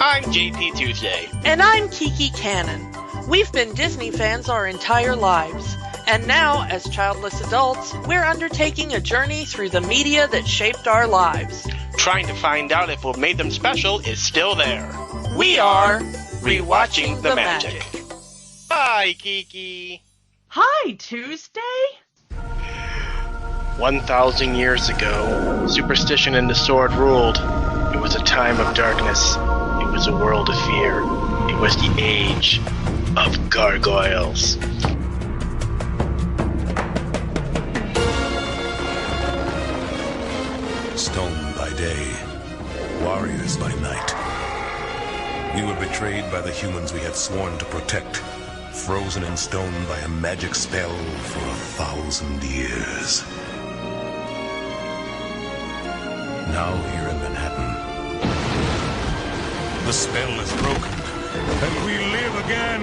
I'm JP Tuesday. And I'm Kiki Canon. We've been Disney fans our entire lives. And now, as childless adults, we're undertaking a journey through the media that shaped our lives. Trying to find out if what made them special is still there. We are Rewatching the Magic. Hi, Kiki. Hi, Tuesday. 1,000 years ago, superstition and the sword ruled. It was a time of darkness. It was a world of fear. It was the age of gargoyles. Stone by day, warriors by night. We were betrayed by the humans we had sworn to protect, frozen in stone by a magic spell for 1,000 years. Now here in Manhattan, the spell is broken, and we live again.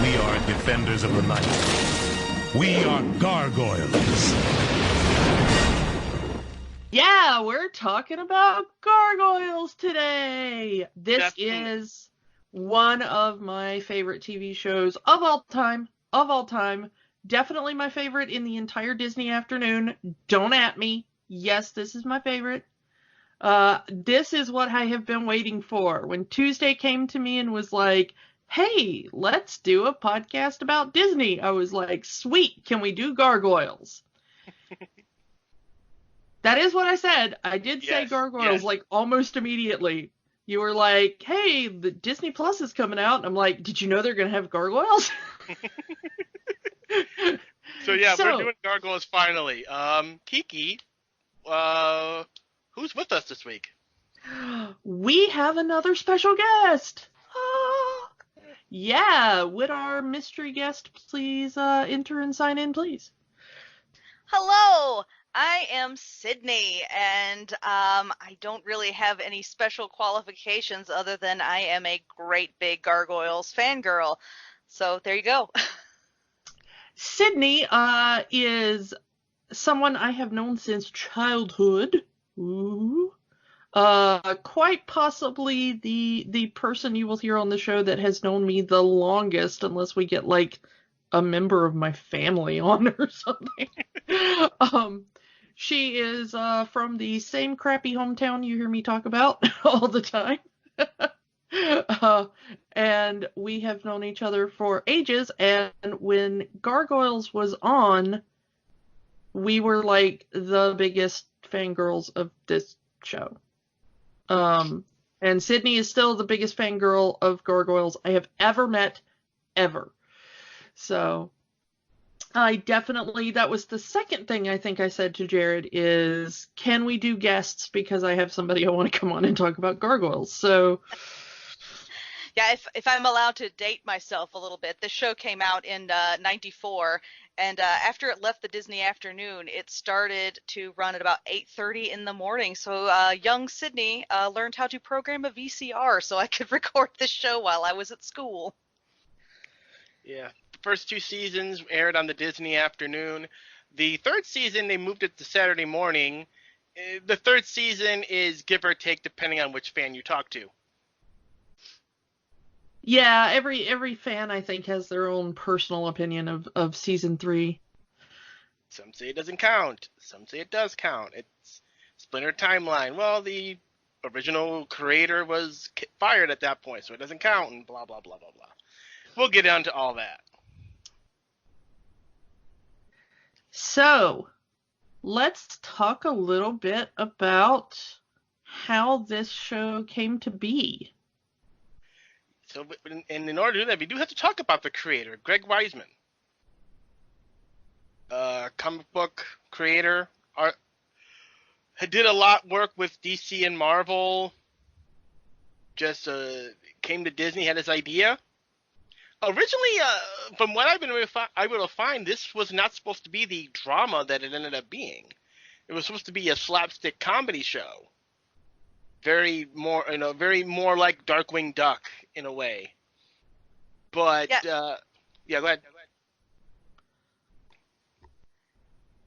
We are defenders of the night. We are gargoyles. Yeah, we're talking about gargoyles today. This is one of my favorite TV shows of all time. Definitely my favorite in the entire Disney afternoon. Don't at me. Yes, this is my favorite. This is what I have been waiting for. When Tuesday came to me and was like, hey, let's do a podcast about Disney, I was like, sweet, can we do gargoyles? That is what I said. I did say gargoyles like almost immediately. You were like, hey, the Disney Plus is coming out. And I'm like, did you know they're going to have gargoyles? So we're doing gargoyles finally. Kiki, who's with us this week? We have another special guest. Yeah, would our mystery guest please enter and sign in, please? Hello, I am Sydney, and I don't really have any special qualifications other than I am a great big Gargoyles fangirl. So there you go. Sydney is someone I have known since childhood. Ooh. Quite possibly the person you will hear on the show that has known me the longest, unless we get like a member of my family on or something. She is from the same crappy hometown you hear me talk about all the time. And we have known each other for ages, and when Gargoyles was on, we were like the biggest fangirls of this show. And Sydney is still the biggest fangirl of Gargoyles I have ever met, ever. So, that was the second thing I think I said to Jared is, can we do guests? Because I have somebody I want to come on and talk about Gargoyles. So, yeah, if I'm allowed to date myself a little bit, this show came out in 94, and after it left the Disney afternoon, it started to run at about 8:30 in the morning. So young Sydney learned how to program a VCR so I could record this show while I was at school. Yeah, the first 2 seasons aired on the Disney afternoon. The third season, they moved it to Saturday morning. The third season is give or take depending on which fan you talk to. Yeah, every fan, I think, has their own personal opinion of season 3. Some say it doesn't count. Some say it does count. It's Splinter Timeline. Well, the original creator was fired at that point, so it doesn't count, and blah, blah, blah, blah, blah. We'll get into all that. So, let's talk a little bit about how this show came to be. So, and in order to do that, we do have to talk about the creator, Greg Weisman. Comic book creator. Did a lot of work with DC and Marvel. Just came to Disney, had his idea. Originally, from what I've been able to find, this was not supposed to be the drama that it ended up being. It was supposed to be a slapstick comedy show. Very more like Darkwing Duck in a way. But Yeah. yeah, go ahead.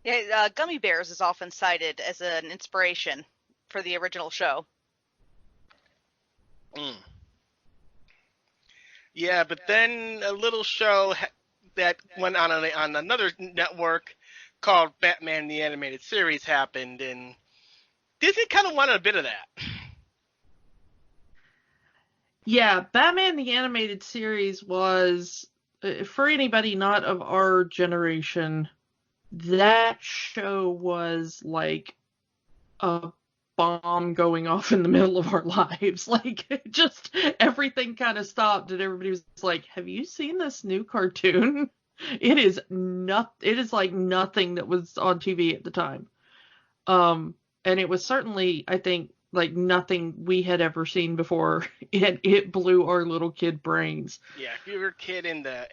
Yeah, Gummy Bears is often cited as an inspiration for the original show. Mm. Yeah, but then a little show that went on another network called Batman the Animated Series happened, and Disney kind of wanted a bit of that. Yeah, Batman the Animated Series was, for anybody not of our generation, that show was like a bomb going off in the middle of our lives. Like, just everything kind of stopped, and everybody was like, "Have you seen this new cartoon?" It is like nothing that was on TV at the time. And it was certainly, I think, like nothing we had ever seen before. It blew our little kid brains. Yeah, if you were a kid in the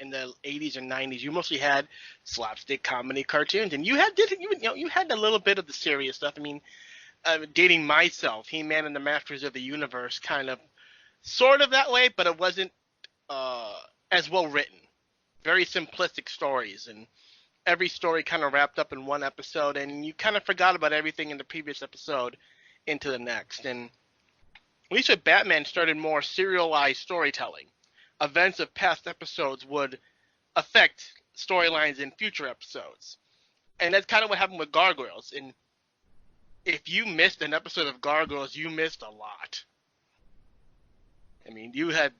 80s or 90s, you mostly had slapstick comedy cartoons, and you had a little bit of the serious stuff. I mean, dating myself, He-Man and the Masters of the Universe, kind of, sort of that way, but it wasn't as well written. Very simplistic stories, and every story kind of wrapped up in one episode, and you kind of forgot about everything in the previous episode into the next. And at least with Batman, started more serialized storytelling. Events of past episodes would affect storylines in future episodes. And that's kind of what happened with Gargoyles. And if you missed an episode of Gargoyles, you missed a lot. I mean, you had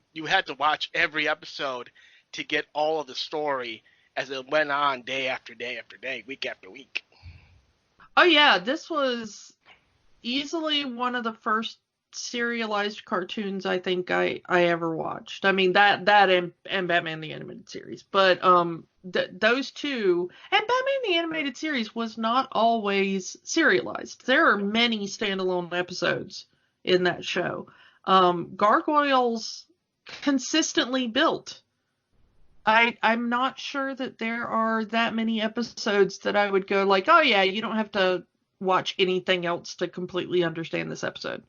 to watch every episode to get all of the story as it went on day after day after day, week after week. Oh yeah, this was easily one of the first serialized cartoons I think I ever watched. I mean, that and Batman the Animated Series. But those two, and Batman the Animated Series was not always serialized. There are many standalone episodes in that show. Gargoyles consistently built. I'm not sure that there are that many episodes that I would go like, oh yeah, you don't have to watch anything else to completely understand this episode.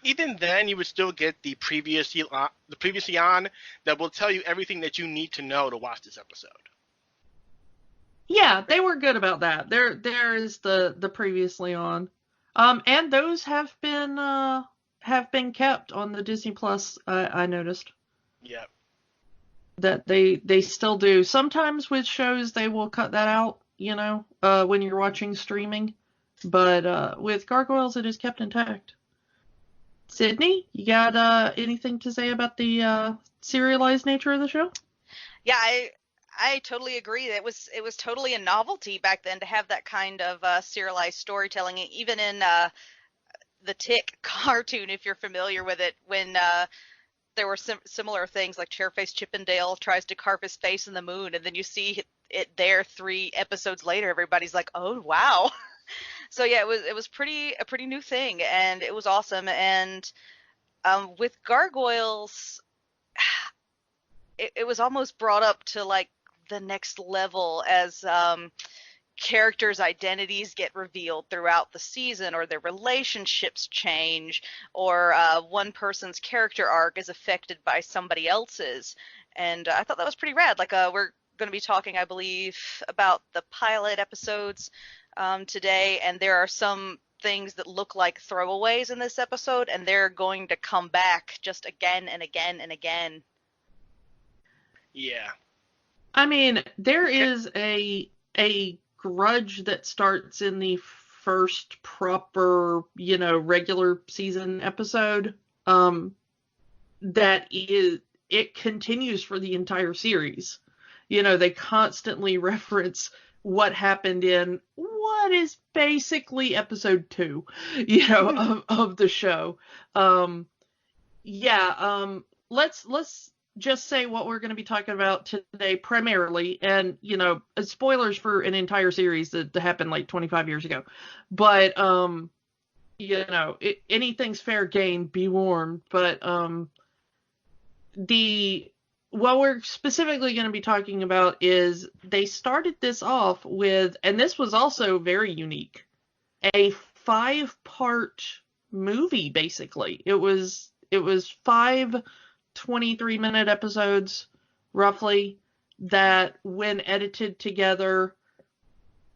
Even then, you would still get the previously on that will tell you everything that you need to know to watch this episode. Yeah, they were good about that. There is the previously on, and those have been kept on the Disney Plus. I noticed. Yeah. That they still do. Sometimes with shows they will cut that out, when you're watching streaming. But with Gargoyles it is kept intact. Sydney, you got anything to say about the serialized nature of the show? Yeah, I totally agree. It was totally a novelty back then to have that kind of serialized storytelling, even in the Tick cartoon, if you're familiar with it, when there were similar things like Chairface Chippendale tries to carve his face in the moon, and then you see it there 3 episodes later. Everybody's like, "Oh wow!" So yeah, it was a pretty new thing, and it was awesome. And with Gargoyles, it was almost brought up to like the next level as characters' identities get revealed throughout the season, or their relationships change, or one person's character arc is affected by somebody else's. And I thought that was pretty rad. Like we're going to be talking, I believe, about the pilot episodes today, and there are some things that look like throwaways in this episode, and they're going to come back just again and again and again. Yeah. I mean, there is a grudge that starts in the first proper, regular season episode. That it continues for the entire series. They constantly reference what happened in what is basically episode 2, of the show. Let's just say what we're going to be talking about today primarily, and spoilers for an entire series that happened like 25 years ago, but anything's fair game, be warned. But what we're specifically going to be talking about is they started this off with, and this was also very unique, a 5-part movie. Basically, it was 5 23-minute episodes roughly, that when edited together,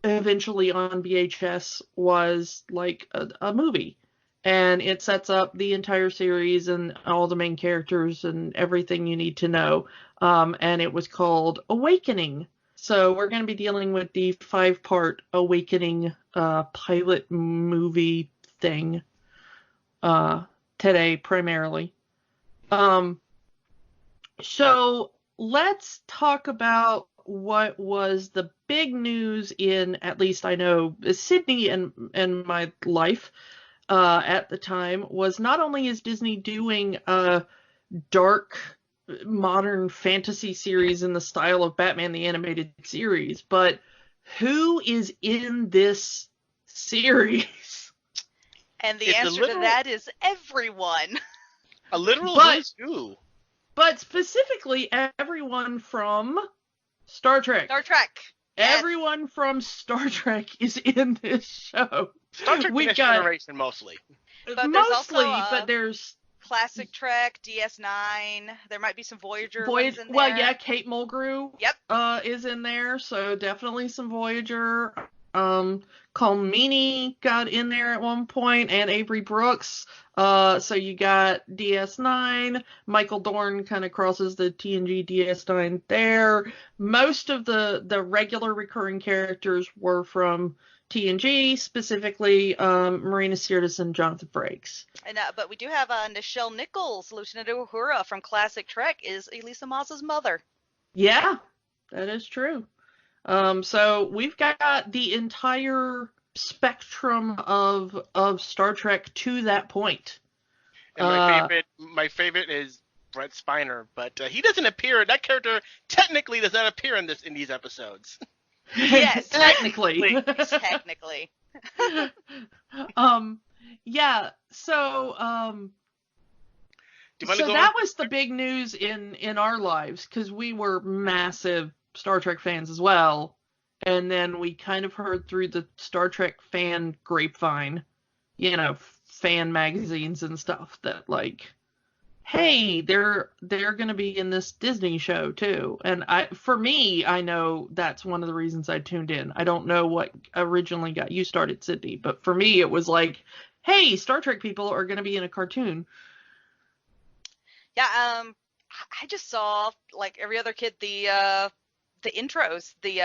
eventually on VHS, was like a movie. And it sets up the entire series and all the main characters and everything you need to know. And it was called Awakening. So we're going to be dealing with the 5-part Awakening pilot movie thing today, primarily. So let's talk about what was the big news in, at least I know, Sydney and my life at the time, was not only is Disney doing a dark modern fantasy series in the style of Batman the Animated Series, but who is in this series? And the answer to that is everyone. A literal who's who. But specifically, everyone from Star Trek. Star Trek. Yes. Everyone from Star Trek is in this show. Star Trek Next Generation mostly. But mostly, but there's Classic Trek, DS9. There might be some Voyager ones in there. Well, yeah, Kate Mulgrew. Yep. Is in there, so definitely some Voyager. Colmini got in there at one point, and Avery Brooks. So you got DS9. Michael Dorn kind of crosses the TNG DS9 there. Most of the regular recurring characters were from TNG, specifically Marina Sirtis and Jonathan Frakes. And but we do have Nichelle Nichols, Lieutenant Uhura from Classic Trek, is Elisa Maz's mother. Yeah, that is true. So we've got the entire spectrum of Star Trek to that point. And my favorite is Brent Spiner, but he doesn't appear. That character technically does not appear in these episodes. Yes, technically. Technically. Yeah. So that was the big news in our lives, because we were massive Star Trek fans as well, and then we kind of heard through the Star Trek fan grapevine, fan magazines and stuff, that like, hey, they're going to be in this Disney show too. And I know that's one of the reasons I tuned in. I don't know what originally got you started, Sydney, but for me it was like, hey, Star Trek people are going to be in a cartoon. Yeah, I just saw, like every other kid, the intros, the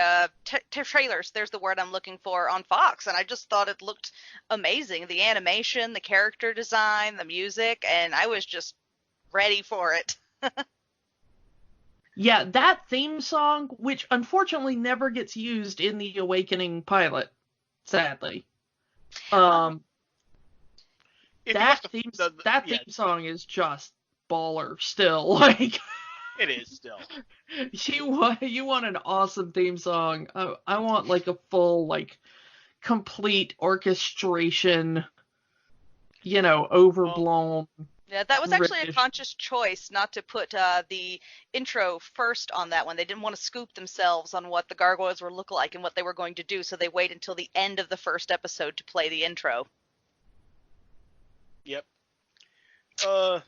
trailers, there's the word I'm looking for, on Fox, and I just thought it looked amazing. The animation, the character design, the music, and I was just ready for it. Yeah, that theme song, which unfortunately never gets used in the Awakening pilot, sadly. That theme song is just baller still. Like, it is still. You want an awesome theme song. I want like a full, like, complete orchestration, overblown. Yeah, that was actually a conscious choice not to put the intro first on that one. They didn't want to scoop themselves on what the Gargoyles would look like and what they were going to do, so they wait until the end of the first episode to play the intro. Yep. I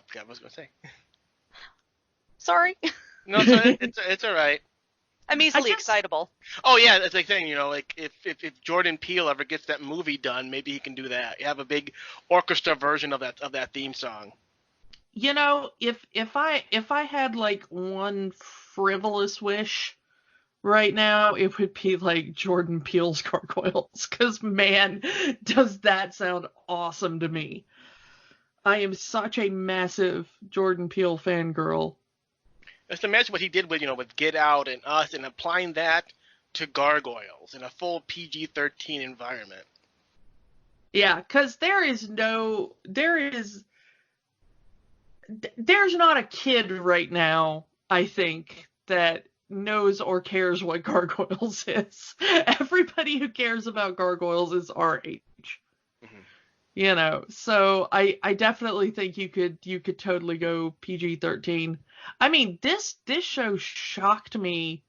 forgot what I was going to say. Sorry. No, it's all right. I'm easily excitable. Oh yeah, that's the thing. Like if Jordan Peele ever gets that movie done, maybe he can do that. You have a big orchestra version of that theme song. If I had like one frivolous wish right now, it would be like Jordan Peele's Gargoyles, because man, does that sound awesome to me. I am such a massive Jordan Peele fangirl. Just imagine what he did with Get Out and Us, and applying that to Gargoyles in a full PG-13 environment. Yeah, because there's not a kid right now, I think, that knows or cares what Gargoyles is. Everybody who cares about Gargoyles is our age. Mm-hmm. So I definitely think you could totally go PG-13. I mean, this show shocked me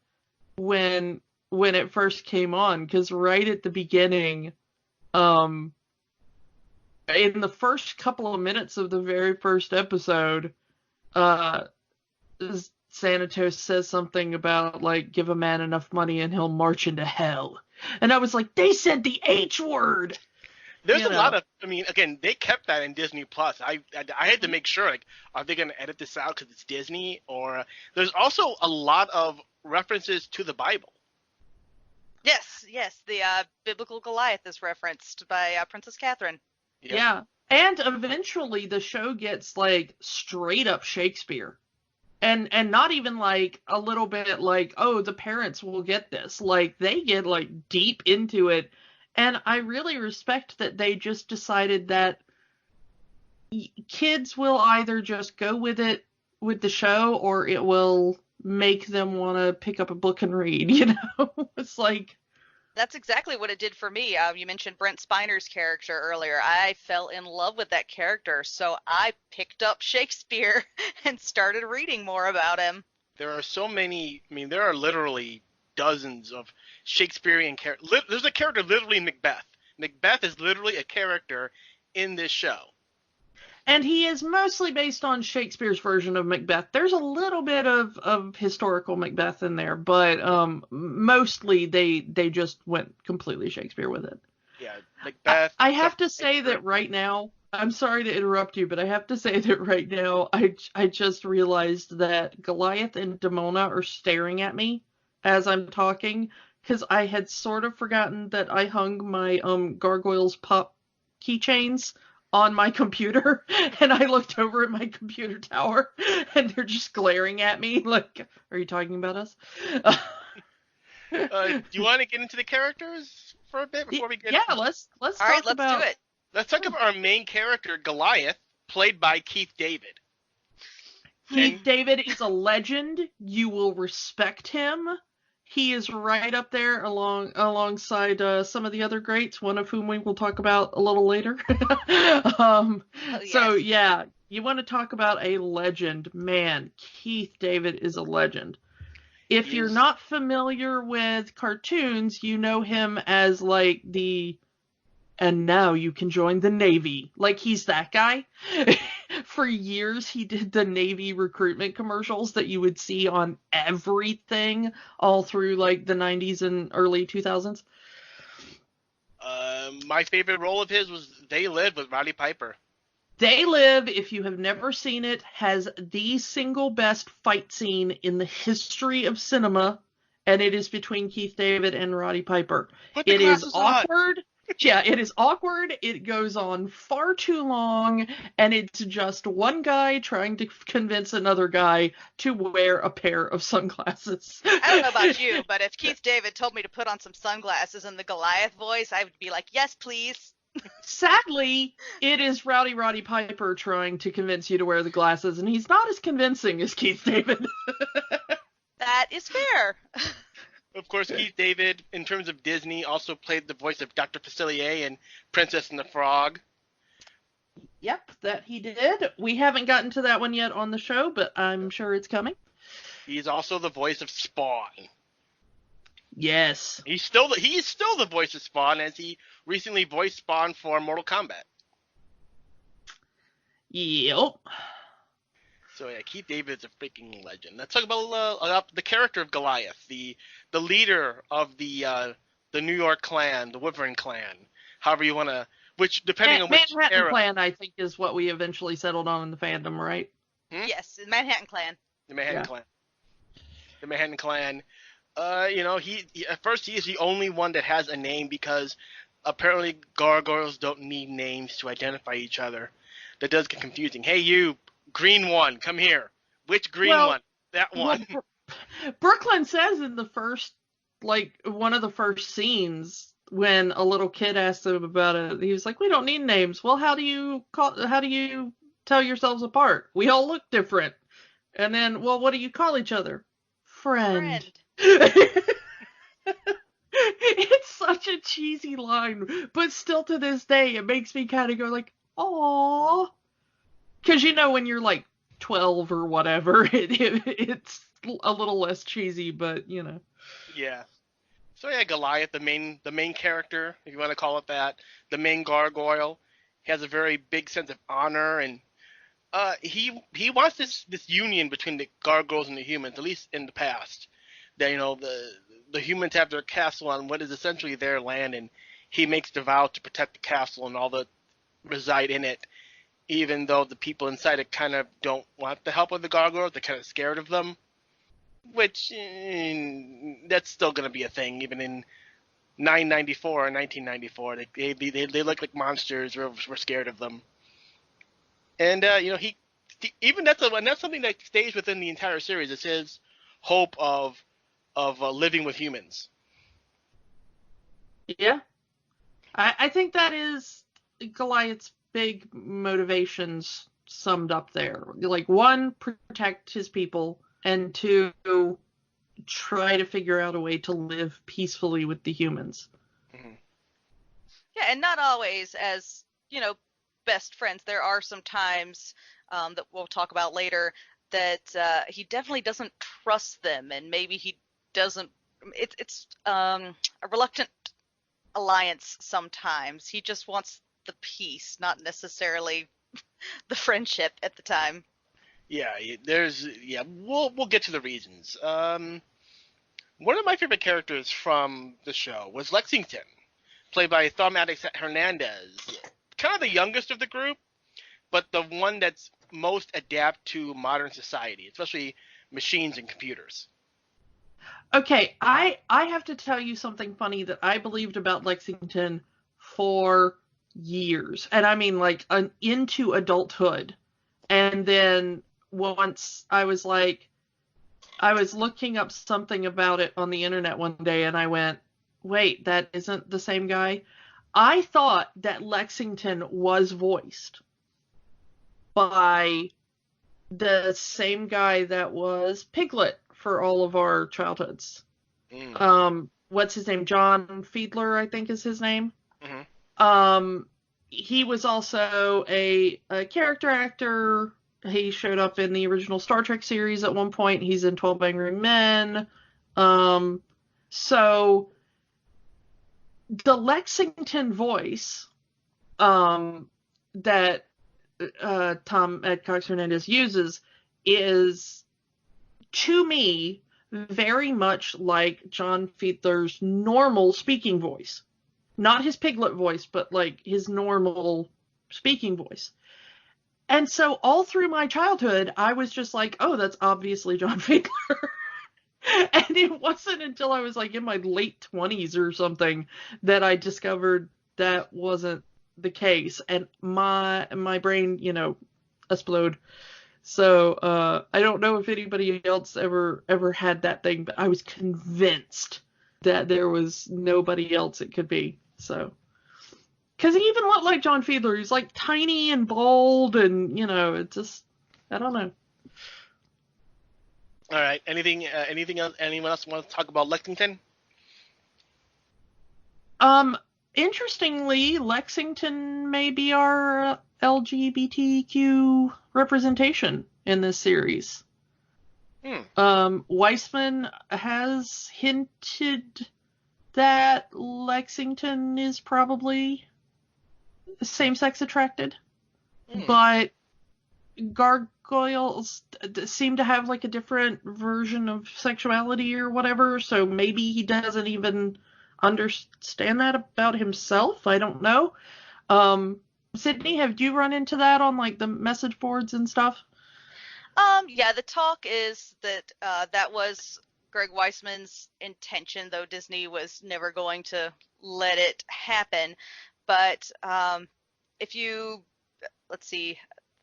when it first came on, because right at the beginning, in the first couple of minutes of the very first episode, Xanatos says something about, like, give a man enough money and he'll march into hell. And I was like, they said the H word! There's a lot of, I mean, again, they kept that in Disney Plus. I had to make sure, like, are they going to edit this out because it's Disney? Or there's also a lot of references to the Bible. Yes, the biblical Goliath is referenced by Princess Catherine. Yep. Yeah. And eventually the show gets, like, straight up Shakespeare. And not even, like, a little bit like, oh, the parents will get this. Like, they get, like, deep into it. And I really respect that they just decided that kids will either just go with it with the show, or it will make them want to pick up a book and read, you know? It's like... That's exactly what it did for me. You mentioned Brent Spiner's character earlier. I fell in love with that character, so I picked up Shakespeare and started reading more about him. There are so many, I mean, there are literally dozens of Shakespearean characters. There's a character literally in Macbeth. Macbeth is literally a character in this show. And he is mostly based on Shakespeare's version of Macbeth. There's a little bit of historical Macbeth in there, but mostly they just went completely Shakespeare with it. Yeah, Macbeth. I have to say that right now, I'm sorry to interrupt you, but I have to say that right now, I just realized that Goliath and Demona are staring at me as I'm talking, because I had sort of forgotten that I hung my Gargoyles Pop keychains on my computer, and I looked over at my computer tower, and they're just glaring at me like, are you talking about us? Do you want to get into the characters for a bit before we get? Yeah, let's All talk right, let's about do it. Let's talk about our main character, Goliath, played by Keith David. Keith David is a legend. You will respect him. He is right up there alongside some of the other greats, one of whom we will talk about a little later. Yes. So, yeah, you want to talk about a legend. Man, Keith David is a legend. If you're not familiar with cartoons, you know him as, like, and now you can join the Navy. Like, he's that guy. For years, he did the Navy recruitment commercials that you would see on everything all through, like, the 90s and early 2000s. My favorite role of his was They Live with Roddy Piper. They Live, if you have never seen it, has the single best fight scene in the history of cinema, and it is between Keith David and Roddy Piper. It is awkward. Yeah, it is awkward, it goes on far too long, and it's just one guy trying to convince another guy to wear a pair of sunglasses. I don't know about you, but if Keith David told me to put on some sunglasses in the Goliath voice, I would be like, yes, please. Sadly, it is Roddy Piper trying to convince you to wear the glasses, and he's not as convincing as Keith David. That is fair. Of course, Keith David, in terms of Disney, also played the voice of Dr. Facilier in Princess and the Frog. Yep, that he did. We haven't gotten to that one yet on the show, but I'm sure it's coming. He's also the voice of Spawn. Yes. He is still the voice of Spawn, as he recently voiced Spawn for Mortal Kombat. Yep. So yeah, Keith David's a freaking legend. Let's talk about the character of Goliath, the leader of the New York clan, the Wyvern clan, however you want to. Which, depending on which Manhattan era. Clan, I think, is what we eventually settled on in the fandom, right? Yes, the Manhattan Clan. The Manhattan Clan. The Manhattan Clan. He at first he is the only one that has a name, because apparently gargoyles don't need names to identify each other. That does get confusing. Hey, you green one, come here. Which green one? That one. Well, Brooklyn says in the first, like, one of the first scenes, when a little kid asked him about it, he was like, "We don't need names." Well, how do you tell yourselves apart? We all look different. And then, well, what do you call each other? Friend. It's such a cheesy line, but still to this day, it makes me kind of go like, "Aww." Because, when you're like 12 or whatever, it's a little less cheesy, but, Yeah. So yeah, Goliath, the main character, if you want to call it that, the main gargoyle, he has a very big sense of honor, and he wants this union between the gargoyles and the humans, at least in the past. That the humans have their castle on what is essentially their land, and he makes the vow to protect the castle and all that reside in it. Even though the people inside it kind of don't want the help of the gargoyles, they're kind of scared of them. Which that's still going to be a thing, even in 994 or 1994. They look like monsters. We're scared of them. And that's something that stays within the entire series. It's his hope of living with humans. Yeah, I think that is Goliath's big motivations summed up there. Like, one, protect his people, and two, try to figure out a way to live peacefully with the humans. Mm-hmm. Yeah, and not always as, best friends. There are some times that we'll talk about later that he definitely doesn't trust them, and maybe he doesn't. It's a reluctant alliance sometimes. He just wants the peace, not necessarily the friendship at the time. Yeah, we'll get to the reasons. One of my favorite characters from the show was Lexington, played by Thaumatic Hernandez. Kind of the youngest of the group, but the one that's most adapt to modern society, especially machines and computers. Okay, I have to tell you something funny that I believed about Lexington for years. And I mean, like, into adulthood. And then once I was looking up something about it on the internet one day, and I went, wait, that isn't the same guy? I thought that Lexington was voiced by the same guy that was Piglet for all of our childhoods. What's his name? John Fiedler, I think is his name. Mm-hmm. He was also a character actor. He showed up in the original Star Trek series at one point. He's in 12 Angry Men. So the Lexington voice that Tom Cox Hernandez uses is, to me, very much like John Fiedler's normal speaking voice. Not his Piglet voice, but like his normal speaking voice. And so all through my childhood, I was just like, oh, that's obviously John Fiedler. And it wasn't until I was like in my late 20s or something that I discovered that wasn't the case. And my brain, exploded. So I don't know if anybody else ever had that thing, but I was convinced that there was nobody else it could be. So, because he even looked like John Fiedler. He's like tiny and bald, and it just, I don't know. All right. Anything else? Anyone else want to talk about Lexington? Interestingly, Lexington may be our LGBTQ representation in this series. Weissman has hinted that Lexington is probably same-sex attracted, but gargoyles seem to have like a different version of sexuality or whatever, so maybe he doesn't even understand that about himself. I don't know. Sydney, have you run into that on like the message boards and stuff? Yeah, the talk is that that was Greg Weissman's intention, though Disney was never going to let it happen. But let's see,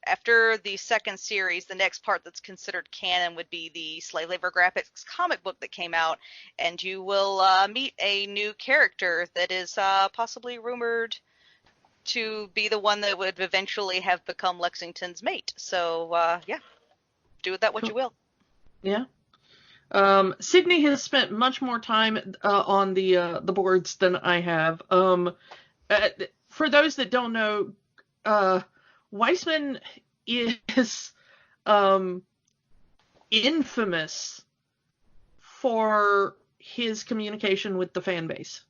after the second series, the next part that's considered canon would be the Slave Labor Graphics comic book that came out, and you will meet a new character that is possibly rumored to be the one that would eventually have become Lexington's mate. So, yeah, do with that what you will. Yeah. Sydney has spent much more time on the boards than I have. For those that don't know, Weissman is infamous for his communication with the fan base.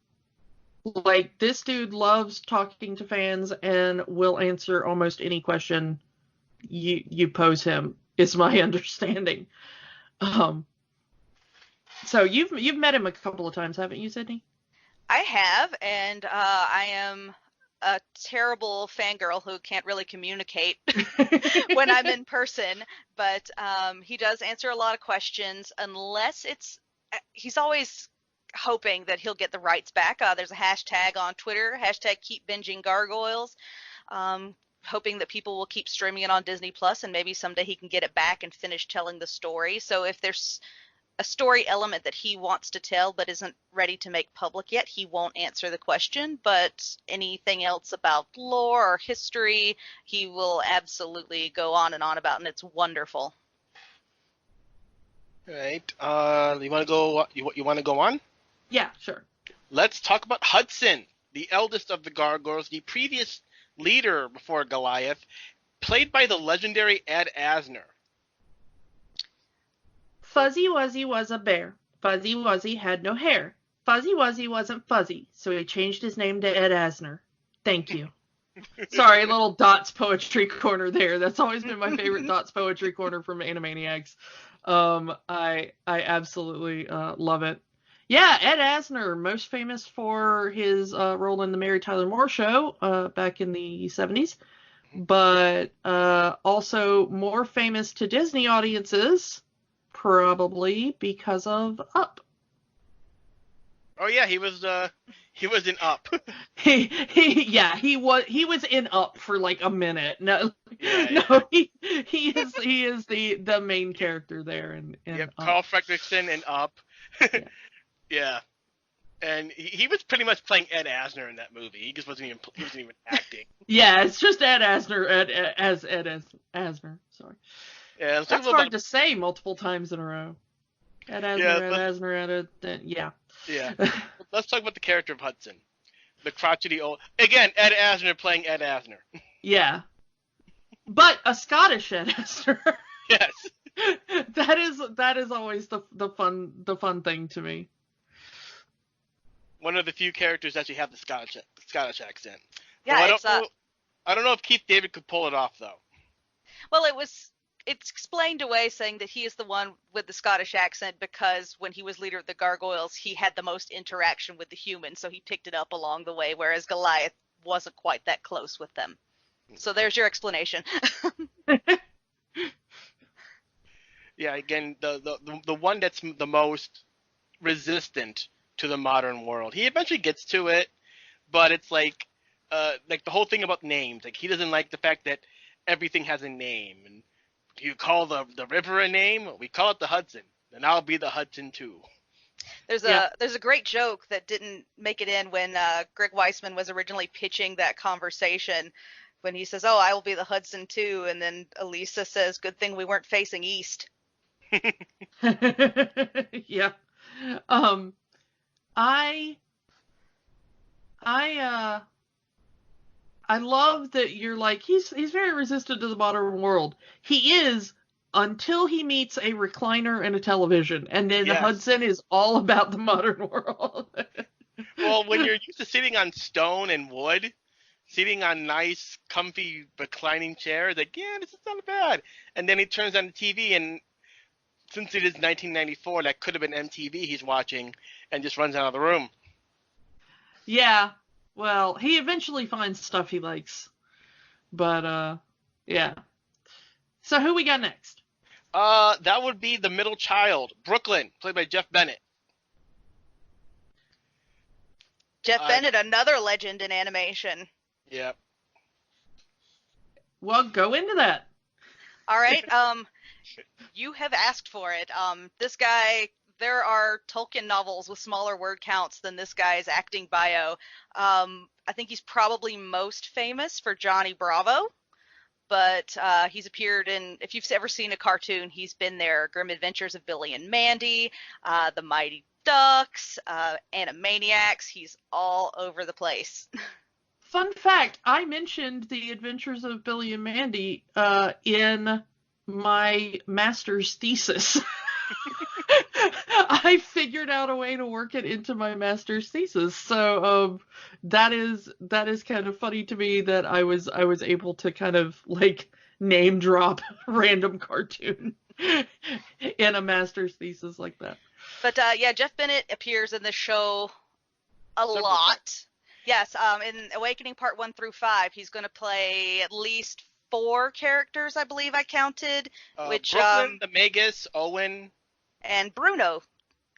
Like, this dude loves talking to fans and will answer almost any question you pose him, is my understanding. So you've met him a couple of times, haven't you, Sydney? I have, and I am a terrible fangirl who can't really communicate when I'm in person, but he does answer a lot of questions, unless he's always hoping that he'll get the rights back. There's a hashtag on Twitter, hashtag keep binging gargoyles, hoping that people will keep streaming it on Disney Plus, and maybe someday he can get it back and finish telling the story. So if there's a story element that he wants to tell but isn't ready to make public yet, he won't answer the question. But anything else about lore or history, he will absolutely go on and on about, and it's wonderful. All right. You want to go? You want to go on? Yeah, sure. Let's talk about Hudson, the eldest of the Gargoyles, the previous leader before Goliath, played by the legendary Ed Asner. Fuzzy Wuzzy was a bear. Fuzzy Wuzzy had no hair. Fuzzy Wuzzy wasn't fuzzy, so he changed his name to Ed Asner. Thank you. Sorry, little Dots poetry corner there. That's always been my favorite Dots poetry corner from Animaniacs. I absolutely love it. Yeah, Ed Asner, most famous for his role in the Mary Tyler Moore Show back in the 70s, but also more famous to Disney audiences, probably because of Up. Oh yeah, he was in Up. he was in Up for like a minute. No, he is the main character there in yep, Up. Carl Fredricksen in Up. Yeah. Yeah. And he was pretty much playing Ed Asner in that movie. He wasn't even acting. Yeah, it's just Ed Asner as Ed Asner. Sorry. Yeah, that's hard to say multiple times in a row. Ed Asner, yeah, Ed Asner, yeah. Yeah. Let's talk about the character of Hudson. The crotchety old... Again, Ed Asner playing Ed Asner. Yeah. But a Scottish Ed Asner. Yes. That is always the fun thing to me. One of the few characters that actually have the Scottish accent. Yeah, I don't know if Keith David could pull it off though. Well, it's explained away, saying that he is the one with the Scottish accent because when he was leader of the Gargoyles, he had the most interaction with the humans, so he picked it up along the way, whereas Goliath wasn't quite that close with them. So there's your explanation. Yeah, again, the one that's the most resistant to the modern world. He eventually gets to it, but it's like the whole thing about names. Like, he doesn't like the fact that everything has a name. And do you call the river a name? We call it the Hudson, and I'll be the Hudson too. There's a great joke that didn't make it in when Greg Weisman was originally pitching that conversation, when he says, "Oh, I will be the Hudson too," and then Elisa says, "Good thing we weren't facing east." Yeah. I love that you're like, he's very resistant to the modern world. He is, until he meets a recliner and a television, and then Yes. Hudson is all about the modern world. Well, when you're used to sitting on stone and wood, sitting on nice, comfy, reclining chairs, like, yeah, this is not bad. And then he turns on the TV, and since it is 1994, that could have been MTV he's watching, and just runs out of the room. Yeah. Well, he eventually finds stuff he likes. But, yeah. So who we got next? That would be the middle child, Brooklyn, played by Jeff Bennett. Jeff Bennett, another legend in animation. Yeah. Well, go into that. All right. You have asked for it. This guy, there are Tolkien novels with smaller word counts than this guy's acting bio. I think he's probably most famous for Johnny Bravo, but he's appeared in, if you've ever seen a cartoon, he's been there. Grim Adventures of Billy and Mandy, The Mighty Ducks, Animaniacs. He's all over the place. Fun fact, I mentioned The Adventures of Billy and Mandy in my master's thesis. I figured out a way to work it into my master's thesis. So that is kind of funny to me that I was able to kind of like name drop random cartoon in a master's thesis like that. But yeah, Jeff Bennett appears in this show a lot. Yes, in Awakening Part 1 through 5, he's going to play at least 4 characters, I believe I counted. Which Brooklyn, the Magus, Owen, and Bruno,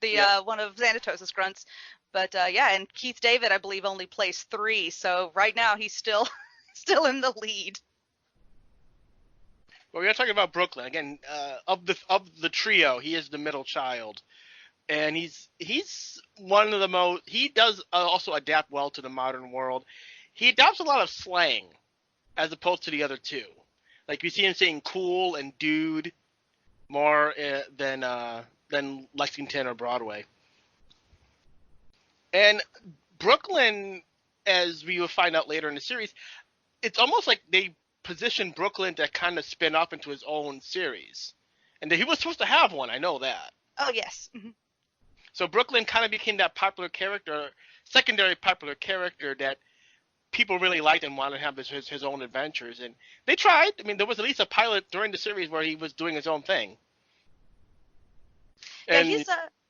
the one of Xanatos' grunts. But yeah, and Keith David, I believe, only plays 3. So right now he's still in the lead. Well, we are talking about Brooklyn again. Of the trio, he is the middle child, and he's one of the most. He does also adapt well to the modern world. He adopts a lot of slang, as opposed to the other two. Like you see him saying "cool" and "dude" more than Lexington or Broadway. And Brooklyn, as we will find out later in the series, it's almost like they positioned Brooklyn to kind of spin off into his own series. And he was supposed to have one, I know that. Oh, yes. Mm-hmm. So Brooklyn kind of became that popular character, secondary popular character that people really liked and wanted to have his own adventures. And they tried. I mean, there was at least a pilot during the series where he was doing his own thing. And yeah, he's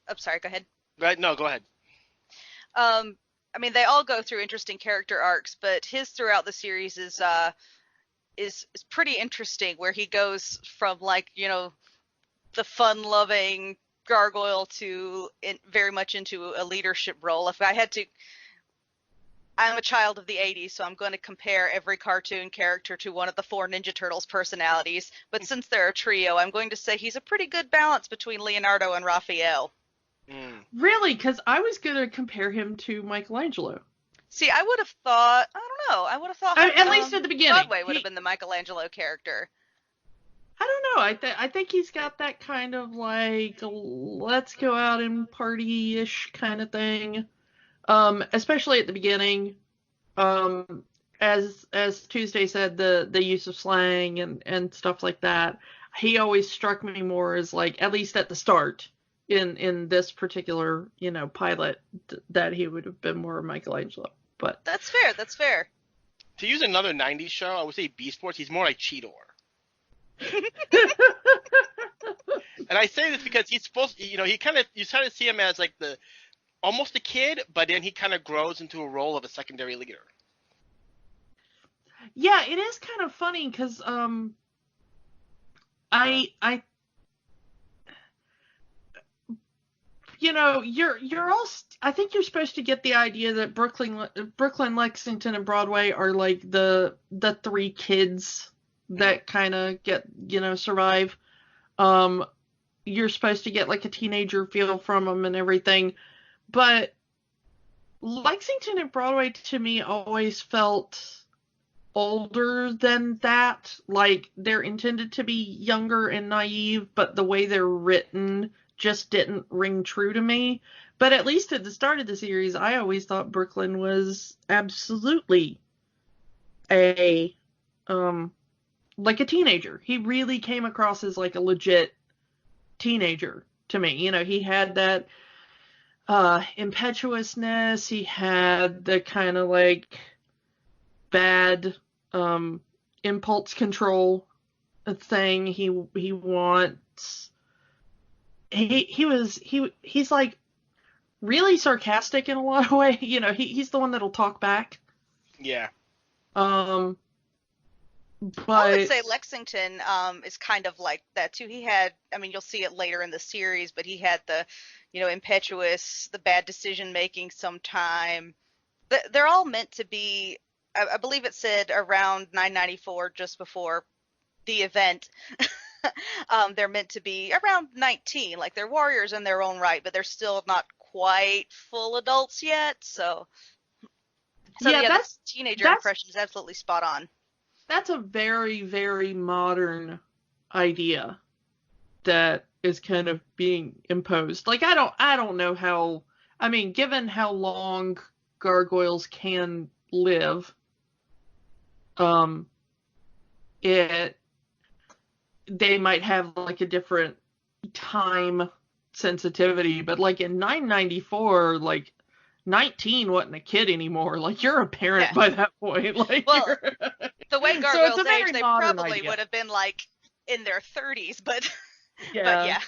I'm sorry, go ahead. Right? No, go ahead. I mean, they all go through interesting character arcs, but his throughout the series is pretty interesting, where he goes from, like, you know, the fun-loving gargoyle to very much into a leadership role. If I had to, I'm a child of the 80s, so I'm going to compare every cartoon character to one of the 4 Ninja Turtles personalities. But since they're a trio, I'm going to say he's a pretty good balance between Leonardo and Raphael. Really? Because I was going to compare him to Michelangelo. See, I would have thought, I don't know, I would have thought at least at the beginning, Broadway would have been the Michelangelo character. I don't know. I think he's got that kind of, like, let's go out and party-ish kind of thing. Especially at the beginning. As Tuesday said, the use of slang and stuff like that. He always struck me more as, like, at least at the start, in this particular, you know, pilot, that he would have been more Michelangelo. But that's fair. To use another 90s show, I would say Beast Wars, he's more like Cheetor. And I say this because he's supposed to, you know, you kind of see him as, like, almost a kid, but then he kind of grows into a role of a secondary leader. Yeah, it is kind of funny because you know, you're all. I think you're supposed to get the idea that Brooklyn, Lexington, and Broadway are like the 3 kids that kind of get, you know, survive. You're supposed to get like a teenager feel from them and everything, but Lexington and Broadway to me always felt older than that. Like, they're intended to be younger and naive, but the way they're written just didn't ring true to me. But at least at the start of the series, I always thought Brooklyn was absolutely like a teenager. He really came across as like a legit teenager to me. You know, he had that impetuousness. He had the kind of like bad impulse control thing. He's like really sarcastic in a lot of ways. You know, he's the one that'll talk back. Yeah. But I would say Lexington is kind of like that too. He had, I mean, you'll see it later in the series, but he had the, you know, impetuous, the bad decision making sometime. They're all meant to be, I believe it said around 994, just before the event. They're meant to be around 19, like they're warriors in their own right, but they're still not quite full adults yet. So yeah, that's teenager impression is absolutely spot on. That's a very, very modern idea that is kind of being imposed. Like, I don't know how, I mean, given how long gargoyles can live, they might have like a different time sensitivity, but like in 994, like 19 wasn't a kid anymore. Like, you're a parent by that point. Like, well, The way So Gargoyles it's a very age, they modern probably idea. would have been like in their 30s, but Yeah. but yeah.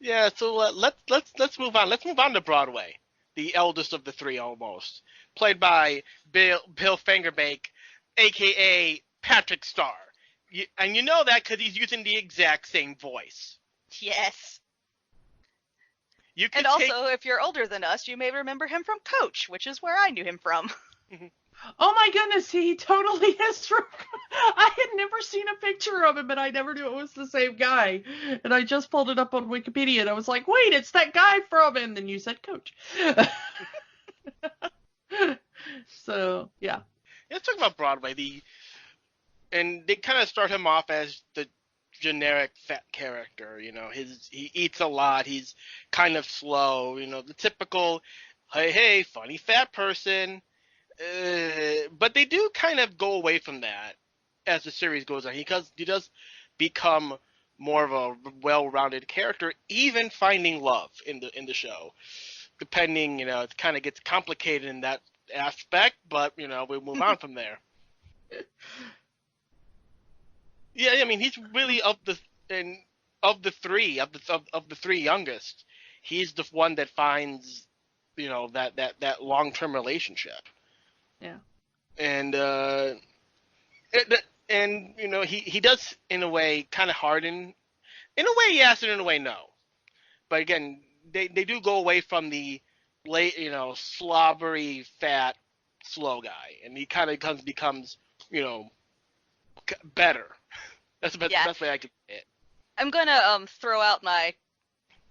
Yeah, so let's move on. Let's move on to Broadway, the eldest of the three almost, played by Bill Fingerbank, aka Patrick Starr. And you know that because he's using the exact same voice. Yes. You could And take, also, if you're older than us, you may remember him from Coach, which is where I knew him from. Oh my goodness, he totally is from. I had never seen a picture of him, and I never knew it was the same guy. And I just pulled it up on Wikipedia, and I was like, wait, it's that guy from. And then you said Coach. So yeah. let's talk about Broadway. And they kind of start him off as the generic fat character. You know, he eats a lot. He's kind of slow. You know, the typical, hey, funny fat person. But they do kind of go away from that as the series goes on. He does become more of a well-rounded character, even finding love in the show. Depending, you know, it kind of gets complicated in that aspect, but you know, we'll move on from there. Yeah, I mean, he's really of the three youngest, he's the one that finds, you know, that long-term relationship. Yeah. And you know, he does in a way kind of harden, in a way yes and in a way no. But again, they do go away from the late, you know, slobbery, fat, slow guy, and he kind of becomes, you know, better. That's the best way I can say it. I'm gonna throw out my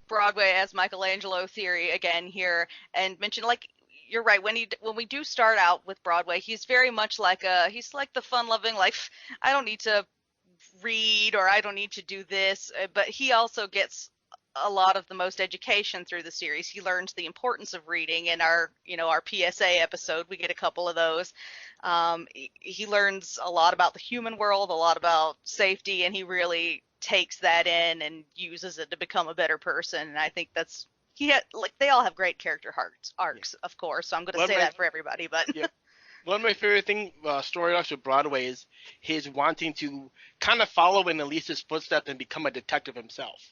Broadway as Michelangelo theory again here and mention, like, you're right, when we do start out with Broadway, he's very much like he's like the fun-loving, like, I don't need to read or I don't need to do this, but he also gets a lot of the most education through the series. He learns the importance of reading in our PSA episode. We get a couple of those. He learns a lot about the human world, a lot about safety, and he really takes that in and uses it to become a better person. And I think that's they all have great character arcs, of course. So I'm going to say that for everybody. But yeah. One of my favorite story arcs with Broadway is his wanting to kind of follow in Elise's footsteps and become a detective himself.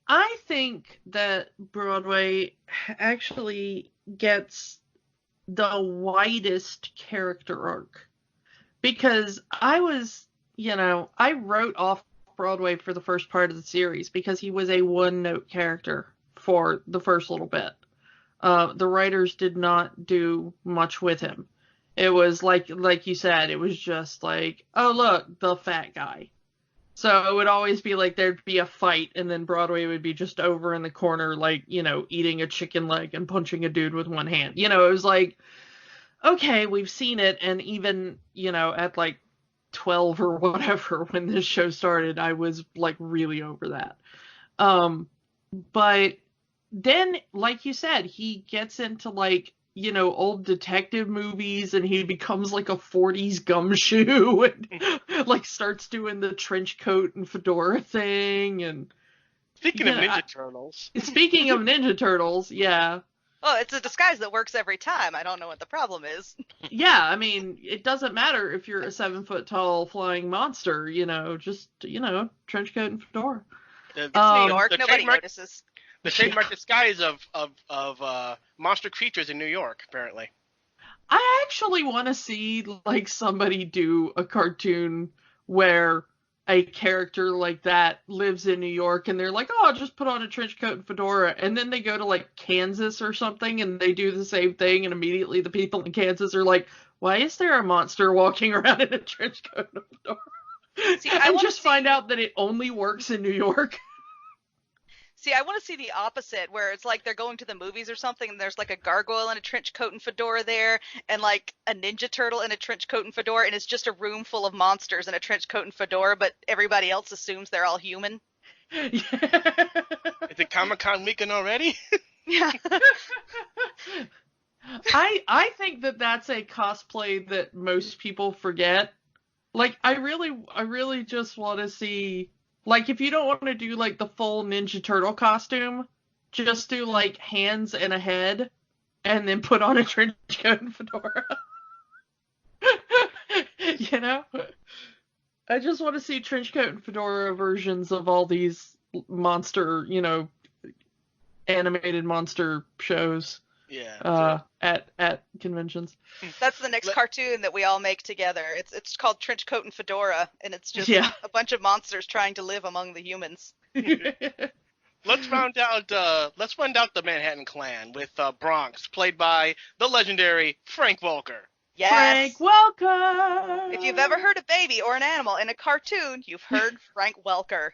I think that Broadway actually gets the widest character arc, because I wrote off Broadway for the first part of the series because he was a one-note character for the first little bit. The writers did not do much with him. It was like you said, it was just like, oh look, the fat guy. So it would always be like there'd be a fight, and then Broadway would be just over in the corner, like, you know, eating a chicken leg and punching a dude with one hand. You know, it was like, okay, we've seen it. And even, you know, at like 12 or whatever when this show started, I was like really over that. But then, like you said, he gets into like, you know, old detective movies, and he becomes like a 40s gumshoe and like starts doing the trench coat and fedora thing. And speaking of Ninja Turtles, yeah. Oh, it's a disguise that works every time. I don't know what the problem is. Yeah, I mean, it doesn't matter if you're a 7-foot-tall flying monster, you know, just, you know, trench coat and fedora. It's New York. Nobody notices. The trademark disguise of monster creatures in New York, apparently. I actually want to see, like, somebody do a cartoon where a character like that lives in New York, and they're like, oh, I'll just put on a trench coat and fedora, and then they go to, like, Kansas or something, and they do the same thing, and immediately the people in Kansas are like, why is there a monster walking around in a trench coat and fedora? See, and just find out that it only works in New York. See, I want to see the opposite, where it's like they're going to the movies or something, and there's like a gargoyle in a trench coat and fedora there, and like a ninja turtle in a trench coat and fedora, and it's just a room full of monsters in a trench coat and fedora, but everybody else assumes they're all human. Yeah. Is it Comic-Con weekend already? Yeah. I think that that's a cosplay that most people forget. Like, I really just want to see, like, if you don't want to do, like, the full Ninja Turtle costume, just do, like, hands and a head, and then put on a trench coat and fedora. You know? I just want to see trenchcoat and fedora versions of all these monster, animated monster shows. Yeah. At conventions. That's the next cartoon that we all make together. It's called Trenchcoat and Fedora, and it's just a bunch of monsters trying to live among the humans. Let's round out the Manhattan Clan with Bronx, played by the legendary Frank Welker. Yes. Frank Welker! If you've ever heard a baby or an animal in a cartoon, you've heard Frank Welker.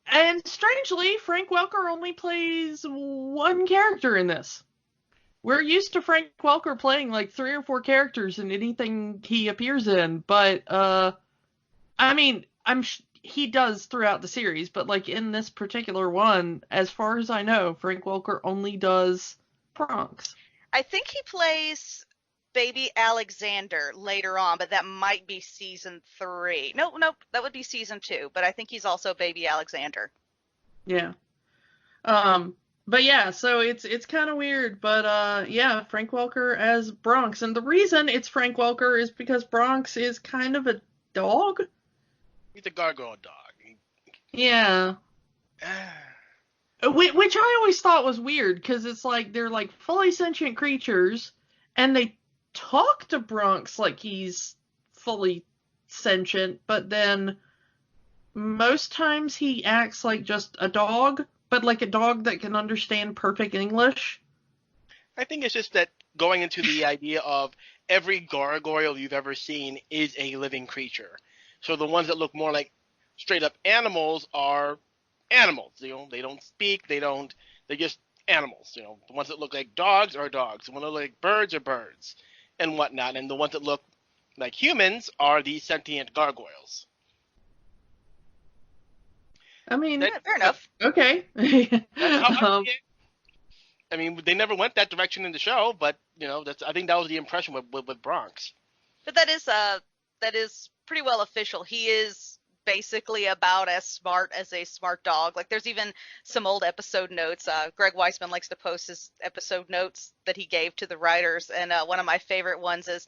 And strangely, Frank Welker only plays one character in this. We're used to Frank Welker playing like 3 or 4 characters in anything he appears in, but he does throughout the series, but like in this particular one, as far as I know, Frank Welker only does Bronx. I think he plays Baby Alexander later on, but that might be season 3. Nope, that would be season 2, but I think he's also Baby Alexander. Yeah. But yeah, so it's kind of weird, but yeah, Frank Welker as Bronx. And the reason it's Frank Welker is because Bronx is kind of a dog. He's a gargoyle dog. Yeah. Which I always thought was weird, because it's like they're like fully sentient creatures, and they talk to Bronx like he's fully sentient, but then most times he acts like just a dog, but like a dog that can understand perfect English. I think it's just that going into the idea of every gargoyle you've ever seen is a living creature. So the ones that look more like straight up animals are animals. They don't speak, they're just animals. The ones that look like dogs are dogs. The ones that look like birds are birds and whatnot. And the ones that look like humans are the sentient gargoyles. I mean, fair enough. Okay. I mean, they never went that direction in the show, but I think that was the impression with Bronx. But that is pretty well official. He is basically about as smart as a smart dog. Like, there's even some old episode notes. Greg Weisman likes to post his episode notes that he gave to the writers, and one of my favorite ones is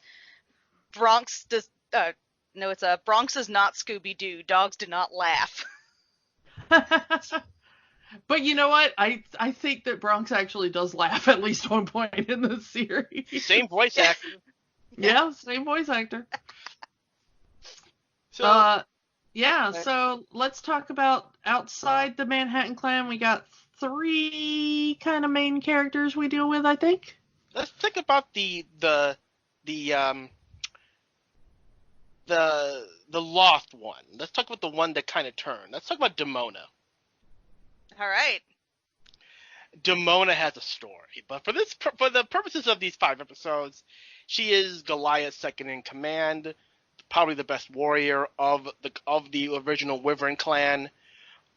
Bronx is not Scooby-Doo. Dogs do not laugh. But you know what? I think that Bronx actually does laugh at least one point in the series. Same voice actor. Yeah, same voice actor. So, so let's talk about outside the Manhattan Clan. We got 3 kind of main characters we deal with, I think. Let's think about the lost one. Let's talk about the one that kind of turned. Let's talk about Demona. All right. Demona has a story, but for the purposes of these 5 episodes, she is Goliath's second in command, probably the best warrior of the original Wyvern clan,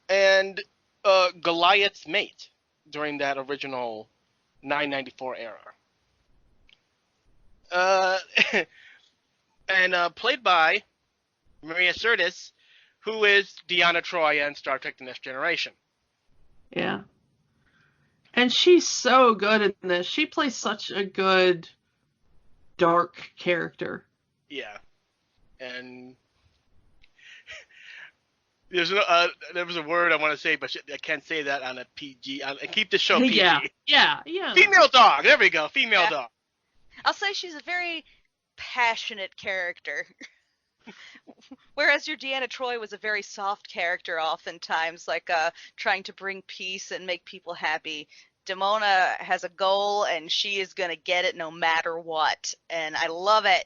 and Goliath's mate during that original 994 era. And played by Maria Sirtis, who is Deanna Troi in Star Trek: The Next Generation. Yeah. And she's so good in this. She plays such a good dark character. Yeah. And there was a word I want to say, but I can't say that on a PG. I keep the show PG. Yeah. Female dog. There we go. Female dog. I'll say she's a very passionate character. Whereas your Deanna Troi was a very soft character oftentimes, like trying to bring peace and make people happy. Demona has a goal, and she is going to get it no matter what, and I love it.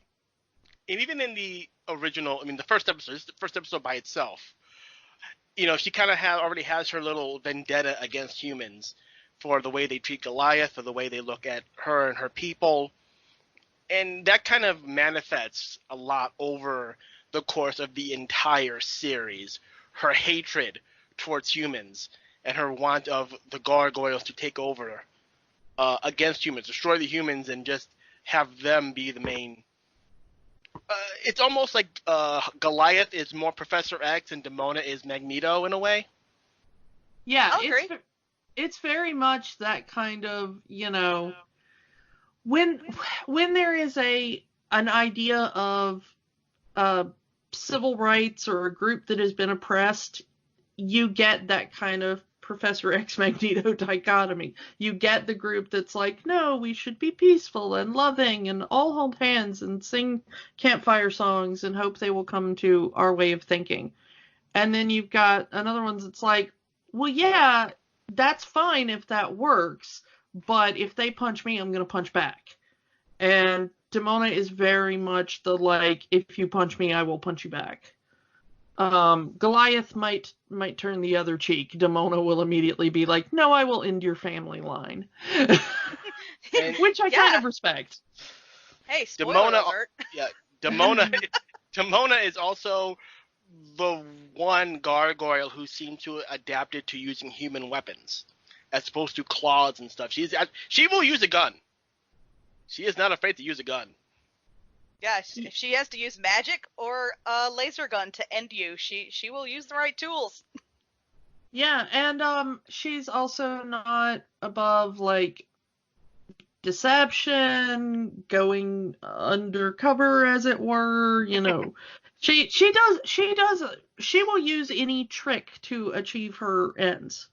And even in the original, the first episode by itself, she kind of already has her little vendetta against humans for the way they treat Goliath, or the way they look at her and her people. And that kind of manifests a lot over the course of the entire series. Her hatred towards humans and her want of the gargoyles to take over against humans, destroy the humans, and just have them be the main. It's almost like Goliath is more Professor X and Demona is Magneto in a way. Yeah, I'll agree. It's very much that kind of, when there is a an idea of civil rights or a group that has been oppressed, you get that kind of Professor X Magneto dichotomy. You get the group that's like, no, we should be peaceful and loving and all hold hands and sing campfire songs and hope they will come to our way of thinking. And then you've got another one that's like, well, yeah, that's fine if that works, but if they punch me, I'm going to punch back. And Demona is very much the, like, if you punch me, I will punch you back. Goliath might turn the other cheek. Demona will immediately be like, no, I will end your family line. Which I kind of respect. Hey, spoiler alert. Yeah, Demona is also the one gargoyle who seems to adapted to using human weapons as opposed to claws and stuff. She will use a gun. She is not afraid to use a gun. Yeah, if she has to use magic or a laser gun to end you, she will use the right tools. Yeah, and she's also not above, like, deception, going undercover, as it were, you know. She will use any trick to achieve her ends.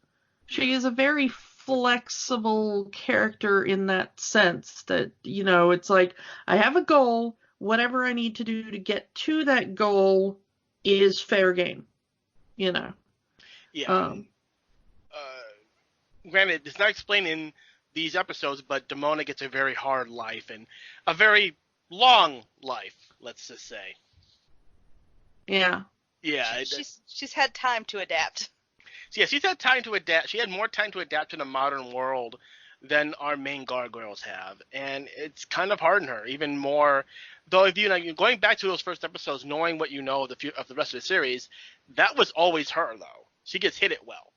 She is a very flexible character in that sense that, you know, it's like, I have a goal, whatever I need to do to get to that goal is fair game, you know. Yeah. Granted, it's not explained in these episodes, but Demona gets a very hard life and a very long life, let's just say. Yeah. Yeah. She's had time to adapt. Yeah, she's had time to adapt. She had more time to adapt to the modern world than our main gargoyles have, and it's kind of hardened her even more. Though, if you're going back to those first episodes, knowing what you know of the rest of the series, that was always her though. She gets hit it well.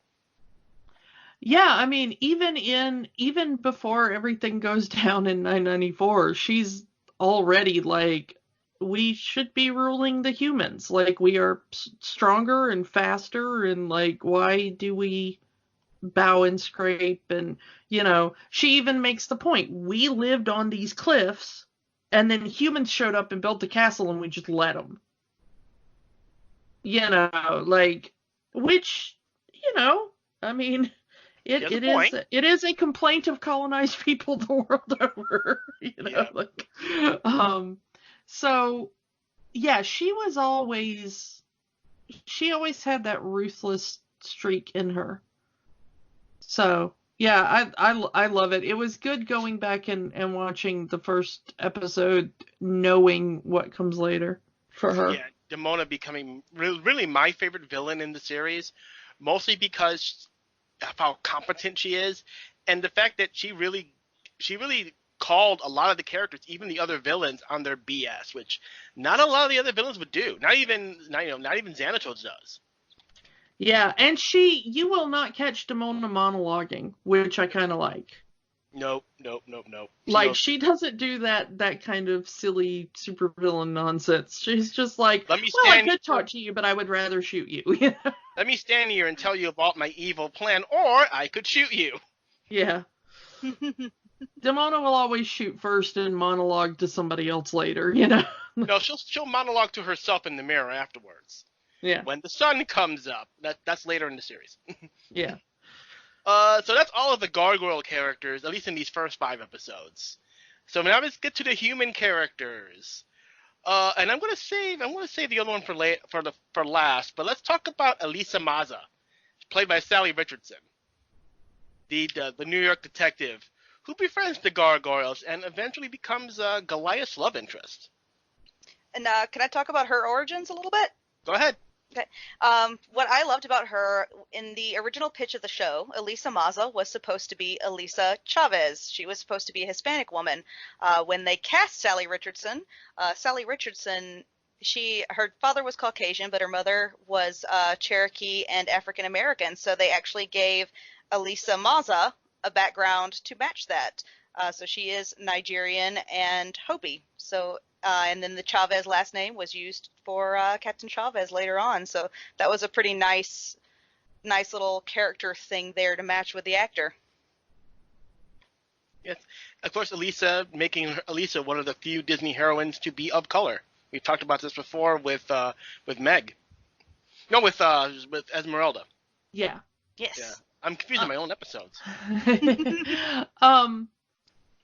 Yeah, I mean, even before everything goes down in 994, she's already like, we should be ruling the humans. Like, we are stronger and faster, and like, why do we bow and scrape? And, you know, she even makes the point, we lived on these cliffs, and then humans showed up and built the castle, and we just let them. You know, like, which, you know, I mean, it is a complaint of colonized people the world over, you know, yeah. Like, so, yeah, she always had that ruthless streak in her. So, yeah, I love it. It was good going back and watching the first episode, knowing what comes later for her. Yeah, Demona becoming really my favorite villain in the series, mostly because of how competent she is, and the fact that she really called a lot of the characters, even the other villains, on their BS, which not a lot of the other villains would do. Not even Xanatos does. Yeah, and you will not catch Demona monologuing, which I kind of like. Nope. Like, she doesn't do that kind of silly supervillain nonsense. She's just like, I could talk to you, but I would rather shoot you. Let me stand here and tell you about my evil plan, or I could shoot you. Yeah. Demona will always shoot first and monologue to somebody else later, you know? No, she'll monologue to herself in the mirror afterwards. Yeah. When the sun comes up. That's later in the series. Yeah. So that's all of the gargoyle characters, at least in these first 5 episodes. So now let's get to the human characters. And I'm gonna save the other one for last. But let's talk about Elisa Maza, played by Sally Richardson, the New York detective who befriends the gargoyles and eventually becomes Goliath's love interest. And can I talk about her origins a little bit? Go ahead. Okay. What I loved about her, in the original pitch of the show, Elisa Maza was supposed to be Elisa Chavez. She was supposed to be a Hispanic woman. When they cast Sally Richardson, her father was Caucasian, but her mother was Cherokee and African American. So they actually gave Elisa Maza a background to match that. So she is Nigerian and Hopi. So and then the Chavez last name was used for Captain Chavez later on. So that was a pretty nice little character thing there to match with the actor. Yes. Of course, making Elisa one of the few Disney heroines to be of color. We've talked about this before with Meg. No, with Esmeralda. Yeah. Yes. Yeah. I'm confusing my own episodes.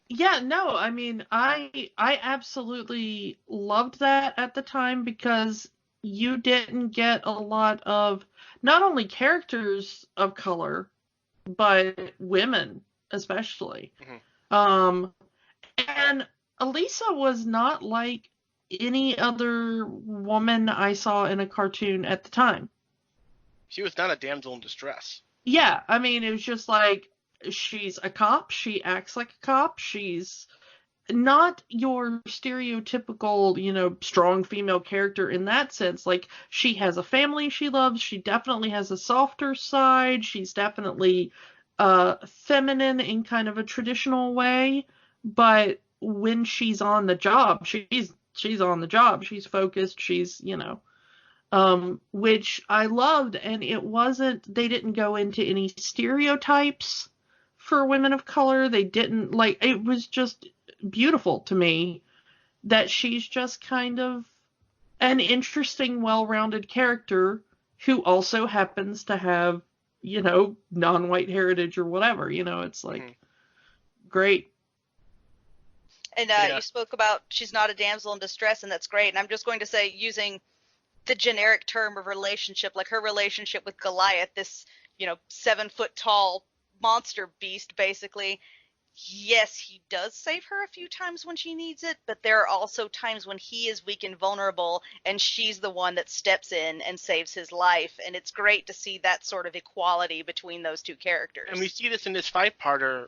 Yeah, no, I mean, I absolutely loved that at the time because you didn't get a lot of not only characters of color, but women especially. Um, and Elisa was not like any other woman I saw in a cartoon at the time. She was not a damsel in distress. Yeah, I mean, it was just like she's a cop, she acts like a cop, she's not your stereotypical, strong female character in that sense. Like, she has a family she loves, she definitely has a softer side, she's definitely feminine in kind of a traditional way, but when she's on the job, she's on the job, she's focused, she's, which I loved, and they didn't go into any stereotypes for women of color. They didn't, it was just beautiful to me that she's just kind of an interesting, well-rounded character who also happens to have, non-white heritage or whatever, it's like, great. And Yeah. you spoke about she's not a damsel in distress, and that's great. And I'm just going to say, using the generic term of relationship, like her relationship with Goliath, this 7-foot tall monster beast, basically. Yes, he does save her a few times when she needs it, but there are also times when he is weak and vulnerable, and she's the one that steps in and saves his life. And it's great to see that sort of equality between those two characters. And we see this in this 5-parter.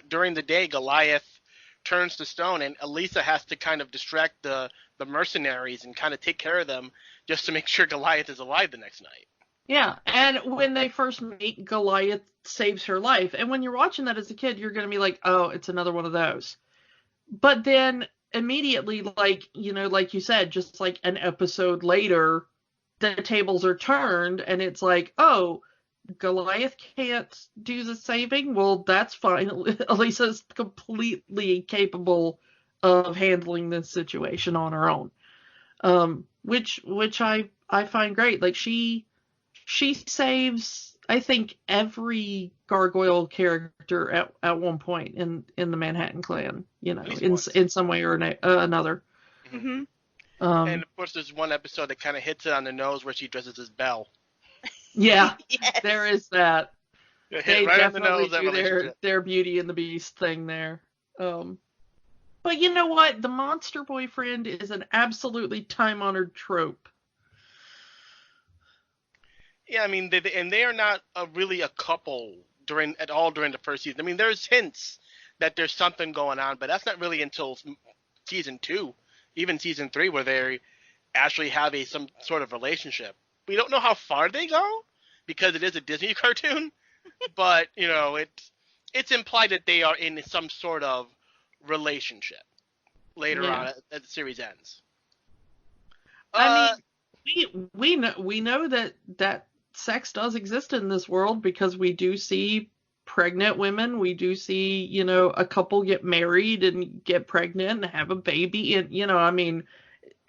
During the day, Goliath turns to stone, and Elisa has to kind of distract the mercenaries and kind of take care of them just to make sure Goliath is alive the next night. Yeah, and when they first meet, Goliath saves her life. And when you're watching that as a kid, you're going to be like, oh, it's another one of those. But then immediately, like you said, just like an episode later, the tables are turned, and it's like, oh, Goliath can't do the saving? Well, that's fine. Elisa's completely capable of handling this situation on her own. Which I find great. Like, she saves, I think, every gargoyle character at one point in the Manhattan Clan, in some way or another. Mm-hmm. And of course, there's one episode that kind of hits it on the nose where she dresses as Belle. Yeah, Yes. there is that. They right on the definitely nose, that do relationship. their Beauty and the Beast thing there. But you know what? The monster boyfriend is an absolutely time-honored trope. Yeah, I mean, they are not really a couple during the first season. I mean, there's hints that there's something going on, but that's not really until season 2, even season 3, where they actually have some sort of relationship. We don't know how far they go because it is a Disney cartoon, but it's implied that they are in some sort of relationship later on as the series ends. I mean, we know that sex does exist in this world because we do see pregnant women. We do see, a couple get married and get pregnant and have a baby. And, I mean,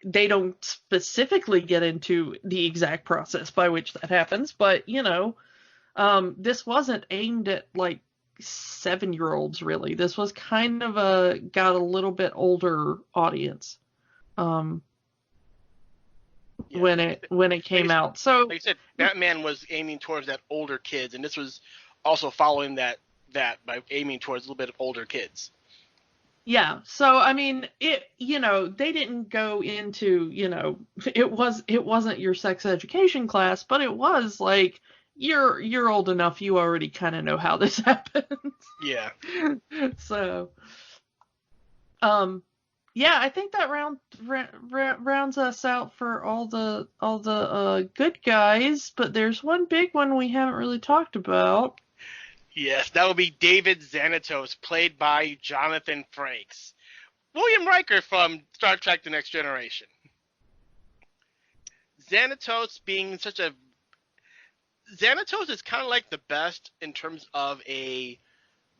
they don't specifically get into the exact process by which that happens. But, this wasn't aimed at, like, 7-year-olds, really. This was kind of got a little bit older audience. When it came out. So, like I said, Batman was aiming towards that older kids, and this was also following that by aiming towards a little bit of older kids. Yeah. So I mean, they didn't go into, it wasn't your sex education class, but it was like you're old enough, you already kind of know how this happens. Yeah. So, yeah, I think that rounds us out for all the good guys, but there's one big one we haven't really talked about. Yes, that would be David Xanatos, played by Jonathan Frakes. William Riker from Star Trek The Next Generation. Xanatos is kind of like the best in terms of a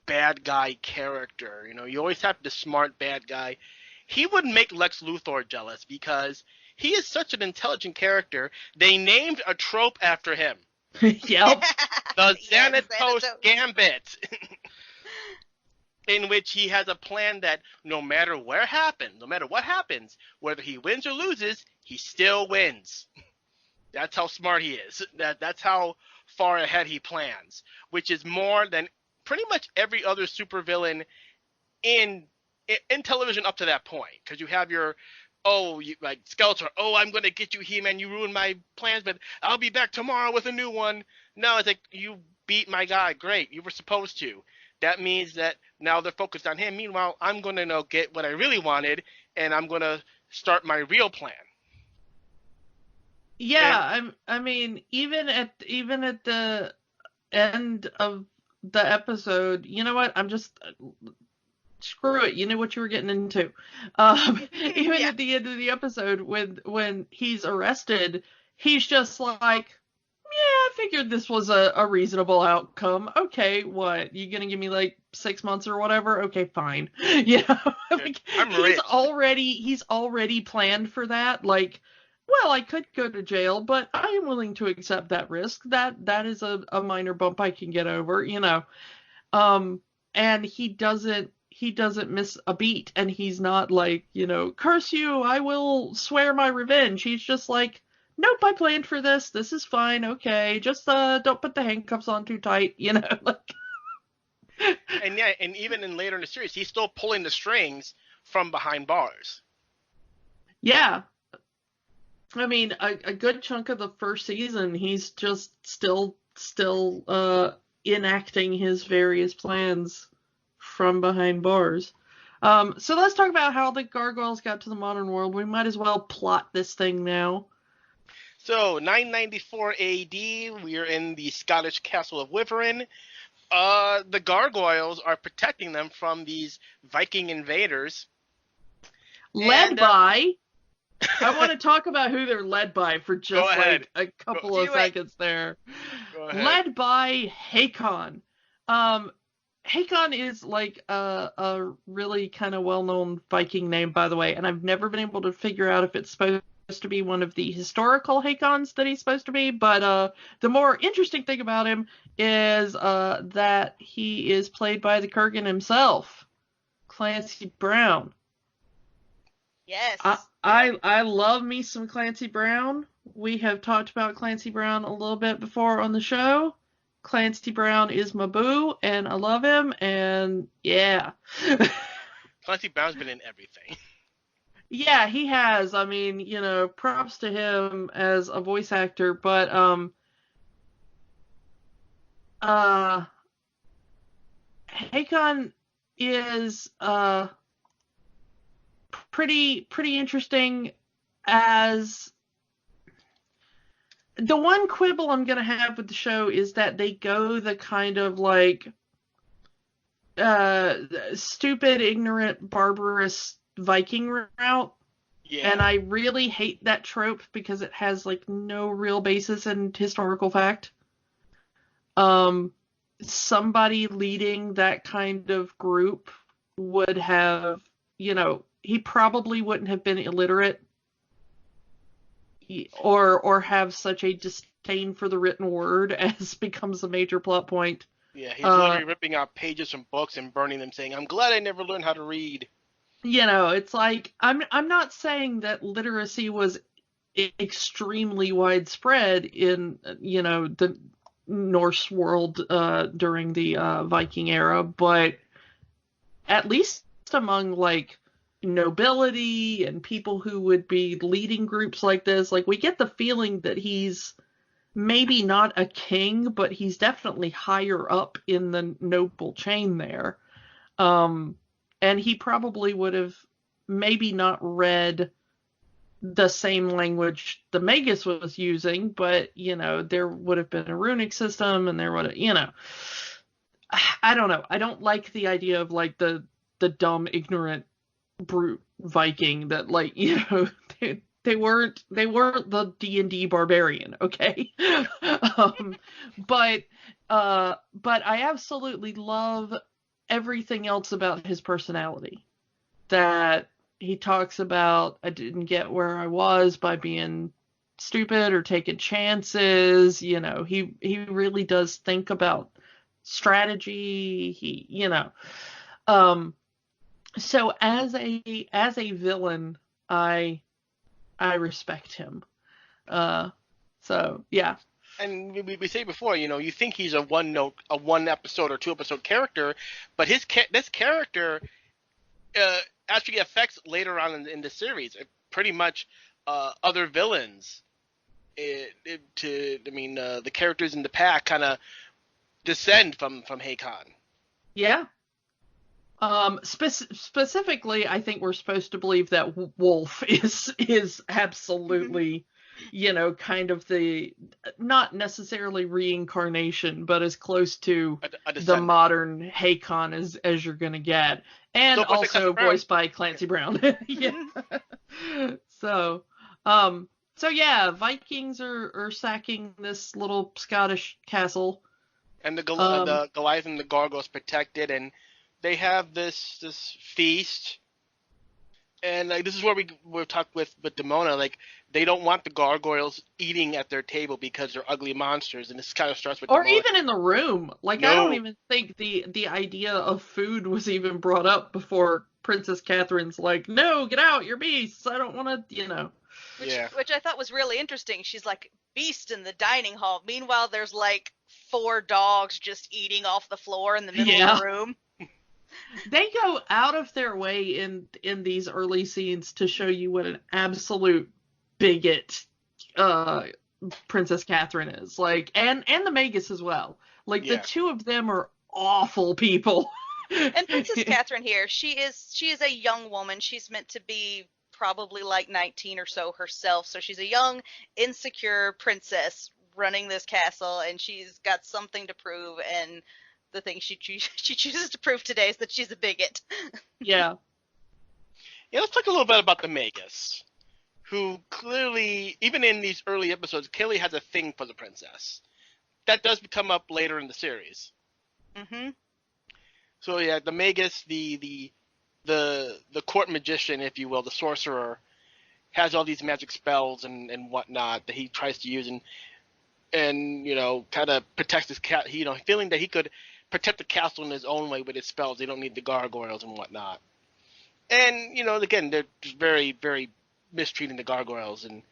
bad guy character. You know, you always have the smart bad guy. He would make Lex Luthor jealous because he is such an intelligent character. They named a trope after him. Yep. The Yeah, Xanatos Xanatos. Gambit. In which he has a plan that no matter what happens, whether he wins or loses, he still wins. That's how smart he is. That's how far ahead he plans, which is more than pretty much every other supervillain in television up to that point. Because you have your, like Skeletor, I'm going to get you, He-Man, you ruined my plans, but I'll be back tomorrow with a new one. No, it's like, you beat my guy. Great, you were supposed to. That means that now they're focused on him. Meanwhile, I'm going to get what I really wanted, and I'm going to start my real plan. Yeah, I mean, even at the end of the episode, you know what? I'm just screw it. You know what you were getting into. Even Yeah. at the end of the episode, when he's arrested, he's just like, yeah, I figured this was a reasonable outcome. Okay, what? You gonna give me like 6 months or whatever? Okay, fine. You know, like, I'm rich. he's already planned for that. Like, well, I could go to jail, but I am willing to accept that risk. That is a minor bump I can get over, you know. And he doesn't miss a beat, and he's not like, you know, curse you, I will swear my revenge. He's just like, nope, I planned for this. This is fine. Okay, just don't put the handcuffs on too tight, you know. Like. And yeah, and even later in the series, he's still pulling the strings from behind bars. Yeah, I mean, a good chunk of the first season, he's just still enacting his various plans from behind bars. So let's talk about how the Gargoyles got to the modern world. We might as well plot this thing now. So, 994 AD, we are in the Scottish castle of Wyvern. The Gargoyles are protecting them from these Viking invaders. Led by... I want to talk about who they're led by for just like a couple of seconds there. Led by Hakon. Hakon is like a really kind of well-known Viking name, by the way, and I've never been able to figure out if it's supposed to be one of the historical Hakons that he's supposed to be, but the more interesting thing about him is that he is played by the Kurgan himself, Clancy Brown. Yes. I love me some Clancy Brown. We have talked about Clancy Brown a little bit before on the show. Clancy Brown is my boo, and I love him, and yeah. Clancy Brown's been in everything. Yeah, he has. I mean, you know, props to him as a voice actor, but Hakon is pretty interesting. As the one quibble I'm gonna have with the show is that they go the kind of like stupid, ignorant, barbarous Viking route. Yeah. And I really hate that trope because it has like no real basis in historical fact. Somebody leading that kind of group would have, you know, he probably wouldn't have been illiterate or have such a disdain for the written word as becomes a major plot point. Yeah, he's literally ripping out pages from books and burning them, saying, "I'm glad I never learned how to read." You know, it's like, I'm not saying that literacy was extremely widespread in, you know, the Norse world during the Viking era, but at least among like nobility and people who would be leading groups like this, like we get the feeling that he's maybe not a king, but he's definitely higher up in the noble chain there. And he probably would have maybe not read the same language the Magus was using, but, you know, there would have been a runic system, and there would have, you know, I don't know. I don't like the idea of, like, the dumb, ignorant, brute Viking that, like, you know, they weren't the D&D barbarian, okay? But I absolutely love everything else about his personality. That he talks about, I didn't get where I was by being stupid or taking chances. You know, he really does think about strategy. He, you know, so as a villain, I respect him. So yeah. And we say before, you know, you think he's a one episode or 2 episode character, but this character actually affects later on in the series. Pretty much other villains. The characters in the pack kind of descend from Hakon. Yeah. Specifically, I think we're supposed to believe that Wolf is absolutely, you know, kind of the, not necessarily reincarnation, but as close to the modern Hakon as you're gonna get, and also voiced by Clancy Brown. Yeah. So yeah, Vikings are sacking this little Scottish castle, and the Goliath and the Gargoyles protect it, and they have this feast, and like this is where we're talking with Demona. Like, they don't want the gargoyles eating at their table because they're ugly monsters, and this kind of starts with or Demona. Even in the room. Like, no. I don't even think the idea of food was even brought up before Princess Catherine's like, no, get out, you're beasts. I don't want to, you know. Which I thought was really interesting. She's like, beast in the dining hall. Meanwhile, there's like 4 dogs just eating off the floor in the middle of the room. They go out of their way in these early scenes to show you what an absolute bigot Princess Catherine is. Like, and the Magus as well. Like, the two of them are awful people. And Princess Catherine here, she is a young woman. She's meant to be probably like 19 or so herself. So she's a young, insecure princess running this castle, and she's got something to prove, and the thing she chooses to prove today is that she's a bigot. Yeah. Yeah, let's talk a little bit about the Magus, who clearly, even in these early episodes, clearly has a thing for the princess. That does come up later in the series. Mm-hmm. So yeah, the Magus, the court magician, if you will, the sorcerer, has all these magic spells and whatnot that he tries to use, and you know, kind of protects his cat. You know, feeling that he could protect the castle in his own way with his spells. They don't need the gargoyles and whatnot. And you know, again, they're just very, very mistreating the gargoyles. And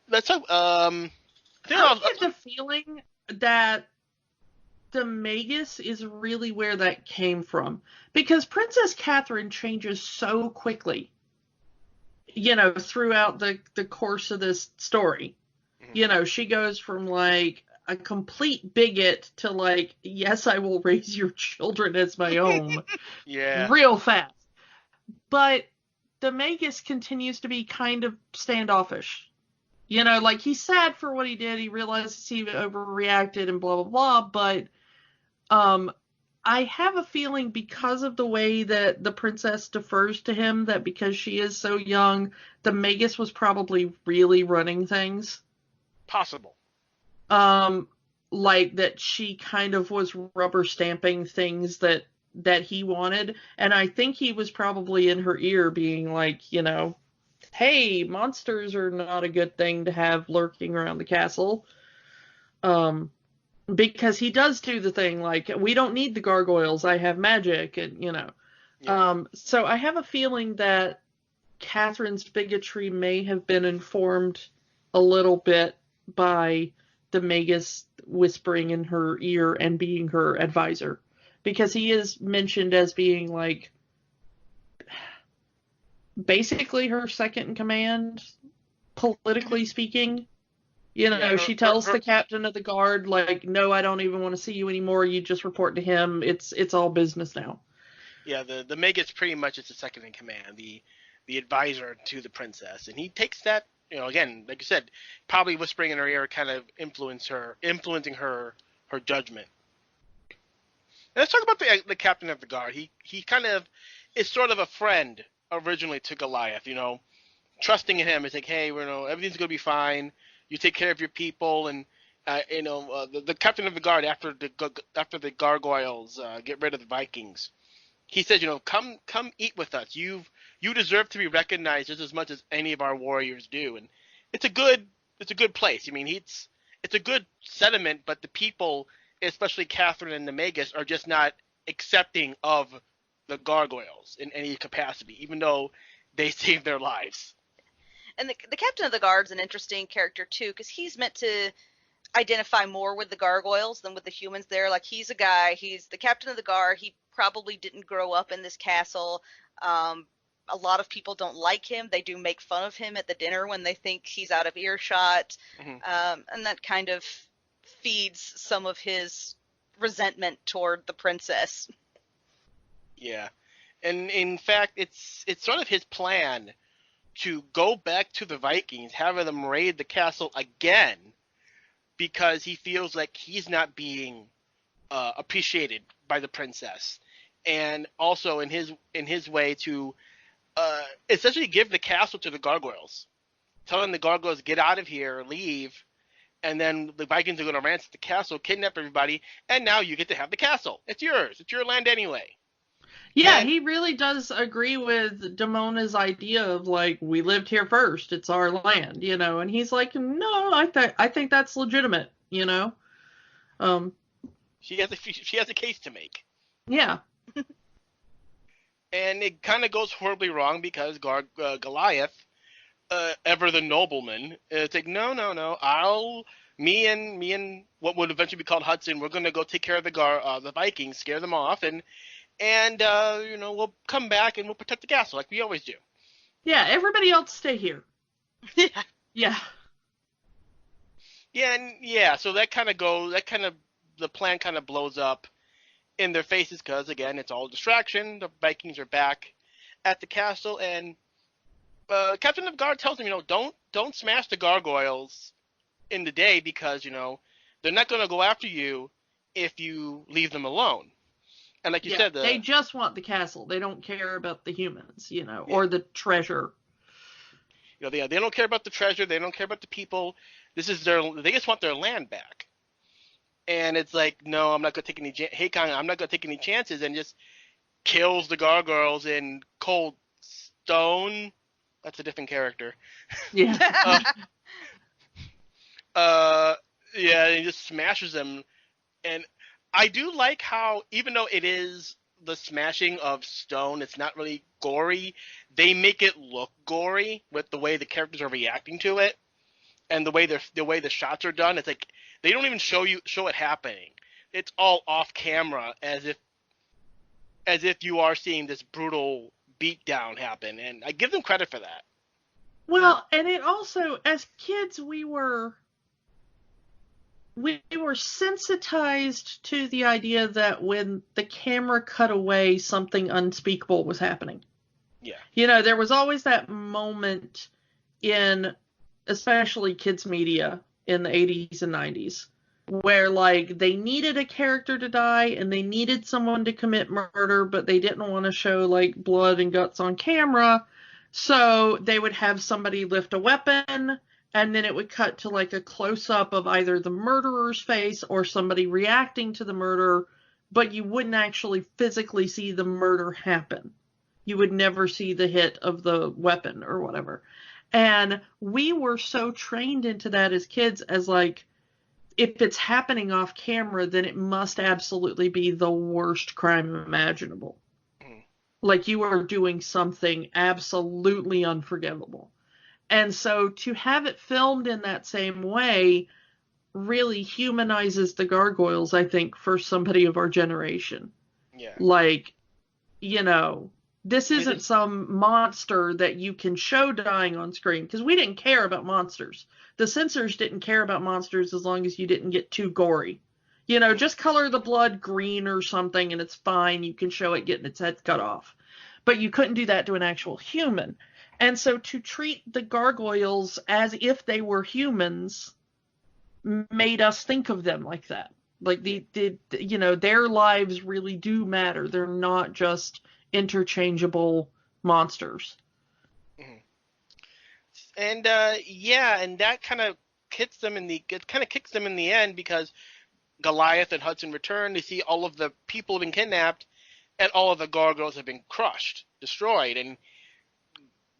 let's talk. I get the feeling that the Magus is really where that came from, because Princess Catherine changes so quickly, you know, throughout the course of this story. Mm-hmm. You know, she goes from like a complete bigot to like, yes, I will raise your children as my own. Yeah. Real fast. But the Magus continues to be kind of standoffish. You know, like, he's sad for what he did. He realizes he overreacted and blah, blah, blah. But I have a feeling, because of the way that the princess defers to him, that because she is so young, the Magus was probably really running things. Possible. Like, that she kind of was rubber stamping things that he wanted. And I think he was probably in her ear being like, you know, hey, monsters are not a good thing to have lurking around the castle. Because he does do the thing like, we don't need the gargoyles, I have magic, and, you know. Yeah. So I have a feeling that Catherine's bigotry may have been informed a little bit by the Magus whispering in her ear and being her advisor. Because he is mentioned as being, like, basically her second in command, politically speaking. You know, she tells the captain of the guard, like, no, I don't even want to see you anymore. You just report to him. It's all business now. Yeah, the Magus pretty much is the second in command, the advisor to the princess. And he takes that, you know, again, like you said, probably whispering in her ear, kind of influencing her judgment. And let's talk about the captain of the guard. He kind of is sort of a friend originally to Goliath, you know, trusting in him. It's like, hey, you know, everything's going to be fine. You take care of your people. And The captain of the guard after the Gargoyles get rid of the Vikings. He says, come eat with us. You deserve to be recognized just as much as any of our warriors do, and it's a good place. I mean, it's a good sentiment, but the people, especially Catherine and the Magus, are just not accepting of the Gargoyles in any capacity, even though they saved their lives. And the captain of the guard's an interesting character too, because he's meant to identify more with the Gargoyles than with the humans there. Like, he's a guy, he's the captain of the guard. He probably didn't grow up in this castle. A lot of people don't like him. They do make fun of him at the dinner when they think he's out of earshot. Mm-hmm. And that kind of feeds some of his resentment toward the princess. Yeah. And in fact, it's sort of his plan to go back to the Vikings, have them raid the castle again, because he feels like he's not being appreciated by the princess, and also in his way to essentially give the castle to the Gargoyles, telling the Gargoyles, get out of here, leave, and then the Vikings are going to ransack the castle, kidnap everybody, and now you get to have the castle. It's yours. It's your land anyway. Yeah, he really does agree with Damona's idea of, like, we lived here first, it's our land, and he's like, no, I think that's legitimate, She has a case to make. Yeah. And it kind of goes horribly wrong because Goliath, ever the nobleman, it's like, no, me and what would eventually be called Hudson, we're going to go take care of the Vikings, scare them off, and we'll come back and we'll protect the castle like we always do. Yeah, everybody else stay here. Yeah. Yeah, so the plan kind of blows up in their faces because, again, it's all a distraction. The Vikings are back at the castle, and Captain of Guard tells them, don't smash the Gargoyles in the day because, they're not going to go after you if you leave them alone. And like you said, they just want the castle. They don't care about the humans, or the treasure. They don't care about the treasure. They don't care about the people. They just want their land back. And it's like, no, I'm not going to take I'm not going to take any chances, and just kills the Gargoyles in cold stone. That's a different character. Yeah. He just smashes them. And I do like how, even though it is the smashing of stone, it's not really gory, they make it look gory with the way the characters are reacting to it, and the way the shots are done. It's like they don't even show it happening. It's all off camera, as if you are seeing this brutal beatdown happen, and I give them credit for that. Well, and it also, as kids, we were sensitized to the idea that when the camera cut away, something unspeakable was happening. Yeah. There was always that moment in, especially kids media in the 80s and 90s, where, like, they needed a character to die and they needed someone to commit murder, but they didn't want to show, like, blood and guts on camera. So they would have somebody lift a weapon, and then it would cut to, like, a close-up of either the murderer's face or somebody reacting to the murder, but you wouldn't actually physically see the murder happen. You would never see the hit of the weapon or whatever. And we were so trained into that as kids as, like, if it's happening off camera, then it must absolutely be the worst crime imaginable. Like, you are doing something absolutely unforgivable. And so to have it filmed in that same way really humanizes the Gargoyles, I think, for somebody of our generation. Yeah. Like, this isn't some monster that you can show dying on screen, because we didn't care about monsters. The censors didn't care about monsters as long as you didn't get too gory. Just color the blood green or something and it's fine. You can show it getting its head cut off. But you couldn't do that to an actual human. And so to treat the Gargoyles as if they were humans made us think of them like that. Like, their lives really do matter. They're not just interchangeable monsters. Mm-hmm. And and that kind of kicks them in the end because Goliath and Hudson return. They see all of the people have been kidnapped, and all of the gargoyles have been crushed, destroyed, and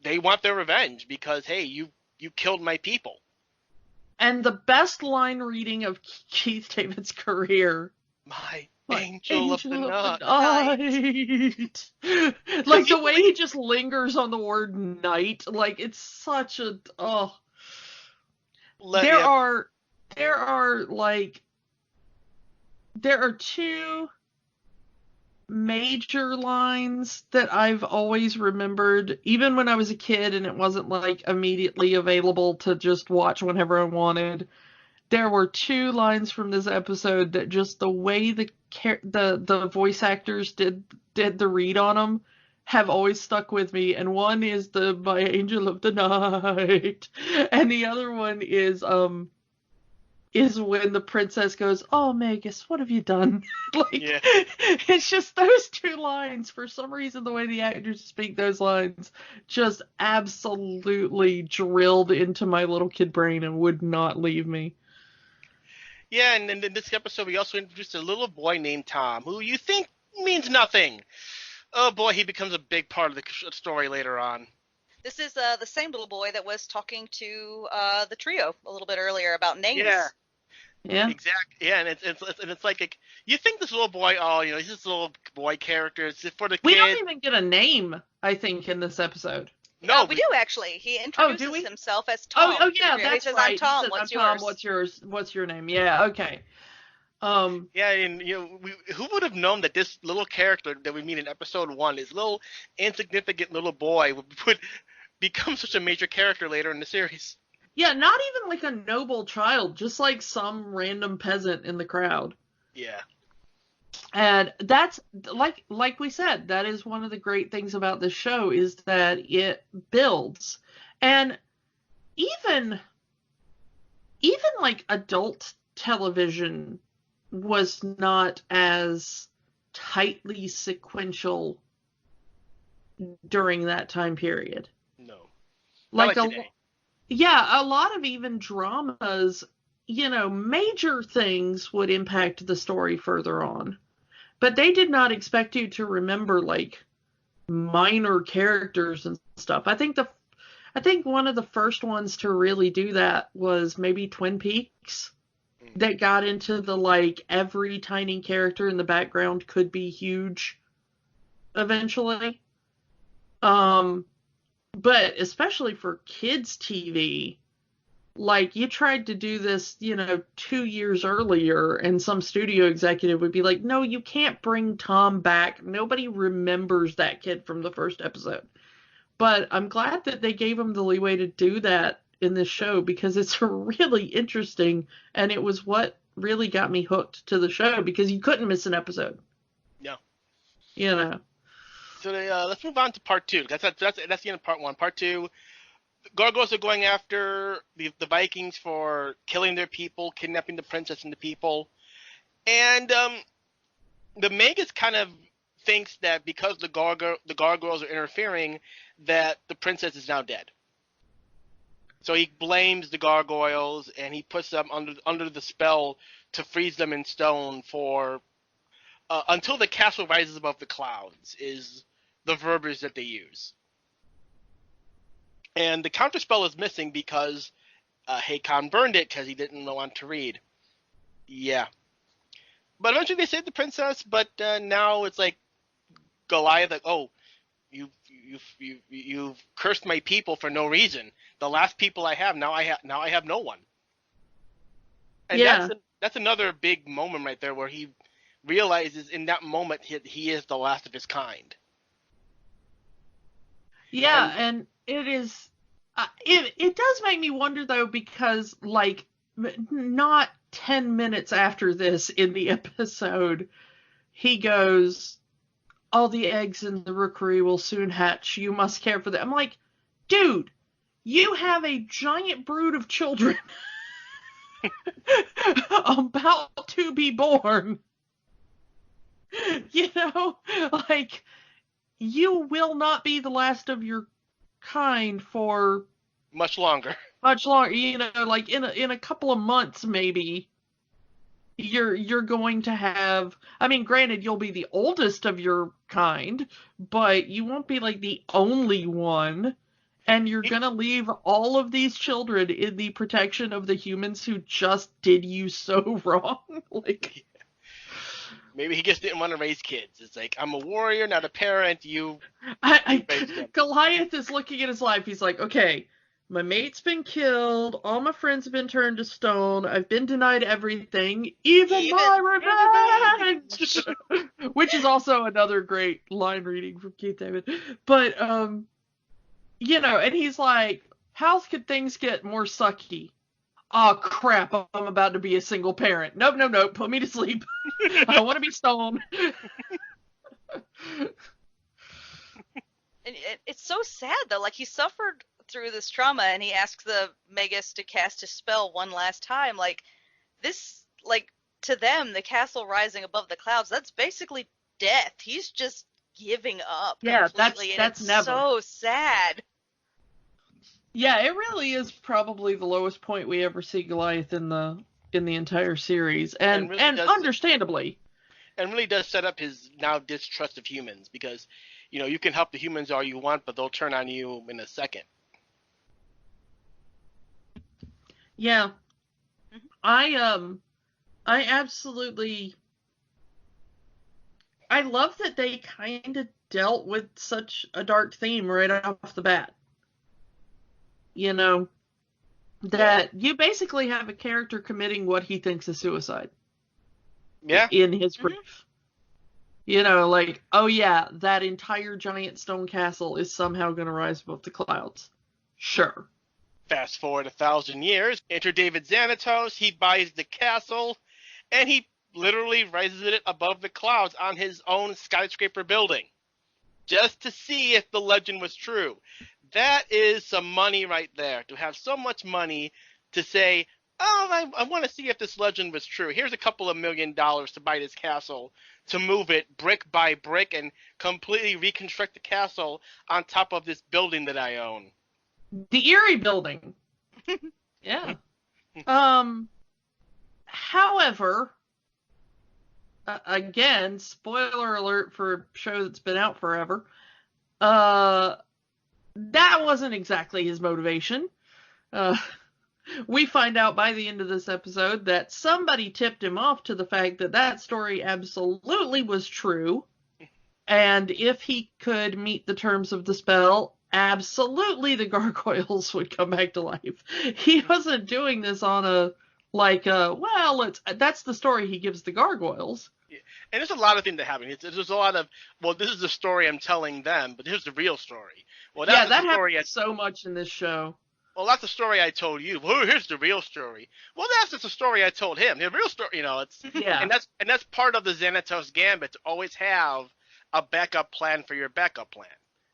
they want their revenge because, hey, you killed my people. And the best line reading of Keith David's career. My angel of the night. Like the way he just lingers on the word night. Like it's such a There are two major lines that I've always remembered, even when I was a kid and it wasn't like immediately available to just watch whenever I wanted. There were two lines from this episode that just the way the voice actors did the read on them have always stuck with me. And one is the "My Angel of the Night," and the other one is when the princess goes, "Oh, Magus, what have you done?" It's just those two lines. For some reason, the way the actors speak those lines just absolutely drilled into my little kid brain and would not leave me. Yeah, and in this episode, we also introduced a little boy named Tom, who you think means nothing. Oh boy, he becomes a big part of the story later on. This is the same little boy that was talking to the trio a little bit earlier about names. Yeah. Exactly. Yeah, and it's like you think this little boy, he's this little boy character. It's for the kids. We don't even get a name, I think, in this episode. No, we do actually. He introduces himself as Tom. Oh yeah, that's he says, right. I'm Tom. He says, What's I'm yours? Tom. What's your name? Yeah. Okay. Yeah, and who would have known that this little character that we meet in episode 1, this little insignificant little boy, would become such a major character later in the series? Yeah, not even like a noble child, just like some random peasant in the crowd. Yeah. And that's like we said, that is one of the great things about this show is that it builds. And even like adult television was not as tightly sequential during that time period. No. Like today. Yeah, a lot of even dramas, major things would impact the story further on. But they did not expect you to remember like minor characters and stuff. I think one of the first ones to really do that was maybe Twin Peaks, that got into the like every tiny character in the background could be huge eventually. But especially for kids TV, like you tried to do this, 2 years earlier, and some studio executive would be like, no, you can't bring Tom back. Nobody remembers that kid from the first episode. But I'm glad that they gave him the leeway to do that in this show because it's really interesting, and it was what really got me hooked to the show because you couldn't miss an episode. No. So let's move on to part 2. That's the end of part 1. Part 2, gargoyles are going after the Vikings for killing their people, kidnapping the princess and the people. And the Magus kind of thinks that because the gargoyles are interfering, that the princess is now dead. So he blames the gargoyles and he puts them under the spell to freeze them in stone for until the castle rises above the clouds is the verbiage that they use. And the counterspell is missing because Hakon burned it because he didn't want to read. Yeah. But eventually they save the princess, but now it's like Goliath, like, oh, you've cursed my people for no reason. The last people I have, now I have no one. And that's another big moment right there where he realizes in that moment he is the last of his kind. Yeah, and it is. It does make me wonder though, because like not 10 minutes after this in the episode, he goes, "All the eggs in the rookery will soon hatch. You must care for them." I'm like, dude, you have a giant brood of children about to be born. Like, you will not be the last of your kind for much longer. much longer. You know, like in a couple of months, maybe you're going to have. I mean, granted, you'll be the oldest of your kind, but you won't be like the only one. And you're gonna leave all of these children in the protection of the humans who just did you so wrong. Like, maybe he just didn't want to raise kids. It's like, I'm a warrior, not a parent. You raise them. Goliath is looking at his life. He's like, okay, my mate's been killed. All my friends have been turned to stone. I've been denied everything, even my revenge. Which is also another great line reading from Keith David. But, you know, and he's like, how could things get more sucky? Oh, crap, I'm about to be a single parent. Nope, put me to sleep. I want to be stoned. And it's so sad, though. Like, he suffered through this trauma, and he asks the Magus to cast his spell one last time. Like, this, like, to them, the castle rising above the clouds, that's basically death. He's just giving up completely, and it's never. so sad. Yeah, it really is probably the lowest point we ever see Goliath in the entire series, and really understandably. And really does set up his now distrust of humans, because, you know, you can help the humans all you want, but they'll turn on you in a second. Yeah. I absolutely, I love that they kind of dealt with such a dark theme right off the bat. You know, that you basically have a character committing what he thinks is suicide. Yeah. In his brief. You know, like, oh yeah, that entire giant stone castle is somehow going to rise above the clouds. Sure. Fast forward 1,000 years, enter David Xanatos, he buys the castle, and he literally raises it above the clouds on his own skyscraper building, just to see if the legend was true. That is some money right there, to have so much money to say, oh, I want to see if this legend was true. Here's a couple of $1 million to buy this castle, to move it brick by brick and completely reconstruct the castle on top of this building that I own. The Erie building. Yeah. However, again, spoiler alert for a show that's been out forever, that wasn't exactly his motivation. We find out by the end of this episode that somebody tipped him off to the fact that that story absolutely was true. And if he could meet the terms of the spell, absolutely the gargoyles would come back to life. He wasn't doing this on a, like, that's the story he gives the gargoyles. Yeah. And there's a lot of things that happen. There's a lot of, well, this is the story I'm telling them, but here's the real story. Well, that happens so much in this show. Well, that's the story I told you. Well, here's the real story. Well, that's just the story I told him. The real story, you know, it's yeah. And that's part of the Xanatos gambit, to always have a backup plan for your backup plan,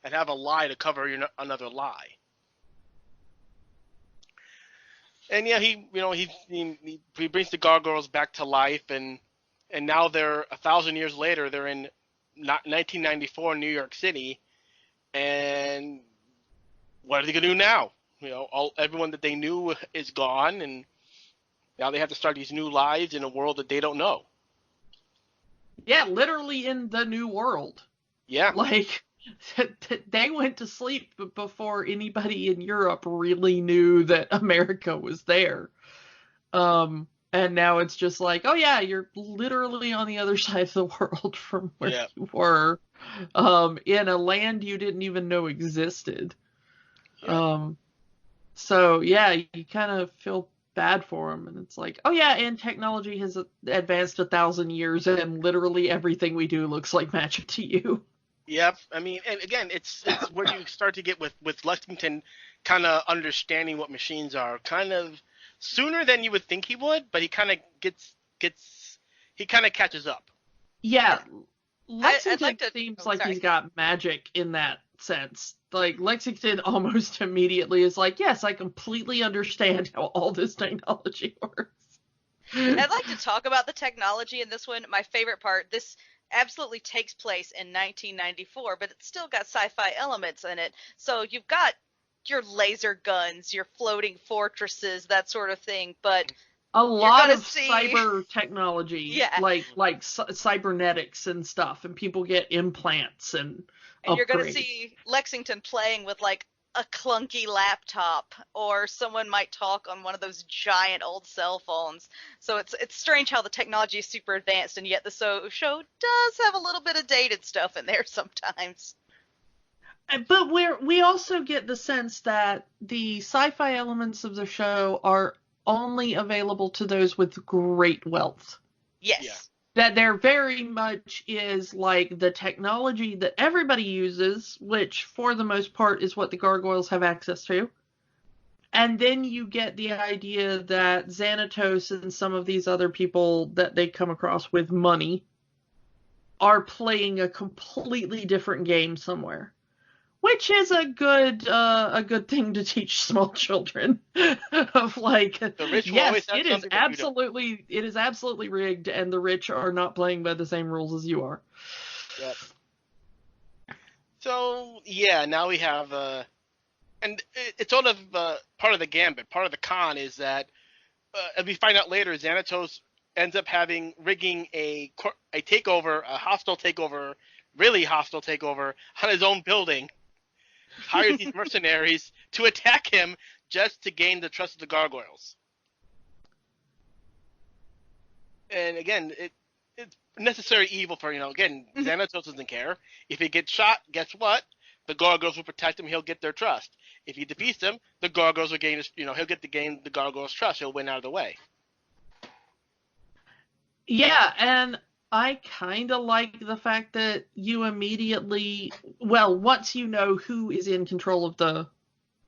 and have a lie to cover another lie. And yeah, he brings the gargoyles back to life, and now they're 1,000 years later. They're in 1994 New York City, and what are they gonna do now? You know, everyone that they knew is gone, and now they have to start these new lives in a world that they don't know. Yeah, literally in the new world. Yeah. Like, they went to sleep before anybody in Europe really knew that America was there. And now it's just like, oh yeah, you're literally on the other side of the world from where you were, in a land you didn't even know existed. Yeah. So yeah, you kind of feel bad for him, and it's like, oh yeah, and technology has advanced 1,000 years, and literally everything we do looks like magic to you. Yep. I mean, and again, it's where you start to get with Lexington kind of understanding what machines are, kind of sooner than you would think he would, but he kind of he kind of catches up. Yeah. Lexington like seems like he's got magic in that sense. Like, Lexington almost immediately is like, yes, I completely understand how all this technology works. I'd like to talk about the technology in this one. My favorite part, this absolutely takes place in 1994, but it's still got sci-fi elements in it. So you've got your laser guns, your floating fortresses, that sort of thing. But a lot of see... cyber technology, like cybernetics and stuff, and people get implants and upgrades. You're going to see Lexington playing with like a clunky laptop, or someone might talk on one of those giant old cell phones. So it's strange how the technology is super advanced, and yet the show does have a little bit of dated stuff in there sometimes. But we also get the sense that the sci-fi elements of the show are only available to those with great wealth. Yes. Yeah. That there very much is like the technology that everybody uses, which for the most part is what the Gargoyles have access to. And then you get the idea that Xanatos and some of these other people that they come across with money are playing a completely different game somewhere. Which is a good thing to teach small children of like, yes, it is absolutely rigged, and the rich are not playing by the same rules as you are. Yep. So yeah, now we have and it's sort of part of the gambit. Part of the con is that as we find out later, Xanatos ends up rigging a takeover, a hostile takeover, really hostile takeover on his own building. Hires these mercenaries to attack him just to gain the trust of the Gargoyles. And again, it's necessary evil for, again, Xanatos doesn't care. If he gets shot, guess what? The Gargoyles will protect him, he'll get their trust. If he defeats them, the Gargoyles will gain he'll get to gain the Gargoyles' trust, he'll win out of the way. Yeah, and I kind of like the fact that you immediately, well, once you know who is in control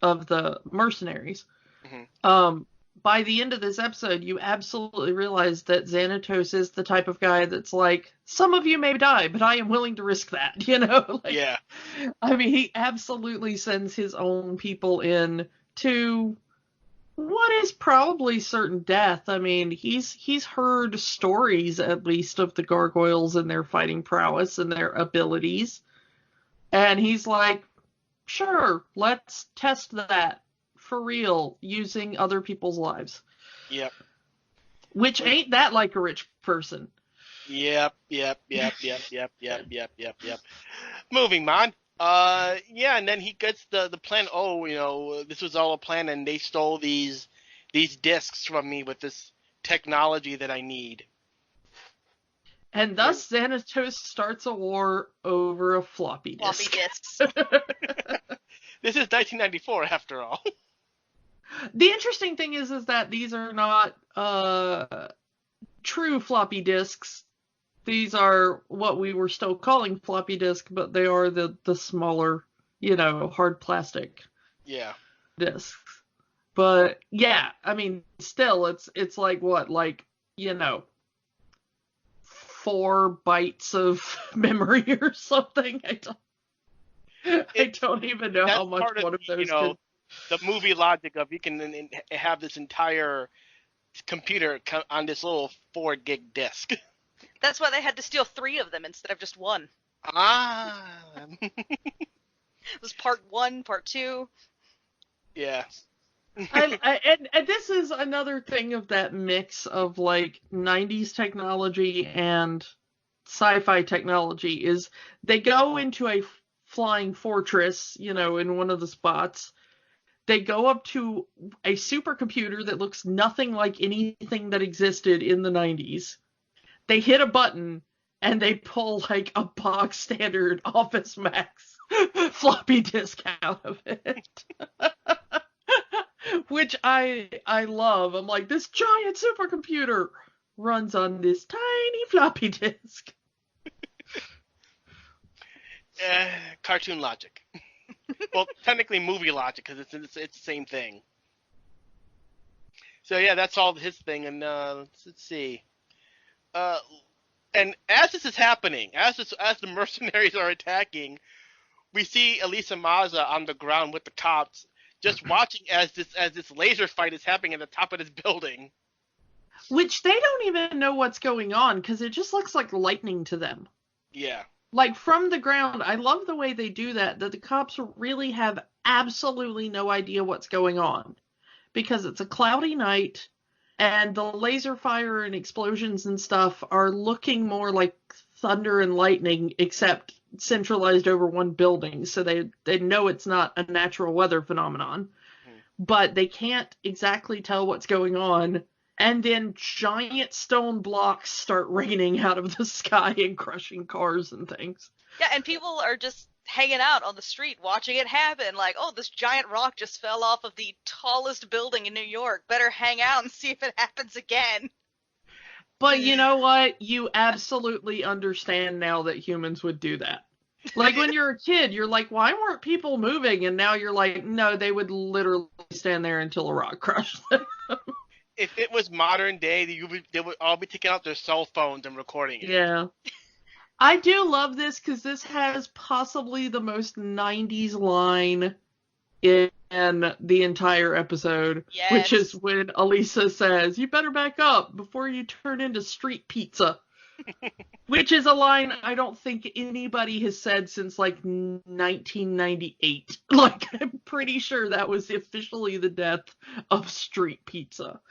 of the mercenaries, by the end of this episode, you absolutely realize that Xanatos is the type of guy that's like, some of you may die, but I am willing to risk that, Yeah. I mean, he absolutely sends his own people in to what is probably certain death. I mean, he's heard stories, at least, of the Gargoyles and their fighting prowess and their abilities. And he's like, sure, let's test that for real using other people's lives. Yep. Which ain't that like a rich person. Yep. Moving on. Yeah, and then he gets the plan. Oh, this was all a plan, and they stole these discs from me with this technology that I need. And thus, Xanatos starts a war over a floppy disk. Floppy disks. This is 1994, after all. The interesting thing is that these are not true floppy disks. These are what we were still calling floppy disk, but they are the smaller, hard plastic disks. But yeah, I mean, still, it's like what, 4 bytes of memory or something. I don't even know how much one of those. The movie logic of you can have this entire computer on this little 4 gig disk. That's why they had to steal 3 of them instead of just 1. It was part 1, part 2. Yeah. And this is another thing of that mix of 90s technology and sci-fi technology is they go into a flying fortress, in one of the spots. They go up to a supercomputer that looks nothing like anything that existed in the 90s. They hit a button, and they pull, a box standard Office Max floppy disk out of it. Which I love. I'm like, this giant supercomputer runs on this tiny floppy disk. Cartoon logic. Well, technically movie logic, because it's the same thing. So yeah, that's all his thing, and let's see. And as this is happening, as the mercenaries are attacking, we see Elisa Maza on the ground with the cops, just watching as this laser fight is happening at the top of this building. Which they don't even know what's going on, because it just looks like lightning to them. Yeah. From the ground, I love the way they do that the cops really have absolutely no idea what's going on because it's a cloudy night and the laser fire and explosions and stuff are looking more like thunder and lightning, except centralized over one building. So they know it's not a natural weather phenomenon, but they can't exactly tell what's going on. And then giant stone blocks start raining out of the sky and crushing cars and things. Yeah, and people are just hanging out on the street watching it happen. Like, oh, this giant rock just fell off of the tallest building in New York. Better hang out and see if it happens again. But you know what? You absolutely understand now that humans would do that. Like when you're a kid, you're like, why weren't people moving? And now you're like, no, they would literally stand there until a rock crushed them. If it was modern day, they would all be taking out their cell phones and recording it. Yeah. I do love this because this has possibly the most 90s line in the entire episode, yes. Which is when Elisa says, you better back up before you turn into street pizza. Which is a line I don't think anybody has said since like 1998. Like, I'm pretty sure that was officially the death of street pizza.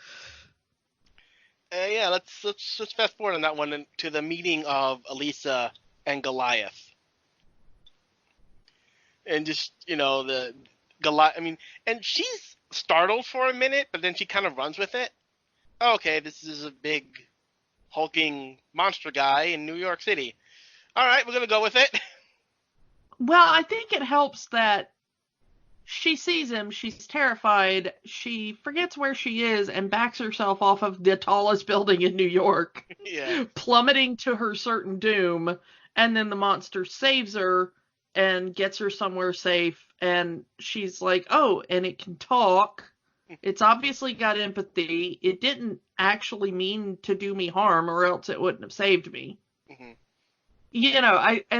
Yeah, let's fast forward on that one to the meeting of Elisa and Goliath. And just, the Goliath, and she's startled for a minute, but then she kind of runs with it. Okay, this is a big hulking monster guy in New York City. All right, we're going to go with it. Well, I think it helps that she sees him, she's terrified, she forgets where she is and backs herself off of the tallest building in New York, yeah. Plummeting to her certain doom, and then the monster saves her and gets her somewhere safe, and she's like, oh, and it can talk. It's obviously got empathy. It didn't actually mean to do me harm, or else it wouldn't have saved me. Mm-hmm.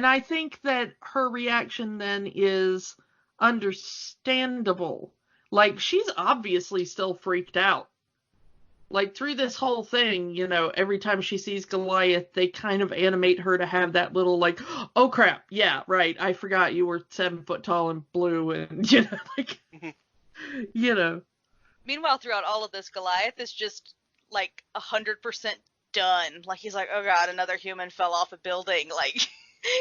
I think that her reaction then is understandable. Like, she's obviously still freaked out. Like, through this whole thing, every time she sees Goliath, they kind of animate her to have that little, like, oh crap, yeah, right, I forgot you were 7 foot tall and blue, and, Meanwhile, throughout all of this, Goliath is just, like, 100% done. Like, he's like, oh god, another human fell off a building. Like,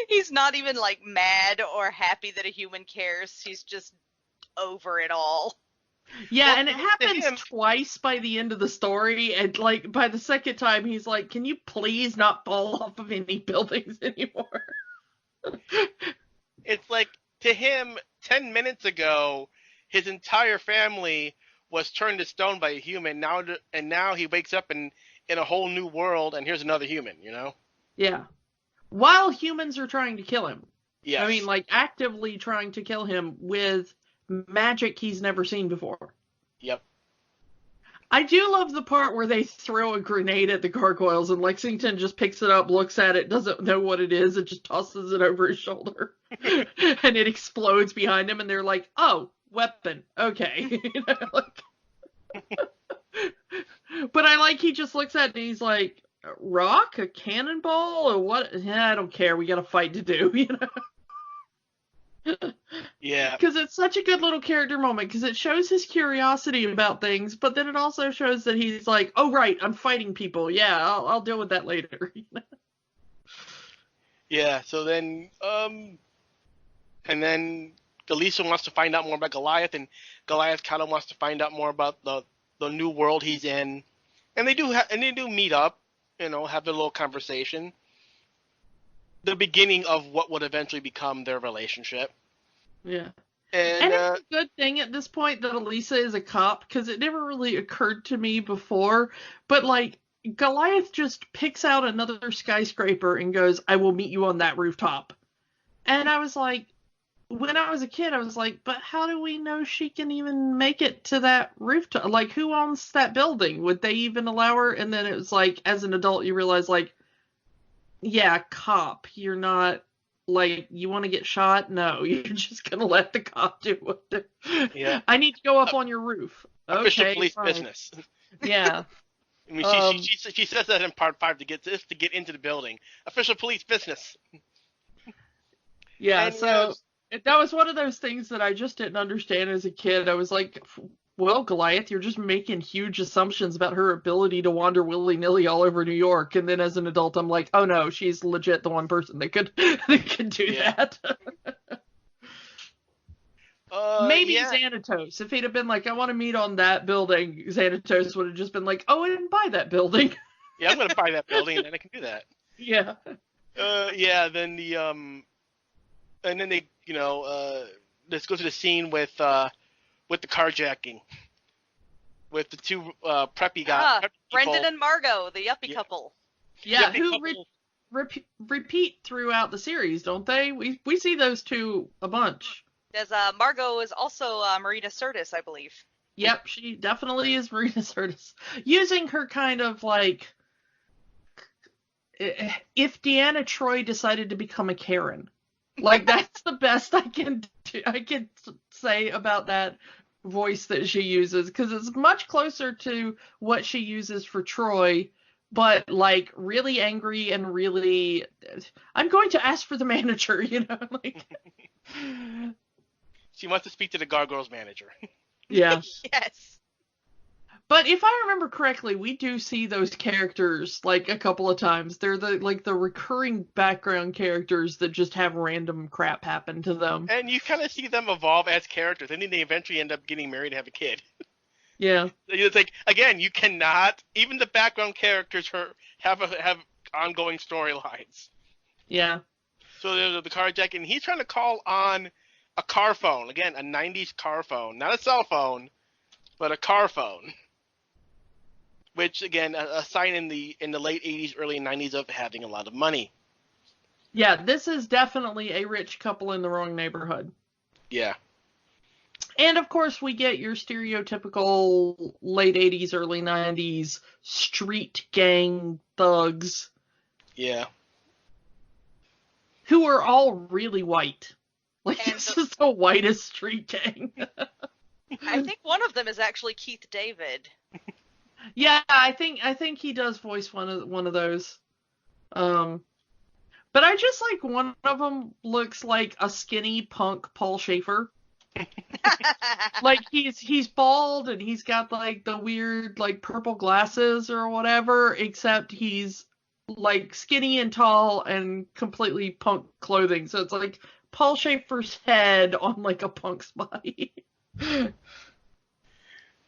he's not even, like, mad or happy that a human cares. He's just over it all. Yeah, well, and it happens twice by the end of the story, and, like, by the second time, he's like, can you please not fall off of any buildings anymore? It's like, to him, 10 minutes ago, his entire family was turned to stone by a human, and now he wakes up in a whole new world, and here's another human, Yeah. While humans are trying to kill him. Yes. I mean, like, actively trying to kill him with magic he's never seen before. Yep. I do love the part where they throw a grenade at the gargoyles, and Lexington just picks it up, looks at it, doesn't know what it is, and just tosses it over his shoulder. And it explodes behind him, and they're like, oh, weapon, okay. But I like he just looks at it and he's like, rock, a cannonball, or what? Yeah, I don't care, we got a fight to do, Yeah. Because it's such a good little character moment, because it shows his curiosity about things, but then it also shows that he's like, oh right, I'm fighting people, yeah, I'll deal with that later. Yeah, so then and then Elisa wants to find out more about Goliath, and Goliath kind of wants to find out more about the new world he's in, and they do meet up, have their little conversation. The beginning of what would eventually become their relationship. Yeah. And it's a good thing at this point that Elisa is a cop, because it never really occurred to me before, but like, Goliath just picks out another skyscraper and goes, I will meet you on that rooftop. And I was like, when I was a kid, I was like, but how do we know she can even make it to that rooftop? Like, who owns that building? Would they even allow her? And then it was like, as an adult, you realize, like, yeah, cop, you're not, like, you want to get shot? No, you're just going to let the cop do what yeah. I need to go up on your roof. Official okay, police fine. business. Yeah. I mean, she says that in part 5 to get into the building. Official police business. Yeah, and, so That was one of those things that I just didn't understand as a kid. I was like, well, Goliath, you're just making huge assumptions about her ability to wander willy-nilly all over New York. And then as an adult, I'm like, oh no, she's legit the one person that could do that. Maybe Xanatos. If he'd have been like, I want to meet on that building, Xanatos would have just been like, oh, I didn't buy that building. Yeah, I'm going to buy that building and then I can do that. Yeah. Then and then they, let's go to the scene with the carjacking. With the two preppy guys. Brendan and Margot, the yuppie couple. Yeah, who repeat throughout the series, don't they? We see those two a bunch. There's Margot is also Marina Sirtis, I believe. Yep, she definitely is Marina Sirtis. Using her kind of like, if Deanna Troi decided to become a Karen, like that's the best I can say about that voice that she uses, because it's much closer to what she uses for Troy, but like really angry and really, I'm going to ask for the manager, like. She wants to speak to the Gargoyles manager. Yeah. Yes. But if I remember correctly, we do see those characters like a couple of times. They're the recurring background characters that just have random crap happen to them. And you kind of see them evolve as characters. I think they eventually end up getting married and have a kid. Yeah. It's like, again, you cannot, even the background characters have ongoing storylines. Yeah. So there's the carjacking. He's trying to call on a car phone. Again, a 90s car phone. Not a cell phone, but a car phone. Which, again, a sign in the late 80s, early 90s of having a lot of money. Yeah, this is definitely a rich couple in the wrong neighborhood. Yeah. And, of course, we get your stereotypical late 80s, early 90s street gang thugs. Yeah. Who are all really white. Like, this is the whitest street gang. I think one of them is actually Keith David. Yeah, I think he does voice one of those. But I just like one of them looks like a skinny punk Paul Schaefer. Like he's bald and he's got like the weird like purple glasses or whatever, except he's like skinny and tall and completely punk clothing. So it's like Paul Schaefer's head on like a punk's body.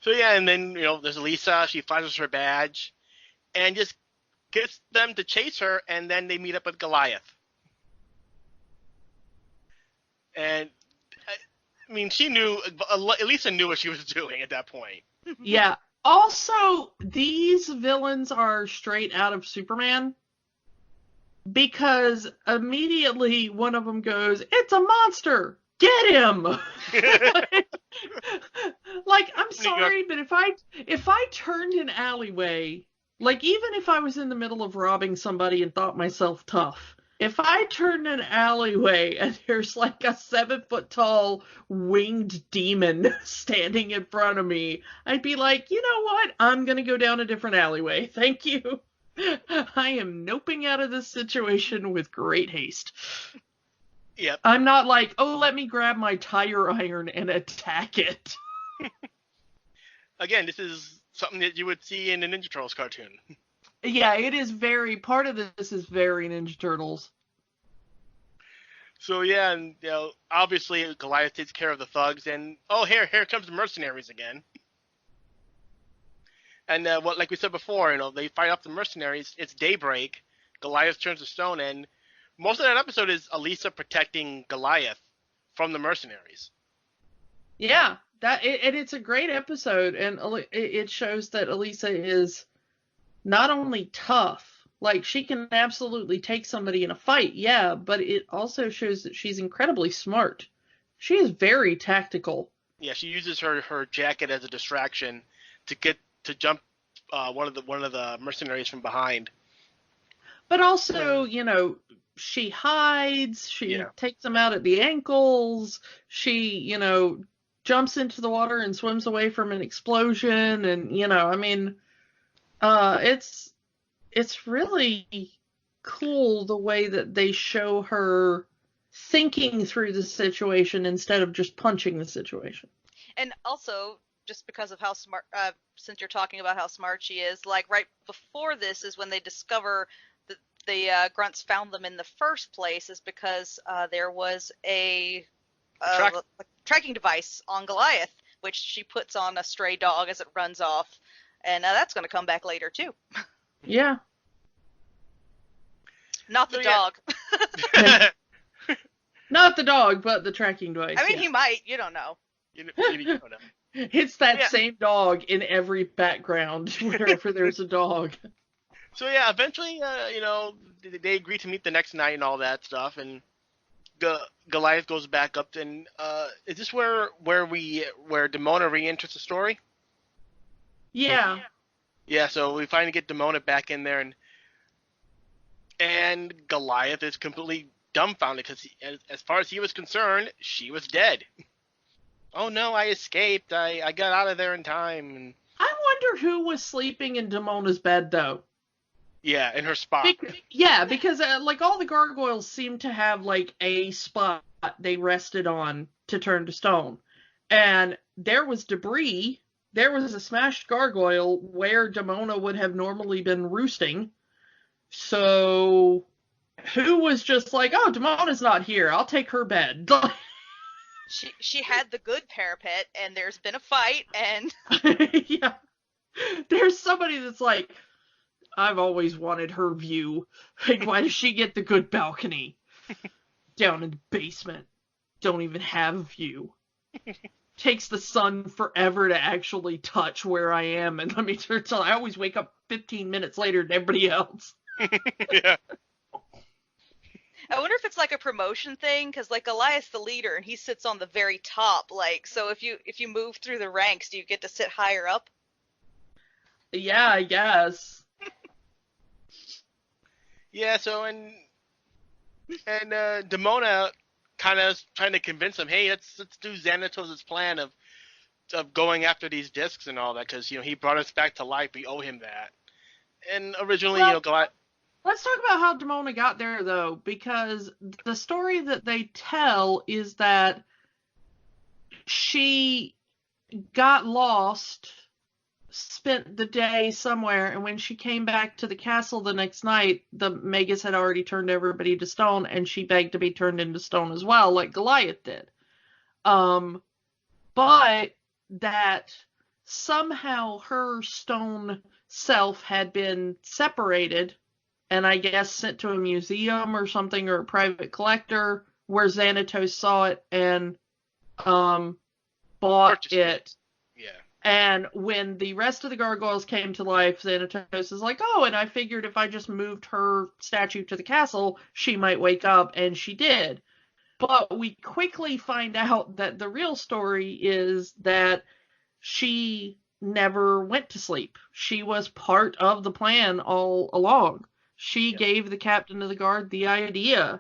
So yeah, and then, there's Lisa, she flashes her badge, and just gets them to chase her, and then they meet up with Goliath. And, I mean, Lisa knew what she was doing at that point. Yeah. Also, these villains are straight out of Superman, because immediately one of them goes, "It's a monster! Get him!" Like, I'm sorry, but if I turned an alleyway, like even if I was in the middle of robbing somebody and thought myself tough, if I turned an alleyway and there's like a 7-foot tall winged demon standing in front of me, I'd be like, you know what? I'm gonna go down a different alleyway. Thank you. I am noping out of this situation with great haste. Yep. I'm not like, oh, let me grab my tire iron and attack it. Again, this is something that you would see in a Ninja Turtles cartoon. Yeah, it is part of this is very Ninja Turtles. So yeah, and obviously Goliath takes care of the thugs, and here comes the mercenaries again. And like we said before, they fight off the mercenaries. It's daybreak. Goliath turns to stone, and most of that episode is Elisa protecting Goliath from the mercenaries. Yeah, it's a great episode, and it shows that Elisa is not only tough, like she can absolutely take somebody in a fight, yeah, but it also shows that she's incredibly smart. She is very tactical. Yeah, she uses her jacket as a distraction to jump one of the mercenaries from behind. But also, she hides, she takes them out at the ankles, she, jumps into the water and swims away from an explosion, and, it's really cool the way that they show her thinking through the situation instead of just punching the situation. And also, just because of how smart, since you're talking about how smart she is, like right before this is when they discover that the grunts found them in the first place, is because there was a tracking device on Goliath, which she puts on a stray dog as it runs off, and that's going to come back later too. Yeah. Not the dog. Not the dog, but the tracking device. I mean, he might. You don't know. You don't know. It's that same dog in every background wherever there's a dog. So yeah, eventually, they agree to meet the next night and all that stuff, and Goliath goes back up. And is this where Demona re-enters the story? Yeah. Yeah. So we finally get Demona back in there, and Goliath is completely dumbfounded because, as far as he was concerned, she was dead. Oh no, I escaped. I got out of there in time. And I wonder who was sleeping in Demona's bed, though. Yeah, in her spot. Because like all the gargoyles seem to have like a spot they rested on to turn to stone. And there was debris. There was a smashed gargoyle where Demona would have normally been roosting. So who was just like, oh, Demona's not here. I'll take her bed. She had the good parapet, and there's been a fight, and... Yeah. There's somebody that's like, I've always wanted her view. Like, why does she get the good balcony? Down in the basement. Don't even have a view. Takes the sun forever to actually touch where I am, and let me tell I always wake up 15 minutes later than everybody else. Yeah. I wonder if it's like a promotion thing, because like Goliath's the leader and he sits on the very top. Like, so if you move through the ranks, do you get to sit higher up? Yeah, I guess. Yeah. So and Demona kind of trying to convince him, hey, let's do Xanatos' plan of going after these discs and all that, because he brought us back to life. We owe him that. And originally, Goliath. Let's talk about how Demona got there, though, because the story that they tell is that she got lost, spent the day somewhere, and when she came back to the castle the next night, the Magus had already turned everybody to stone, and she begged to be turned into stone as well, like Goliath did. But that somehow her stone self had been separated, and I guess sent to a museum or something, or a private collector, where Xanatos saw it and bought it. Yeah. And when the rest of the gargoyles came to life, Xanatos is like, oh, and I figured if I just moved her statue to the castle, she might wake up, and she did. But we quickly find out that the real story is that she never went to sleep. She was part of the plan all along. She gave the captain of the guard the idea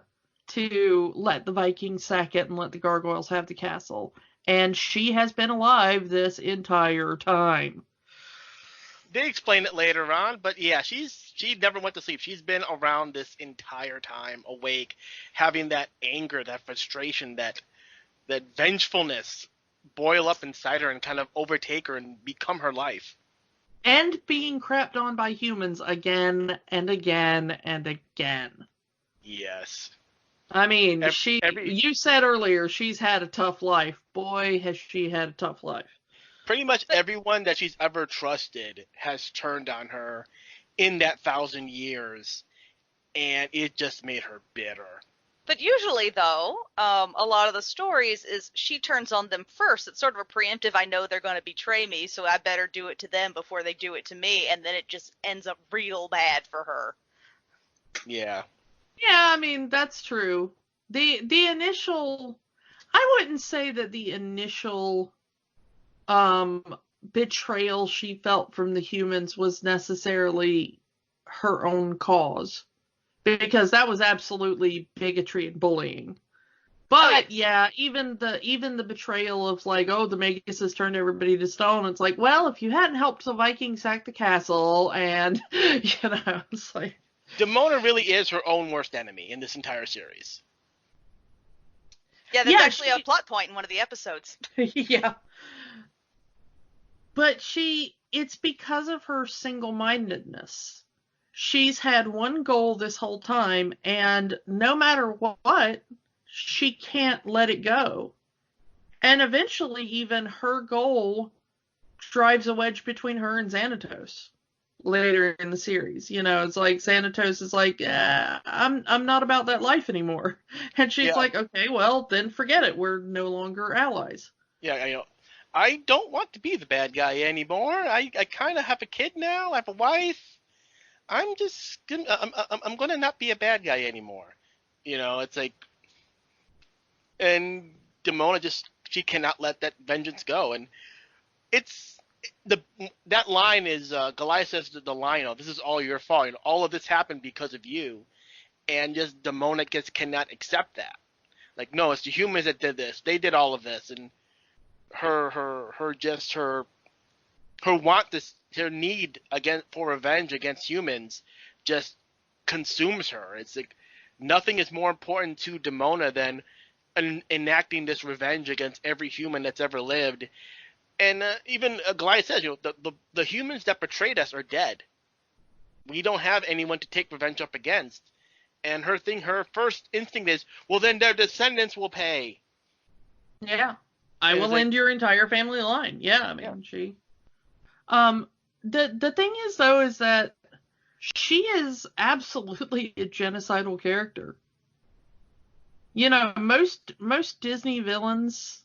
to let the Vikings sack it and let the gargoyles have the castle. And she has been alive this entire time. They explain it later on, but yeah, she never went to sleep. She's been around this entire time, awake, having that anger, that frustration, that vengefulness boil up inside her and kind of overtake her and become her life. And being crapped on by humans again and again and again. Yes. I mean, you said earlier she's had a tough life. Boy, has she had a tough life. Pretty much everyone that she's ever trusted has turned on her in that 1,000 years, and it just made her bitter. But usually, though, a lot of the stories is she turns on them first. It's sort of a preemptive, I know they're going to betray me, so I better do it to them before they do it to me, and then it just ends up real bad for her. Yeah. Yeah, I mean, that's true. The initial... I wouldn't say that the initial betrayal she felt from the humans was necessarily her own cause. Because that was absolutely bigotry and bullying. But yeah, even the betrayal of like, oh, the Magus has turned everybody to stone. It's like, well, if you hadn't helped the Vikings sack the castle, and it's like, Demona really is her own worst enemy in this entire series. Yeah, that's actually a plot point in one of the episodes. Yeah. But it's because of her single-mindedness. She's had one goal this whole time, and no matter what, she can't let it go. And eventually, even her goal drives a wedge between her and Xanatos later in the series. It's like Xanatos is like, I'm not about that life anymore. And she's like, okay, well, then forget it. We're no longer allies. Yeah, I don't want to be the bad guy anymore. I kind of have a kid now. I have a wife. I'm gonna not be a bad guy anymore. It's like, and Demona she cannot let that vengeance go, and it's that line is Goliath says the line, "Oh, this is all your fault. All of this happened because of you," and just Demona cannot accept that. Like, no, it's the humans that did this. They did all of this, and her need for revenge against humans just consumes her. It's like nothing is more important to Demona than enacting this revenge against every human that's ever lived. And even Goliath says, the humans that betrayed us are dead. We don't have anyone to take revenge up against. And her first instinct is, well, then their descendants will pay. Yeah. I will end your entire family line. Yeah, I mean, she... The thing is, though, is that she is absolutely a genocidal character. Most Disney villains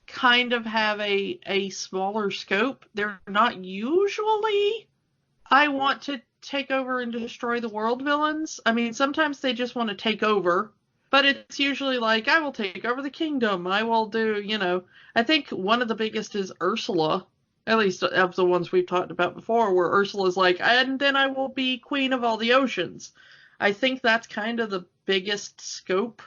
kind of have a smaller scope. They're not usually, I want to take over and destroy the world villains. I mean, sometimes they just want to take over. But it's usually like, I will take over the kingdom. I will do, I think one of the biggest is Ursula, at least of the ones we've talked about before, where Ursula's like, and then I will be queen of all the oceans. I think that's kind of the biggest scope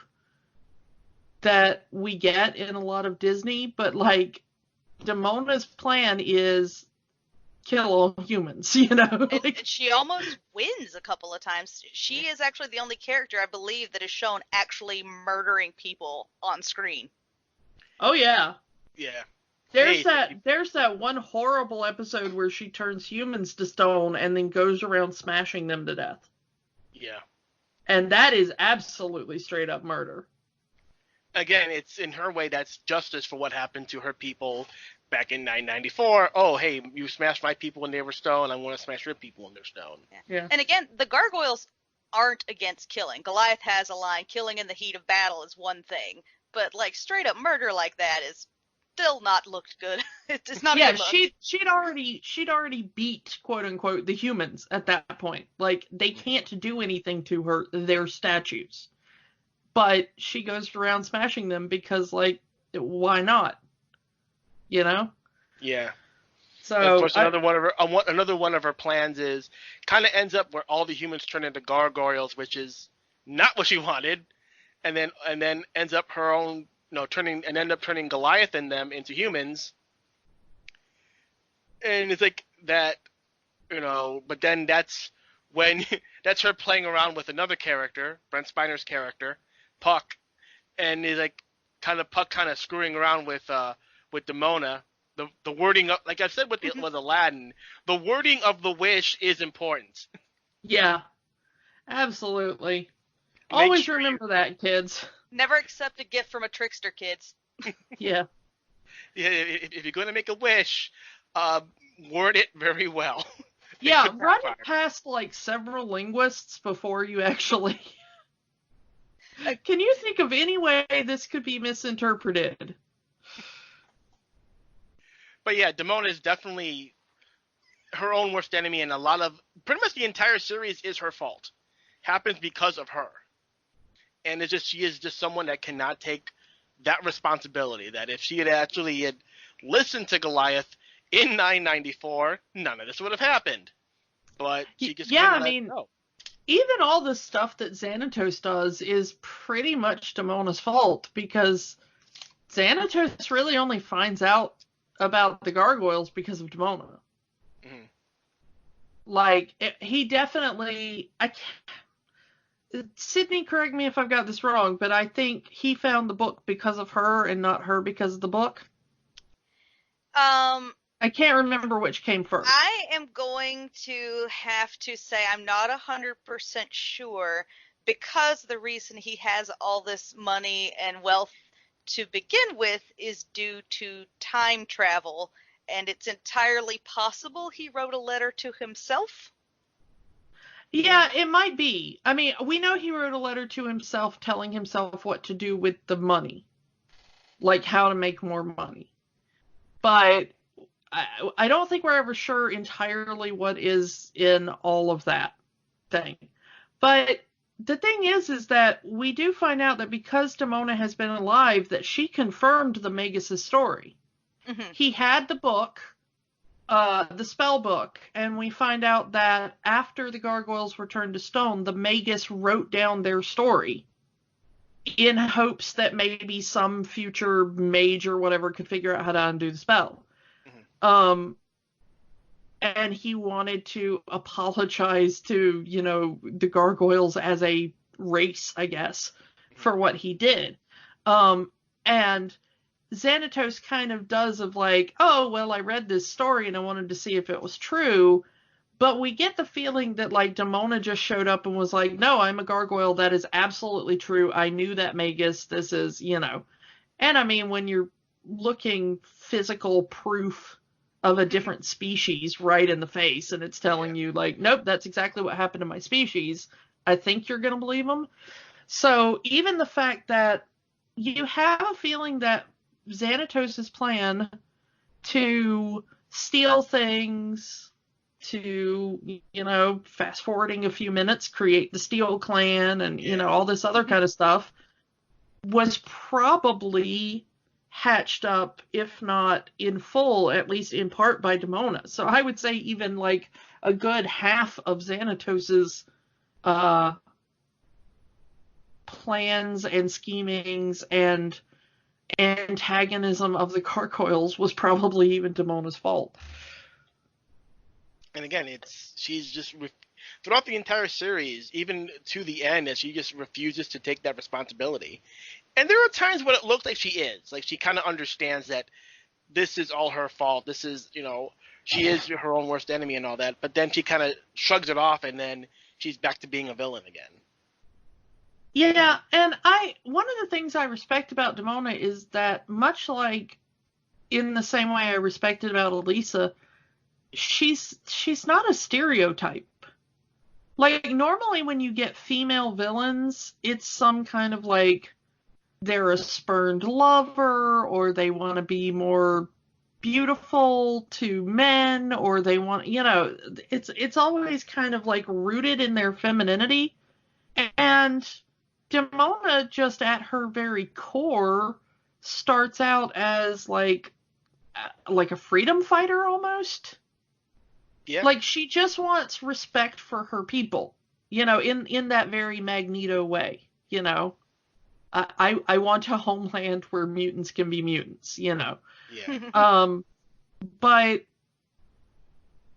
that we get in a lot of Disney. But, like, Demona's plan is kill all humans, And she almost wins a couple of times. She is actually the only character, I believe, that is shown actually murdering people on screen. Oh, yeah. Yeah. There's that one horrible episode where she turns humans to stone and then goes around smashing them to death. Yeah. And that is absolutely straight up murder. Again, it's in her way that's justice for what happened to her people back in 994. Oh, hey, you smashed my people when they were stone. I want to smash your people when they're stone. Yeah. And again, the gargoyles aren't against killing. Goliath has a line, killing in the heat of battle is one thing. But, like, straight up murder like that is still not looked good. It's not yeah, a good look. she'd already beat, quote unquote, the humans at that point. Like, they can't do anything to their statues. But she goes around smashing them because, like, why not? Yeah. So and of course, another one of her plans is kind of ends up where all the humans turn into gargoyles, which is not what she wanted, and then ends up her own, end up turning Goliath and them into humans. And it's like that, But then that's when that's her playing around with another character, Brent Spiner's character, Puck, and is like Puck screwing around with Demona. The wording of, like I said with Aladdin, the wording of the wish is important. Yeah, absolutely. Always remember that, kids. Never accept a gift from a trickster, kids. Yeah. Yeah, if you're going to make a wish, word it very well. Yeah, run it past, like, several linguists before you actually... Can you think of any way this could be misinterpreted? But yeah, Demona is definitely her own worst enemy, and pretty much the entire series is her fault. Happens because of her. And she is just someone that cannot take that responsibility, that if she had listened to Goliath in 994, none of this would have happened. But she just couldn't let it go. Even all the stuff that Xanatos does is pretty much Demona's fault, because Xanatos really only finds out about the gargoyles because of Demona. Mm-hmm. Like, he definitely... Sydney, correct me if I've got this wrong, but I think he found the book because of her and not her because of the book. I can't remember which came first. I am going to have to say I'm not 100% sure, because the reason he has all this money and wealth to begin with is due to time travel, and it's entirely possible he wrote a letter to himself. Yeah, it might be. I mean, we know he wrote a letter to himself telling himself what to do with the money, like how to make more money. But I don't think we're ever sure entirely what is in all of that thing. But the thing is that we do find out that because Demona has been alive, that she confirmed the Magus' story. Mm-hmm. He had the book, the spell book, and we find out that after the gargoyles were turned to stone, the Magus wrote down their story in hopes that maybe some future mage or whatever could figure out how to undo the spell. Mm-hmm. And he wanted to apologize to, the gargoyles as a race, I guess, for what he did. And Xanatos kind of does of like, oh, well, I read this story and I wanted to see if it was true. But we get the feeling that, like, Demona just showed up and was like, no, I'm a gargoyle. That is absolutely true. I knew that Magus. This is, And I mean, when you're looking physical proof of a different species right in the face and it's telling you, like, nope, that's exactly what happened to my species, I think you're going to believe them. So even the fact that you have a feeling that Xanatos' plan to steal things, to, fast forwarding a few minutes, create the Steel Clan and, all this other kind of stuff, was probably hatched up, if not in full, at least in part by Demona. So I would say even like a good half of Xanatos' plans and schemings and antagonism of the gargoyles was probably even Demona's fault. And again, she's just throughout the entire series, even to the end, as she just refuses to take that responsibility. And there are times when it looks like she is. Like, she kind of understands that this is all her fault. This is, she is her own worst enemy and all that. But then she kind of shrugs it off, and then she's back to being a villain again. Yeah, and one of the things I respect about Demona is that, much like in the same way I respected about Elisa, she's not a stereotype. Like, normally when you get female villains, it's some kind of like, they're a spurned lover, or they want to be more beautiful to men, or they want, it's always kind of like rooted in their femininity. And Demona, just at her very core, starts out as like a freedom fighter almost. Yeah. Like, she just wants respect for her people, in that very Magneto way, I want a homeland where mutants can be mutants, Yeah. But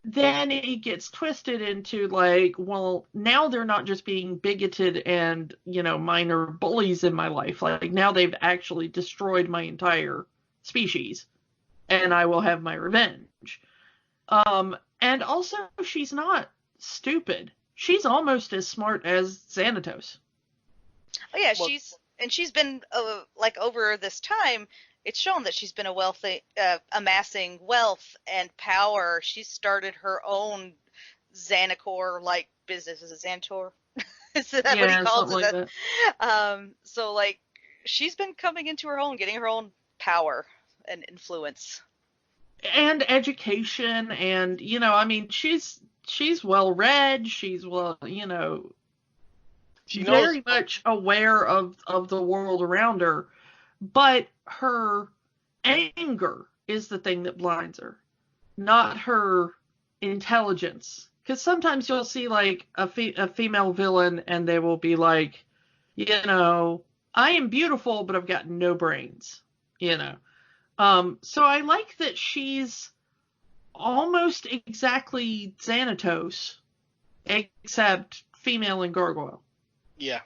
then it gets twisted into like, well, now they're not just being bigoted and, minor bullies in my life. Like, now they've actually destroyed my entire species, and I will have my revenge. And also, she's not stupid. She's almost as smart as Xanatos. Oh yeah, well, she's been over this time, it's shown that she's been amassing wealth and power. She started her own Xanacor business. Is it Xantor? Is that what he calls it? Like so like, she's been coming into her own, getting her own power and influence. And education, and I mean, she's well read. She's she very much aware of the world around her, but her anger is the thing that blinds her, not her intelligence. Because sometimes you'll see like a female villain, and they will be like, I am beautiful, but I've got no brains, So I like that she's almost exactly Xanatos, except female and gargoyle. Yeah.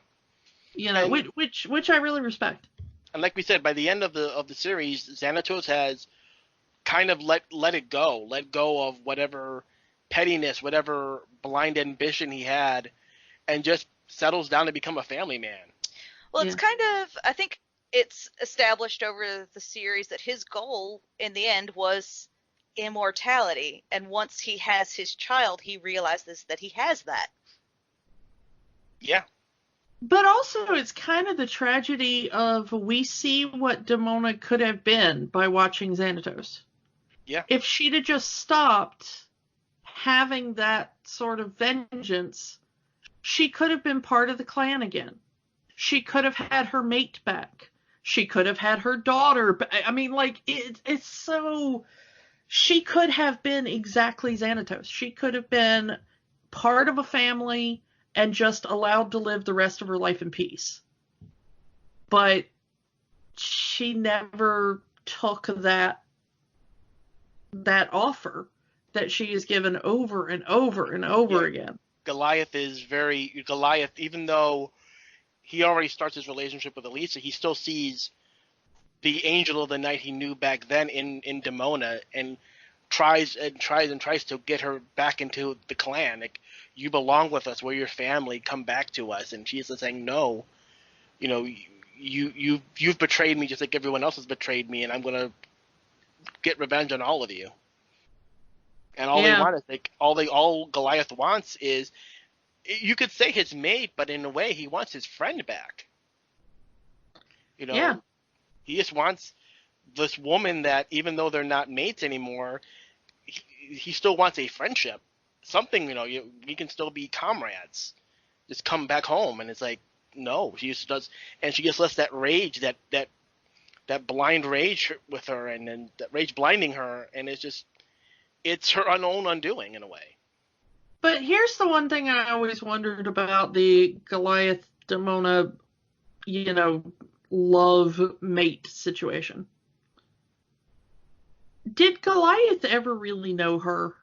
You know, And, which I really respect. and like we said, by the end of the series, Xanatos has kind of let it go, let go of whatever pettiness, whatever blind ambition he had, and just settles down to become a family man. Well, it's kind of, I think it's established over the series that his goal in the end was immortality. And once he has his child, he realizes that he has that. Yeah. But also, it's kind of the tragedy of we see what Demona could have been by watching Xanatos. Yeah. If she'd have just stopped having that sort of vengeance, she could have been part of the clan again. She could have had her mate back. She could have had her daughter back. I mean, like, it's so... She could have been exactly Xanatos. She could have been part of a family and just allowed to live the rest of her life in peace. But she never took that offer that she is given over and over and over again. Goliath, even though he already starts his relationship with Elisa, he still sees the angel of the night he knew back then in Demona, and tries to get her back into the clan. Like, you belong with us, we're your family, come back to us. And she's saying, no, you know, you've betrayed me just like everyone else has betrayed me, and I'm gonna get revenge on all of you. And all they want is, like, all Goliath wants is, you could say his mate, but in a way he wants his friend back. You know, he just wants this woman that, even though they're not mates anymore, he still wants a friendship. Something, you know, we can still be comrades. Just come back home. And it's like, no, she just does, and she just lets that rage, that blind rage with her, and then that rage blinding her, and it's her own undoing in a way. But here's the one thing I always wondered about the Goliath Demona, you know, love mate situation. Did Goliath ever really know her?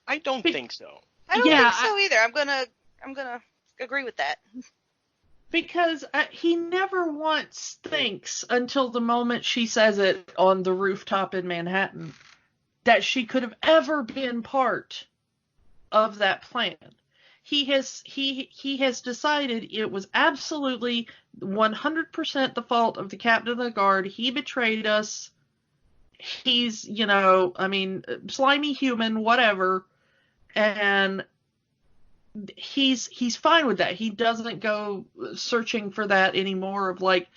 I don't think so. I don't think so either. I'm gonna agree with that. Because he never once thinks, until the moment she says it on the rooftop in Manhattan, that she could have ever been part of that plan. He has decided it was absolutely 100% the fault of the captain of the guard. He betrayed us. He's, you know, I mean, slimy human, whatever. And he's fine with that. He doesn't go searching for that anymore of like,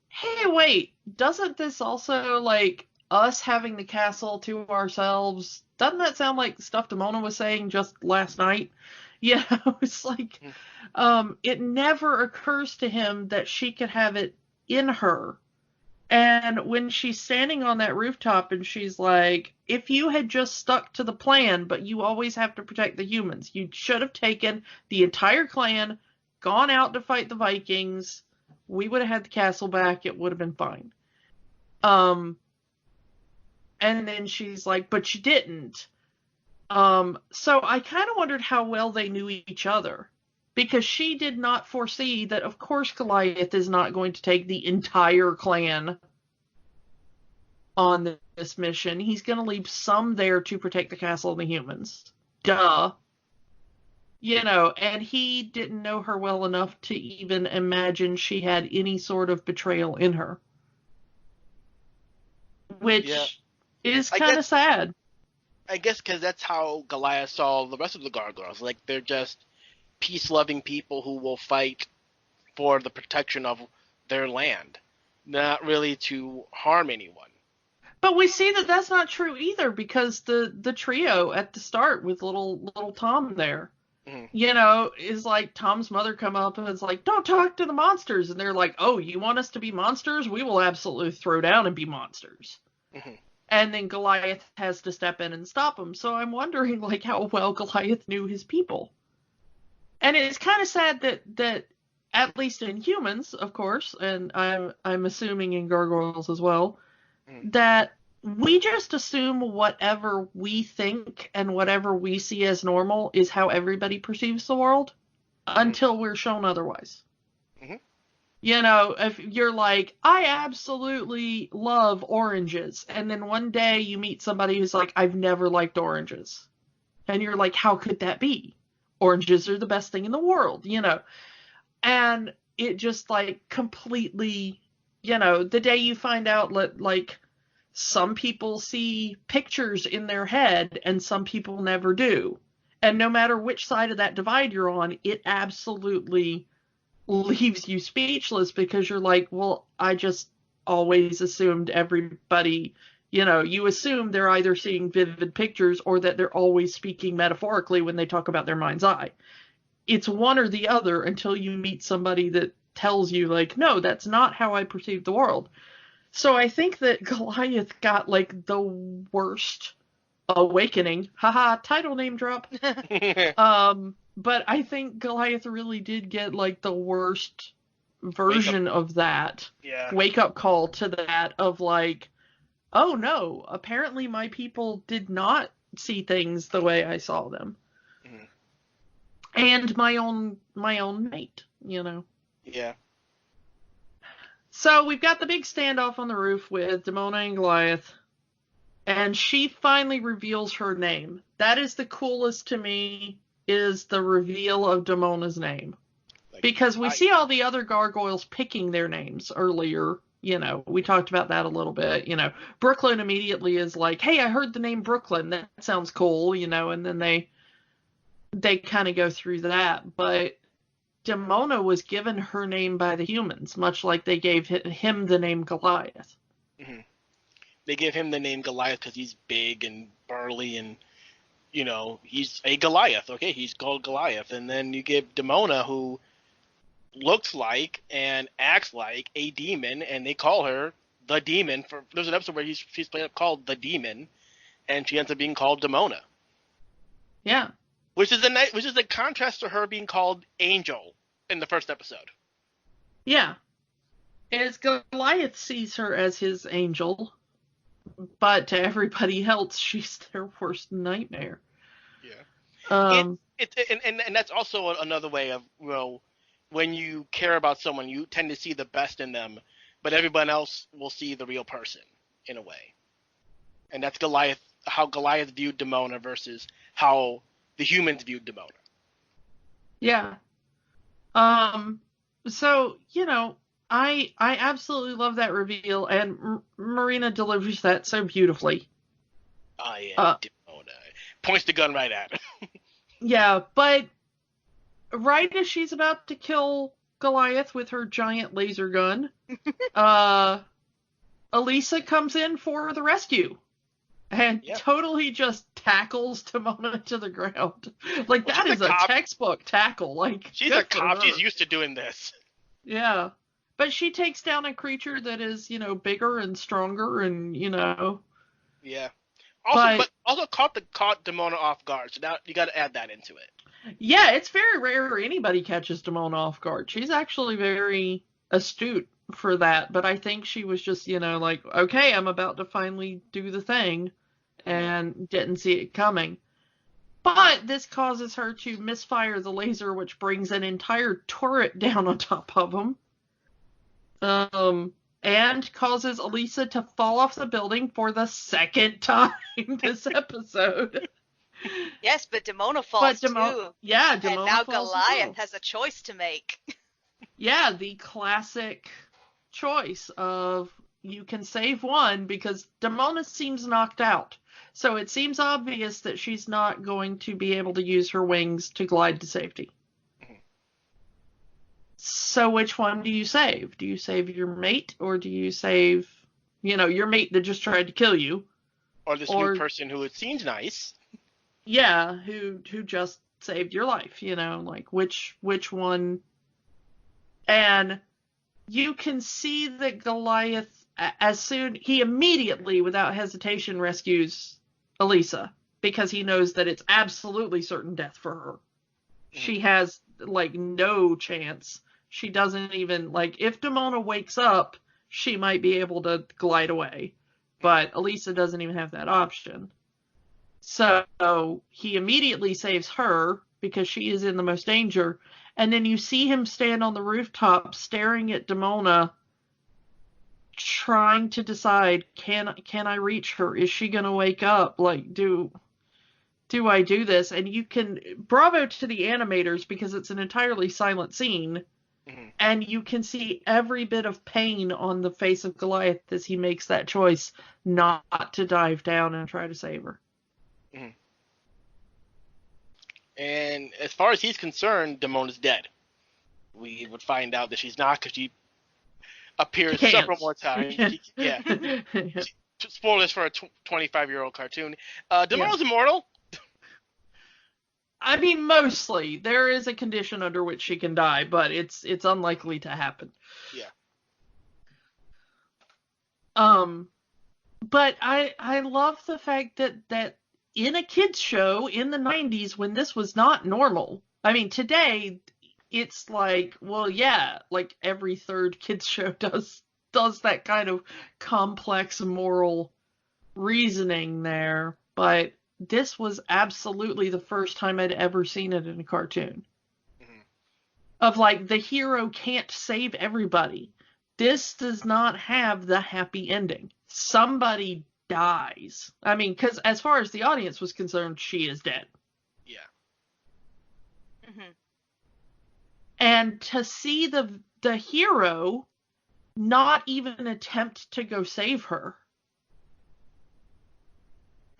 hey, wait, doesn't this also, like, us having the castle to ourselves, doesn't that sound like stuff Demona was saying just last night? You know, it's like, it never occurs to him that she could have it in her. And when she's standing on that rooftop and she's like, if you had just stuck to the plan, but you always have to protect the humans, you should have taken the entire clan, gone out to fight the Vikings, we would have had the castle back, it would have been fine. And then she's like, but you didn't. So I kind of wondered how well they knew each other. Because she did not foresee that, of course, Goliath is not going to take the entire clan on this mission. He's going to leave some there to protect the castle and the humans. Duh. You know, and he didn't know her well enough to even imagine she had any sort of betrayal in her. Which is kind of sad. I guess because that's how Goliath saw the rest of the Gargoyles. Like, they're just peace-loving people who will fight for the protection of their land, not really to harm anyone. But we see that that's not true either, because the trio at the start with little Tom there, you know, is like, Tom's mother come up and is like, don't talk to the monsters, and they're like, oh, you want us to be monsters? We will absolutely throw down and be monsters. And then Goliath has to step in and stop him. So I'm wondering, like, how well Goliath knew his people. And it's kind of sad that at least in humans, of course, and I'm assuming in Gargoyles as well, that we just assume whatever we think and whatever we see as normal is how everybody perceives the world. until we're shown otherwise. Mhm. You know, if you're like, I absolutely love oranges, and then one day you meet somebody who's like, I've never liked oranges. And you're like, how could that be? Oranges are the best thing in the world, you know. And it just like completely, you know, the day you find out like some people see pictures in their head and some people never do. And no matter which side of that divide you're on, it absolutely leaves you speechless because you're like, well, I just always assumed everybody, you know, you assume they're either seeing vivid pictures or that they're always speaking metaphorically when they talk about their mind's eye. It's one or the other until you meet somebody that tells you, like, no, that's not how I perceive the world. So I think that Goliath got, like, the worst awakening. Haha, title name drop. But I think Goliath really did get, like, the worst version of that. Yeah. Wake-up call to that of, like, oh no, apparently my people did not see things the way I saw them. Mhm. And my own mate, you know. Yeah. So we've got the big standoff on the roof with Demona and Goliath, and she finally reveals her name. That is the coolest to me, is the reveal of Demona's name. Like, because we see all the other gargoyles picking their names earlier. You know, we talked about that a little bit. You know, Brooklyn immediately is like, hey, I heard the name Brooklyn. That sounds cool, you know, and then they kind of go through that. But Demona was given her name by the humans, much like they gave him the name Goliath. Mm-hmm. They give him the name Goliath because he's big and burly and, you know, he's a Goliath. Okay, he's called Goliath. And then you give Demona, who looks like and acts like a demon, and they call her the Demon. There's an episode where she's called the Demon, and she ends up being called Demona. Yeah. Which is a contrast to her being called Angel in the first episode. Yeah. As Goliath sees her as his angel, but to everybody else, she's their worst nightmare. Yeah. And that's also another way of, well, when you care about someone, you tend to see the best in them, but everyone else will see the real person in a way. And that's how Goliath viewed Demona versus how the humans viewed Demona. Yeah. So, you know, I absolutely love that reveal, and Marina delivers that so beautifully. I am Demona. Points the gun right at her. Yeah, but right as she's about to kill Goliath with her giant laser gun, Elisa comes in for the rescue. And totally just tackles Demona to the ground. Like, that is a textbook tackle. Like, she's a cop. She's used to doing this. Yeah. But she takes down a creature that is, you know, bigger and stronger and, you know. Yeah. Also caught Demona off guard. So now you got to add that into it. Yeah, it's very rare anybody catches Demona off guard. She's actually very astute for that. But I think she was just, you know, like, okay, I'm about to finally do the thing. And didn't see it coming. But this causes her to misfire the laser, which brings an entire turret down on top of him. And causes Elisa to fall off the building for the second time this episode. Yes, but Demona falls too. Yeah, Demona and now falls Goliath has a choice to make. Yeah, the classic choice of you can save one because Demona seems knocked out. So it seems obvious that she's not going to be able to use her wings to glide to safety. Mm-hmm. So which one do you save? Do you save your mate, or do you save, you know, your mate that just tried to kill you? Or this new person who it seems nice. Yeah, who just saved your life, you know, like which one? And you can see that Goliath, he immediately, without hesitation, rescues Elisa because he knows that it's absolutely certain death for her. She has, like, no chance. She doesn't even, like, if Demona wakes up, she might be able to glide away. But Elisa doesn't even have that option. So he immediately saves her because she is in the most danger. And then you see him stand on the rooftop staring at Demona, trying to decide, can I reach her? Is she going to wake up? Like, do I do this? And you can, bravo to the animators, because it's an entirely silent scene. Mm-hmm. And you can see every bit of pain on the face of Goliath as he makes that choice not to dive down and try to save her. Mm-hmm. And as far as he's concerned, Demona's dead. We would find out that she's not, because she appears several more times. Spoilers for a 25-year-old cartoon. Demona's immortal. I mean, mostly. There is a condition under which she can die, but it's unlikely to happen. Yeah. But I love the fact that in a kids show in the 90s, when this was not normal. I mean, today it's like, well, yeah, like every third kids show does that kind of complex moral reasoning there, but this was absolutely the first time I'd ever seen it in a cartoon. Mm-hmm. Of like, the hero can't save everybody. This does not have the happy ending. Somebody dies. I mean, because as far as the audience was concerned, she is dead. Yeah. Mm-hmm. And to see the hero not even attempt to go save her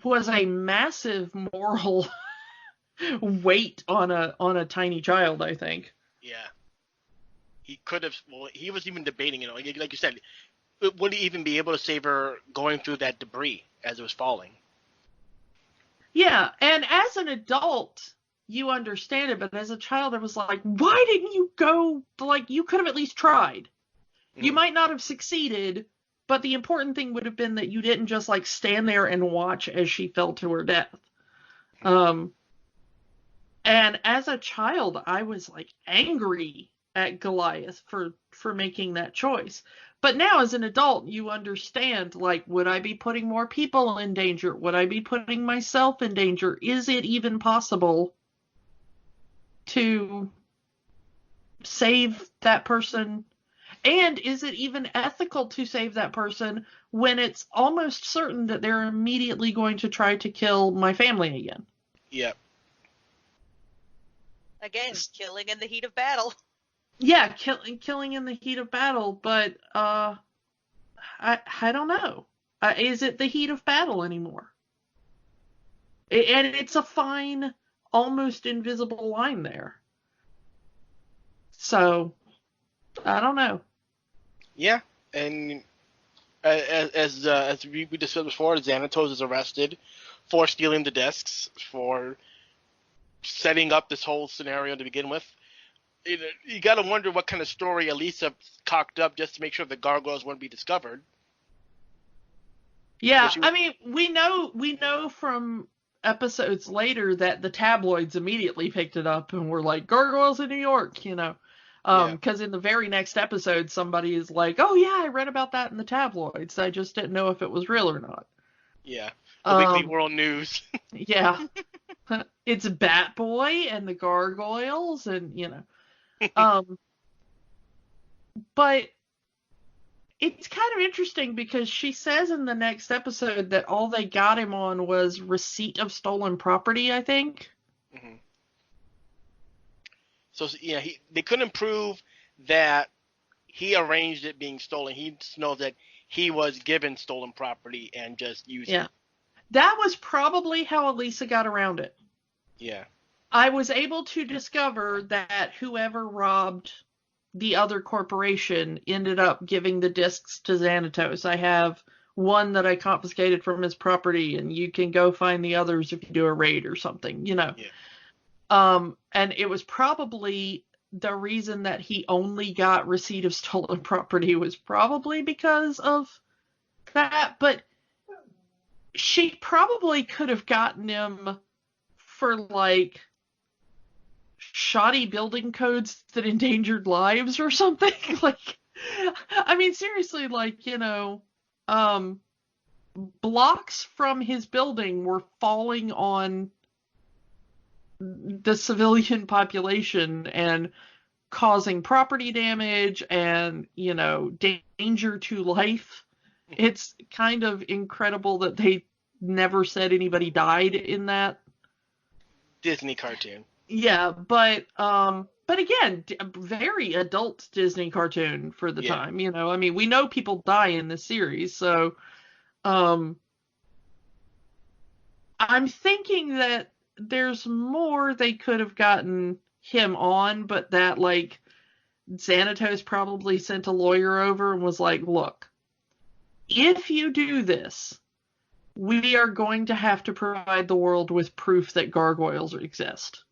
was a massive moral weight on a tiny child, I think. Yeah. He could have. Well, he was even debating, like you said, would he even be able to save her going through that debris as it was falling? Yeah, and as an adult, you understand it, but as a child, I was like, why didn't you go? Like, you could have at least tried. Mm-hmm. You might not have succeeded, but the important thing would have been that you didn't just like stand there and watch as she fell to her death. And as a child, I was like angry at Goliath for making that choice. But now as an adult, you understand, like, would I be putting more people in danger? Would I be putting myself in danger? Is it even possible to save that person? And is it even ethical to save that person when it's almost certain that they're immediately going to try to kill my family again? Yep. Again, killing in the heat of battle. Yeah, killing in the heat of battle, but I don't know. Is it the heat of battle anymore? And it's a fine, almost invisible line there. So, I don't know. Yeah, and as we discussed before, Xanatos is arrested for stealing the discs, for setting up this whole scenario to begin with. You got to wonder what kind of story Elisa cocked up just to make sure the gargoyles wouldn't be discovered. Yeah, I mean, we know from episodes later that the tabloids immediately picked it up and were like, gargoyles in New York, you know. Because in the very next episode, somebody is like, oh yeah, I read about that in the tabloids. I just didn't know if it was real or not. Yeah, the Weekly World News. Yeah. It's Batboy and the gargoyles and, you know. But it's kind of interesting because she says in the next episode that all they got him on was receipt of stolen property, I think. Mm-hmm. So, yeah, they couldn't prove that he arranged it being stolen. He just knows that he was given stolen property and just used it. That was probably how Elisa got around it. Yeah. I was able to discover that whoever robbed the other corporation ended up giving the discs to Xanatos. I have one that I confiscated from his property, and you can go find the others if you do a raid or something, you know. Yeah. And it was probably the reason that he only got receipt of stolen property was probably because of that. But she probably could have gotten him for, like, shoddy building codes that endangered lives or something. Like, I mean, seriously, like, you know, blocks from his building were falling on the civilian population and causing property damage and, danger to life. It's kind of incredible that they never said anybody died in that Disney cartoon. Yeah, but again, very adult Disney cartoon for the time. I mean, we know people die in this series, so I'm thinking that there's more they could have gotten him on, but that Xanatos probably sent a lawyer over and was like, look, if you do this, we are going to have to provide the world with proof that gargoyles exist.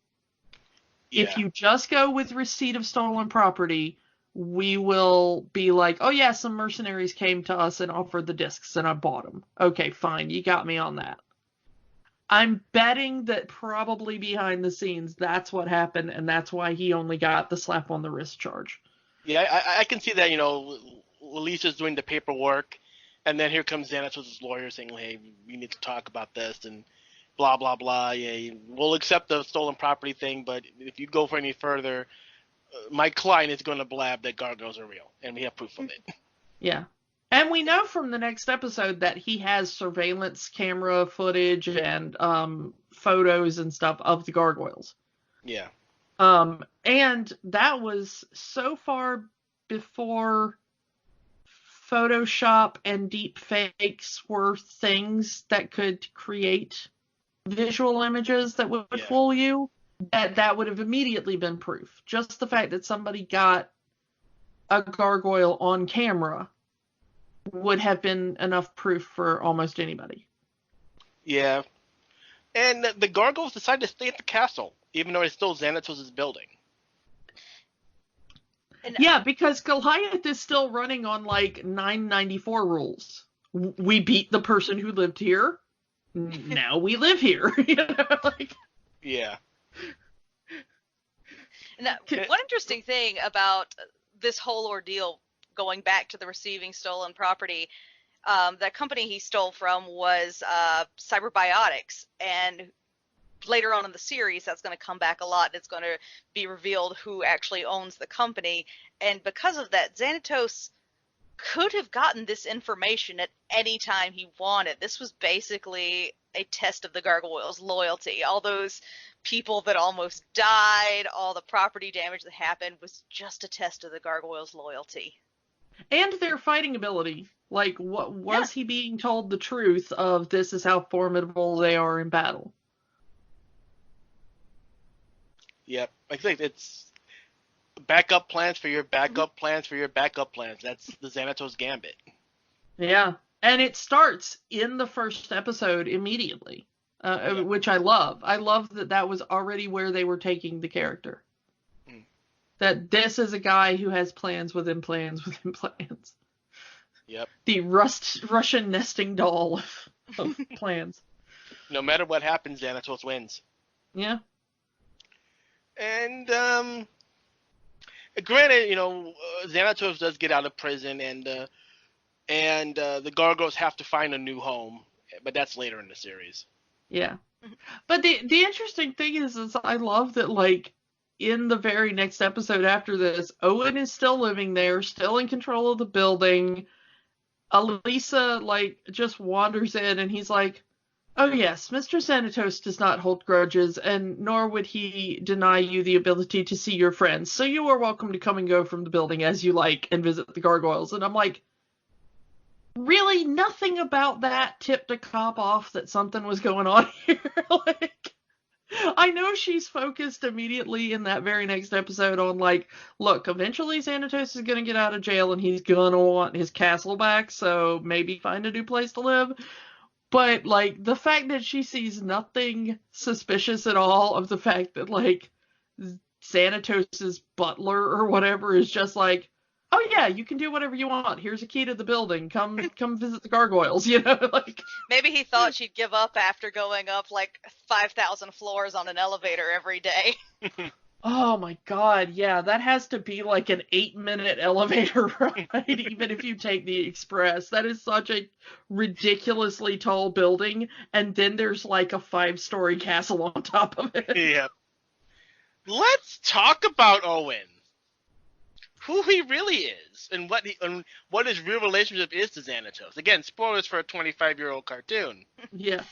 Yeah. If you just go with receipt of stolen property, we will be like, oh yeah, some mercenaries came to us and offered the discs and I bought them. Okay, fine, you got me on that. I'm betting that probably behind the scenes that's what happened, and that's why he only got the slap on the wrist charge. Yeah, I can see that, Lisa's doing the paperwork, and then here comes Xanatos' lawyer saying, hey, we need to talk about this, and blah, blah, blah. Yeah, we'll accept the stolen property thing, but if you go for any further, my client is going to blab that gargoyles are real, and we have proof of it. Yeah. And we know from the next episode that he has surveillance camera footage and photos and stuff of the gargoyles. Yeah. And that was so far before Photoshop and deep fakes were things that could create visual images that would fool you, that would have immediately been proof. Just the fact that somebody got a gargoyle on camera would have been enough proof for almost anybody. Yeah. And the gargoyles decided to stay at the castle, even though it's still Xanatos' building. Yeah, because Goliath is still running on 994 rules. We beat the person who lived here. Now we live here. Yeah. Now, one interesting thing about this whole ordeal, going back to the receiving stolen property, the company he stole from was Cyberbiotics, and later on in the series that's going to come back a lot, and it's going to be revealed who actually owns the company. And because of that, Xanatos could have gotten this information at any time he wanted. This was basically a test of the gargoyles' loyalty. All those people that almost died, all the property damage that happened was just a test of the gargoyles' loyalty. And their fighting ability. What was he being told the truth of this is how formidable they are in battle? Yep. I think it's backup plans for your backup plans for your backup plans. That's the Xanatos Gambit. Yeah. And it starts in the first episode immediately, which I love. I love that was already where they were taking the character. That this is a guy who has plans within plans within plans. Yep. The Russian nesting doll of plans. No matter what happens, Xanatos wins. Yeah. And granted, Xanatos does get out of prison, and the gargoyles have to find a new home, but that's later in the series. Yeah. But the interesting thing is I love that, in the very next episode after this, Owen is still living there, still in control of the building. Elisa, just wanders in, and he's like, oh yes, Mr. Xanatos does not hold grudges, and nor would he deny you the ability to see your friends, so you are welcome to come and go from the building as you like and visit the gargoyles. And I'm like, really? Nothing about that tipped a cop off that something was going on here? I know she's focused immediately in that very next episode on, look, eventually Xanatos is going to get out of jail and he's going to want his castle back, so maybe find a new place to live. But, the fact that she sees nothing suspicious at all of the fact that, Xanatos' butler or whatever is just oh yeah, you can do whatever you want. Here's a key to the building. Come visit the gargoyles, Maybe he thought she'd give up after going up 5,000 floors on an elevator every day. Oh my god, yeah, that has to be an 8-minute elevator ride, even if you take the express. That is such a ridiculously tall building, and then there's a 5-story castle on top of it. Yeah. Let's talk about Owen. Who he really is, and what his real relationship is to Xanatos. Again, spoilers for a 25-year-old cartoon. Yeah.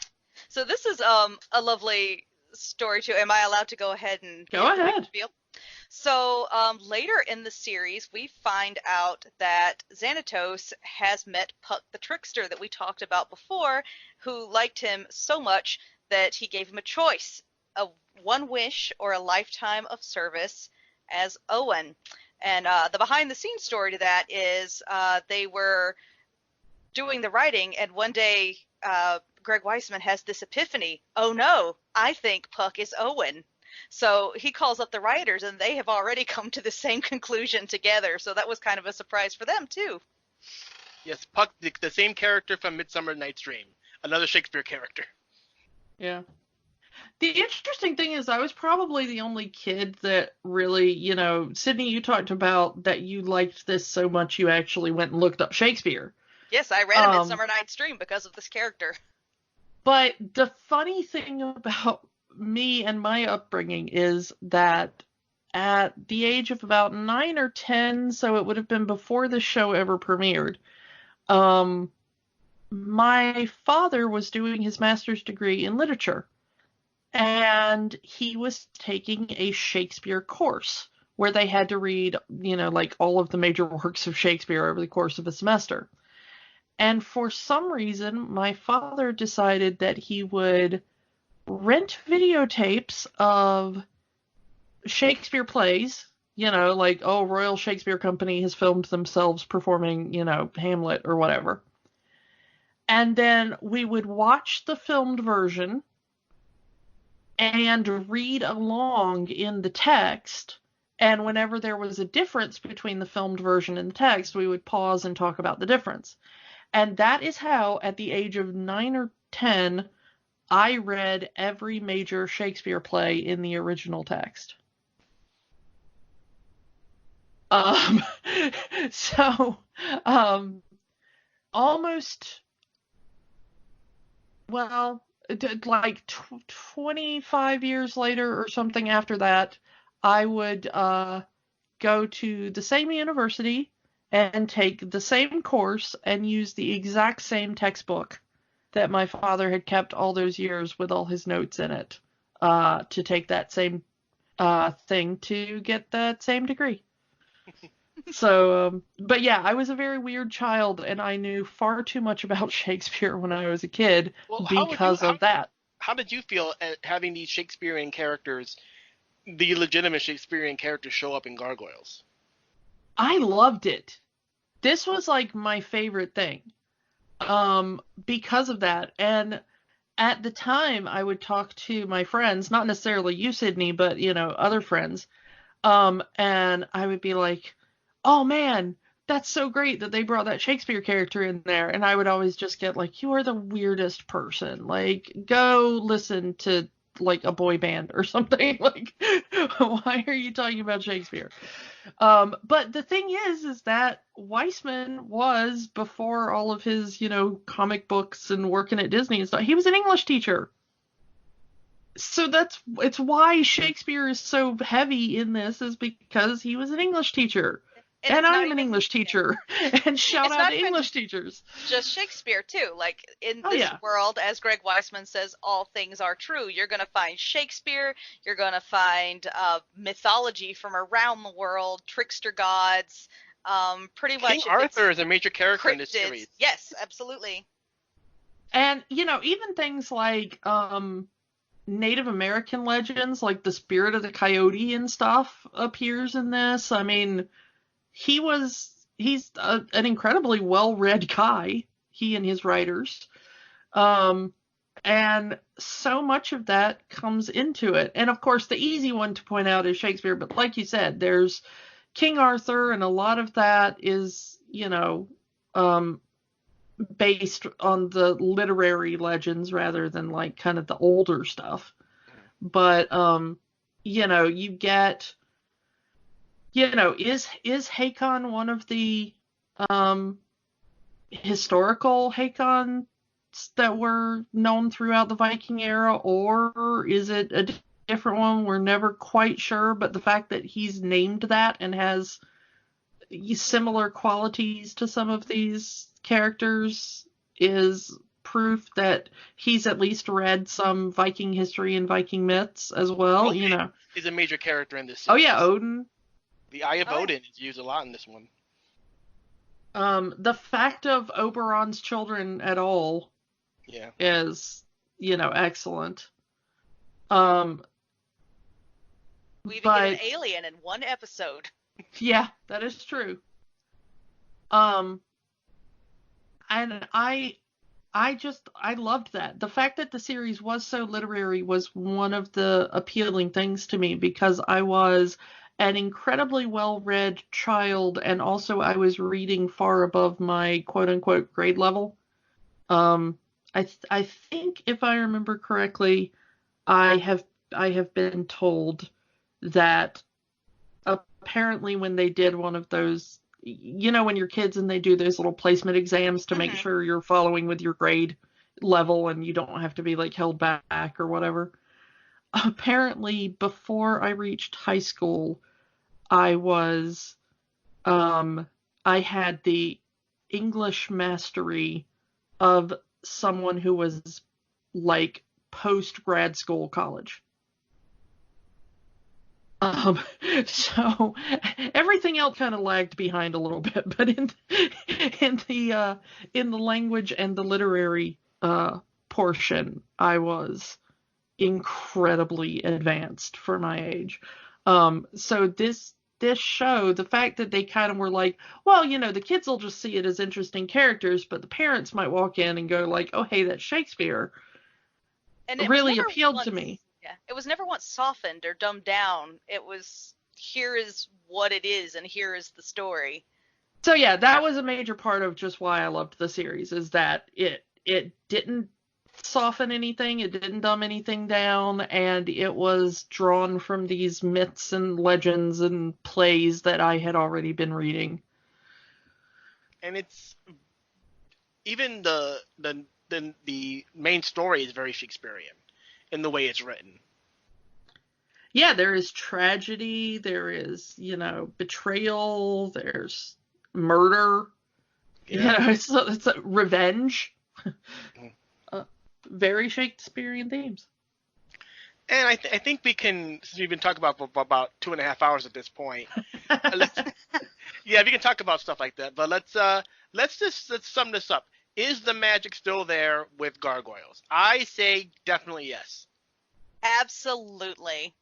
So this is a lovely story too. Am I allowed to go ahead and Go ahead? So later in the series, we find out that Xanatos has met Puck the Trickster that we talked about before, who liked him so much that he gave him a choice, one wish or a lifetime of service as Owen. And the behind-the-scenes story to that is they were doing the writing, and one day Greg Weisman has this epiphany. Oh no, I think Puck is Owen. So he calls up the writers, and they have already come to the same conclusion together. So that was kind of a surprise for them, too. Yes, Puck, the same character from Midsummer Night's Dream. Another Shakespeare character. Yeah. The interesting thing is I was probably the only kid that really, Sydney, you talked about that you liked this so much you actually went and looked up Shakespeare. Yes, I read A Midsummer Night's Dream because of this character. But the funny thing about me and my upbringing is that at the age of about 9 or 10, so it would have been before the show ever premiered, my father was doing his master's degree in literature, and he was taking a Shakespeare course where they had to read, like all of the major works of Shakespeare over the course of a semester. And for some reason, my father decided that he would rent videotapes of Shakespeare plays, like, Royal Shakespeare Company has filmed themselves performing, Hamlet or whatever. And then we would watch the filmed version and read along in the text. And whenever there was a difference between the filmed version and the text, we would pause and talk about the difference. And that is how, at the age of 9 or 10, I read every major Shakespeare play in the original text. Almost, like 25 years later or something after that, I would go to the same university and take the same course and use the exact same textbook that my father had kept all those years with all his notes in it, to take that same thing to get that same degree. So, but yeah, I was a very weird child, and I knew far too much about Shakespeare when I was a kid because of that. How did you feel at having these Shakespearean characters, the legitimate Shakespearean characters, show up in Gargoyles? I loved it. This was like my favorite thing, because of that. And at the time, I would talk to my friends, not necessarily you, Sydney, but, other friends. And I would be like, oh man, that's so great that they brought that Shakespeare character in there. And I would always just get like, you are the weirdest person. Like, go listen to like a boy band or something. Like, why are you talking about Shakespeare? But the thing is that Weisman was, before all of his, comic books and working at Disney and stuff, he was an English teacher. So it's why Shakespeare is so heavy in this, is because he was an English teacher. And I'm an English teacher. And shout out to English teachers. Just Shakespeare, too. Like, in this world, as Greg Weisman says, all things are true. You're going to find Shakespeare. You're going to find mythology from around the world, trickster gods. Pretty much. King Arthur is a major character in this series. Yes, absolutely. And, even things like Native American legends, like the spirit of the coyote and stuff, appears in this. I mean, he's an incredibly well-read guy, he and his writers. And so much of that comes into it. And of course, the easy one to point out is Shakespeare. But like you said, there's King Arthur, and a lot of that is, based on the literary legends rather than like kind of the older stuff. But, you get, is Hakon one of the historical Hakons that were known throughout the Viking era, or is it a different one. We're never quite sure, but the fact that he's named that and has similar qualities to some of these characters is proof that he's at least read some Viking history and Viking myths as well. He's a major character in this series. Oh yeah, Odin. The Eye of Odin is used a lot in this one. The fact of Oberon's children at all is, excellent. We even get an alien in one episode. Yeah, that is true. And I loved that. The fact that the series was so literary was one of the appealing things to me, because I was an incredibly well-read child, and also I was reading far above my quote-unquote grade level. I think, if I remember correctly, I have been told that apparently when they did one of those, when you're kids and they do those little placement exams to make sure you're following with your grade level and you don't have to be like held back or whatever. Apparently before I reached high school, I had the English mastery of someone who was like post grad school college. So everything else kind of lagged behind a little bit, but in the language and the literary portion, I was incredibly advanced for my age. So this show, the fact that they kind of were like, well, the kids will just see it as interesting characters, but the parents might walk in and go like, oh, hey, that's Shakespeare. And it really appealed to me. Yeah, it was never once softened or dumbed down. It was, here is what it is, and here is the story. So yeah, that was a major part of just why I loved the series, is that it didn't soften anything, it didn't dumb anything down, and it was drawn from these myths and legends and plays that I had already been reading. And it's even the main story is very Shakespearean in the way it's written. Yeah, there is tragedy, there is, betrayal, there's murder, it's a revenge. Very Shakespearean themes. And I think we can, since we've been talking about for about 2.5 hours at this point, we can talk about stuff like that. But let's sum this up. Is the magic still there with Gargoyles? I say definitely yes. Absolutely.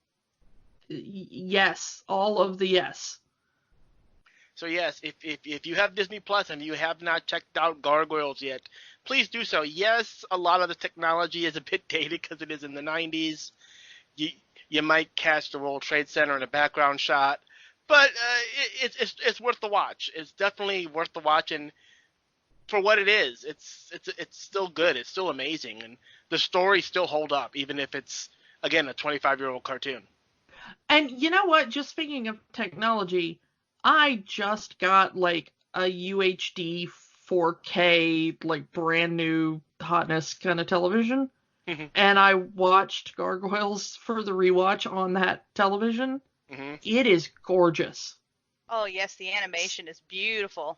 Yes, all of the yes. So yes, if you have Disney Plus and you have not checked out Gargoyles yet, please do so. Yes, a lot of the technology is a bit dated because it is in the 90s. You might catch the World Trade Center in a background shot, but it's worth the watch. It's definitely worth the watch, and for what it is, it's still good. It's still amazing, and the stories still hold up, even if it's, again, a 25-year-old cartoon. And you know what? Just speaking of technology, I just got like a UHD 4K, like brand new hotness kind of television. Mm-hmm. And I watched Gargoyles for the rewatch on that television. Mm-hmm. It is gorgeous. Oh yes, the animation is beautiful.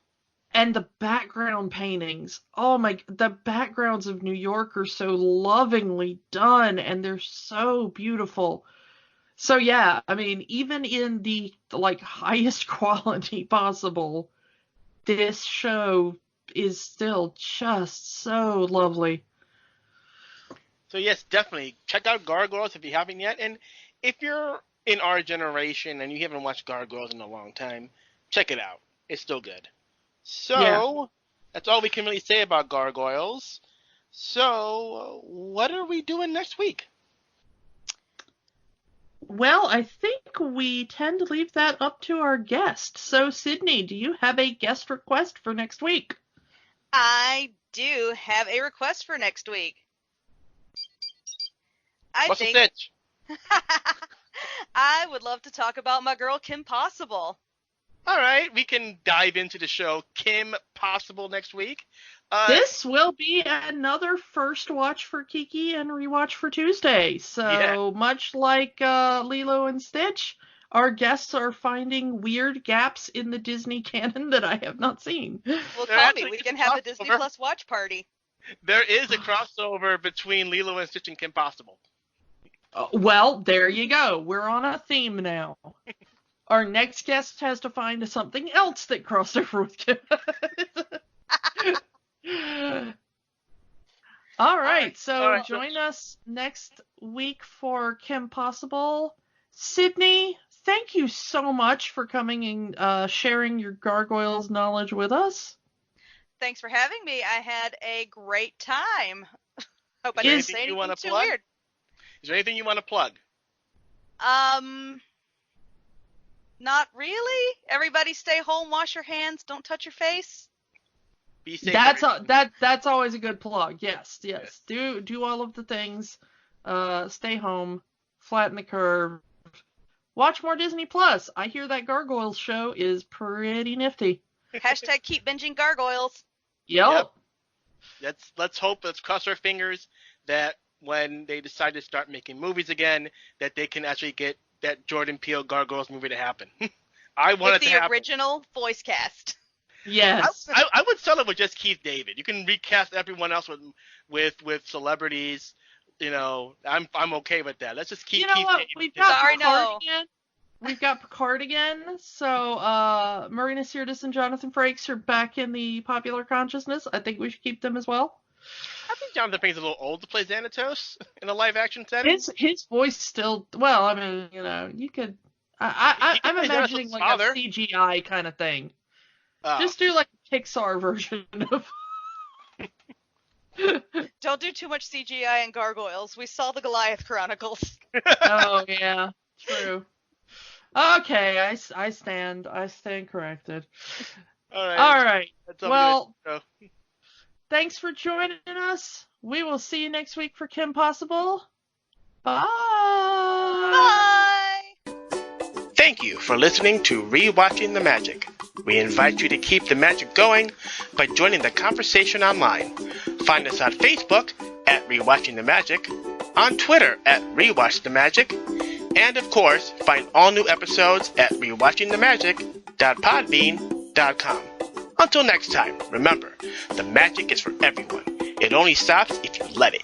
And the background paintings, the backgrounds of New York are so lovingly done, and they're so beautiful. So yeah, I mean, even in the highest quality possible, this show is still just so lovely. So yes, definitely check out Gargoyles if you haven't yet, and if you're in our generation and you haven't watched Gargoyles in a long time, check it out. It's still good. So That's all we can really say about Gargoyles. So what are we doing next week? Well, I think we tend to leave that up to our guest. So, Sydney, do you have a guest request for next week? I do have a request for next week. What's the pitch? I would love to talk about my girl Kim Possible. All right, we can dive into the show Kim Possible next week. This will be another first watch for Kiki and rewatch for Tuesday. So much like Lilo and Stitch, our guests are finding weird gaps in the Disney canon that I have not seen. Well, call me. We can have a Disney Plus watch party. There is a crossover between Lilo and Stitch and Kim Possible. Well, there you go. We're on a theme now. Our next guest has to find something else that crossed over with Kim. All right, so join us next week for Kim Possible. Sydney, thank you so much for coming and sharing your Gargoyles knowledge with us. Thanks for having me. I had a great time. Hope I didn't say anything too weird. Is there anything you want to plug? Not really. Everybody stay home, wash your hands, don't touch your face. Be safe. That's always a good plug. Yes. Do all of the things. Stay home, flatten the curve. Watch more Disney Plus. I hear that Gargoyles show is pretty nifty. Hashtag keep binging Gargoyles. Yep. Let's cross our fingers that when they decide to start making movies again, that they can actually get that Jordan Peele Gargoyles movie to happen. I want it to happen. With the original voice cast. Yes. I would sell it with just Keith David. You can recast everyone else with celebrities. You know, I'm okay with that. Let's just keep Keith David. We've got Picard again. We've got Picard again. So Marina Sirtis and Jonathan Frakes are back in the popular consciousness. I think we should keep them as well. I think Jonathan Frakes is a little old to play Xanatos in a live action setting. His voice still, well, I mean, you know, you could. I'm imagining like a CGI kind of thing. Just do like a Pixar version of. Don't do too much CGI in Gargoyles. We saw the Goliath Chronicles. Oh yeah, true. Okay, I stand corrected. All right. Well, thanks for joining us. We will see you next week for Kim Possible. Bye. Bye. Thank you for listening to Rewatching the Magic. We invite you to keep the magic going by joining the conversation online. Find us on Facebook at Rewatching the Magic, on Twitter at Rewatch the Magic, and of course, find all new episodes at rewatchingthemagic.podbean.com. Until next time, remember, the magic is for everyone. It only stops if you let it.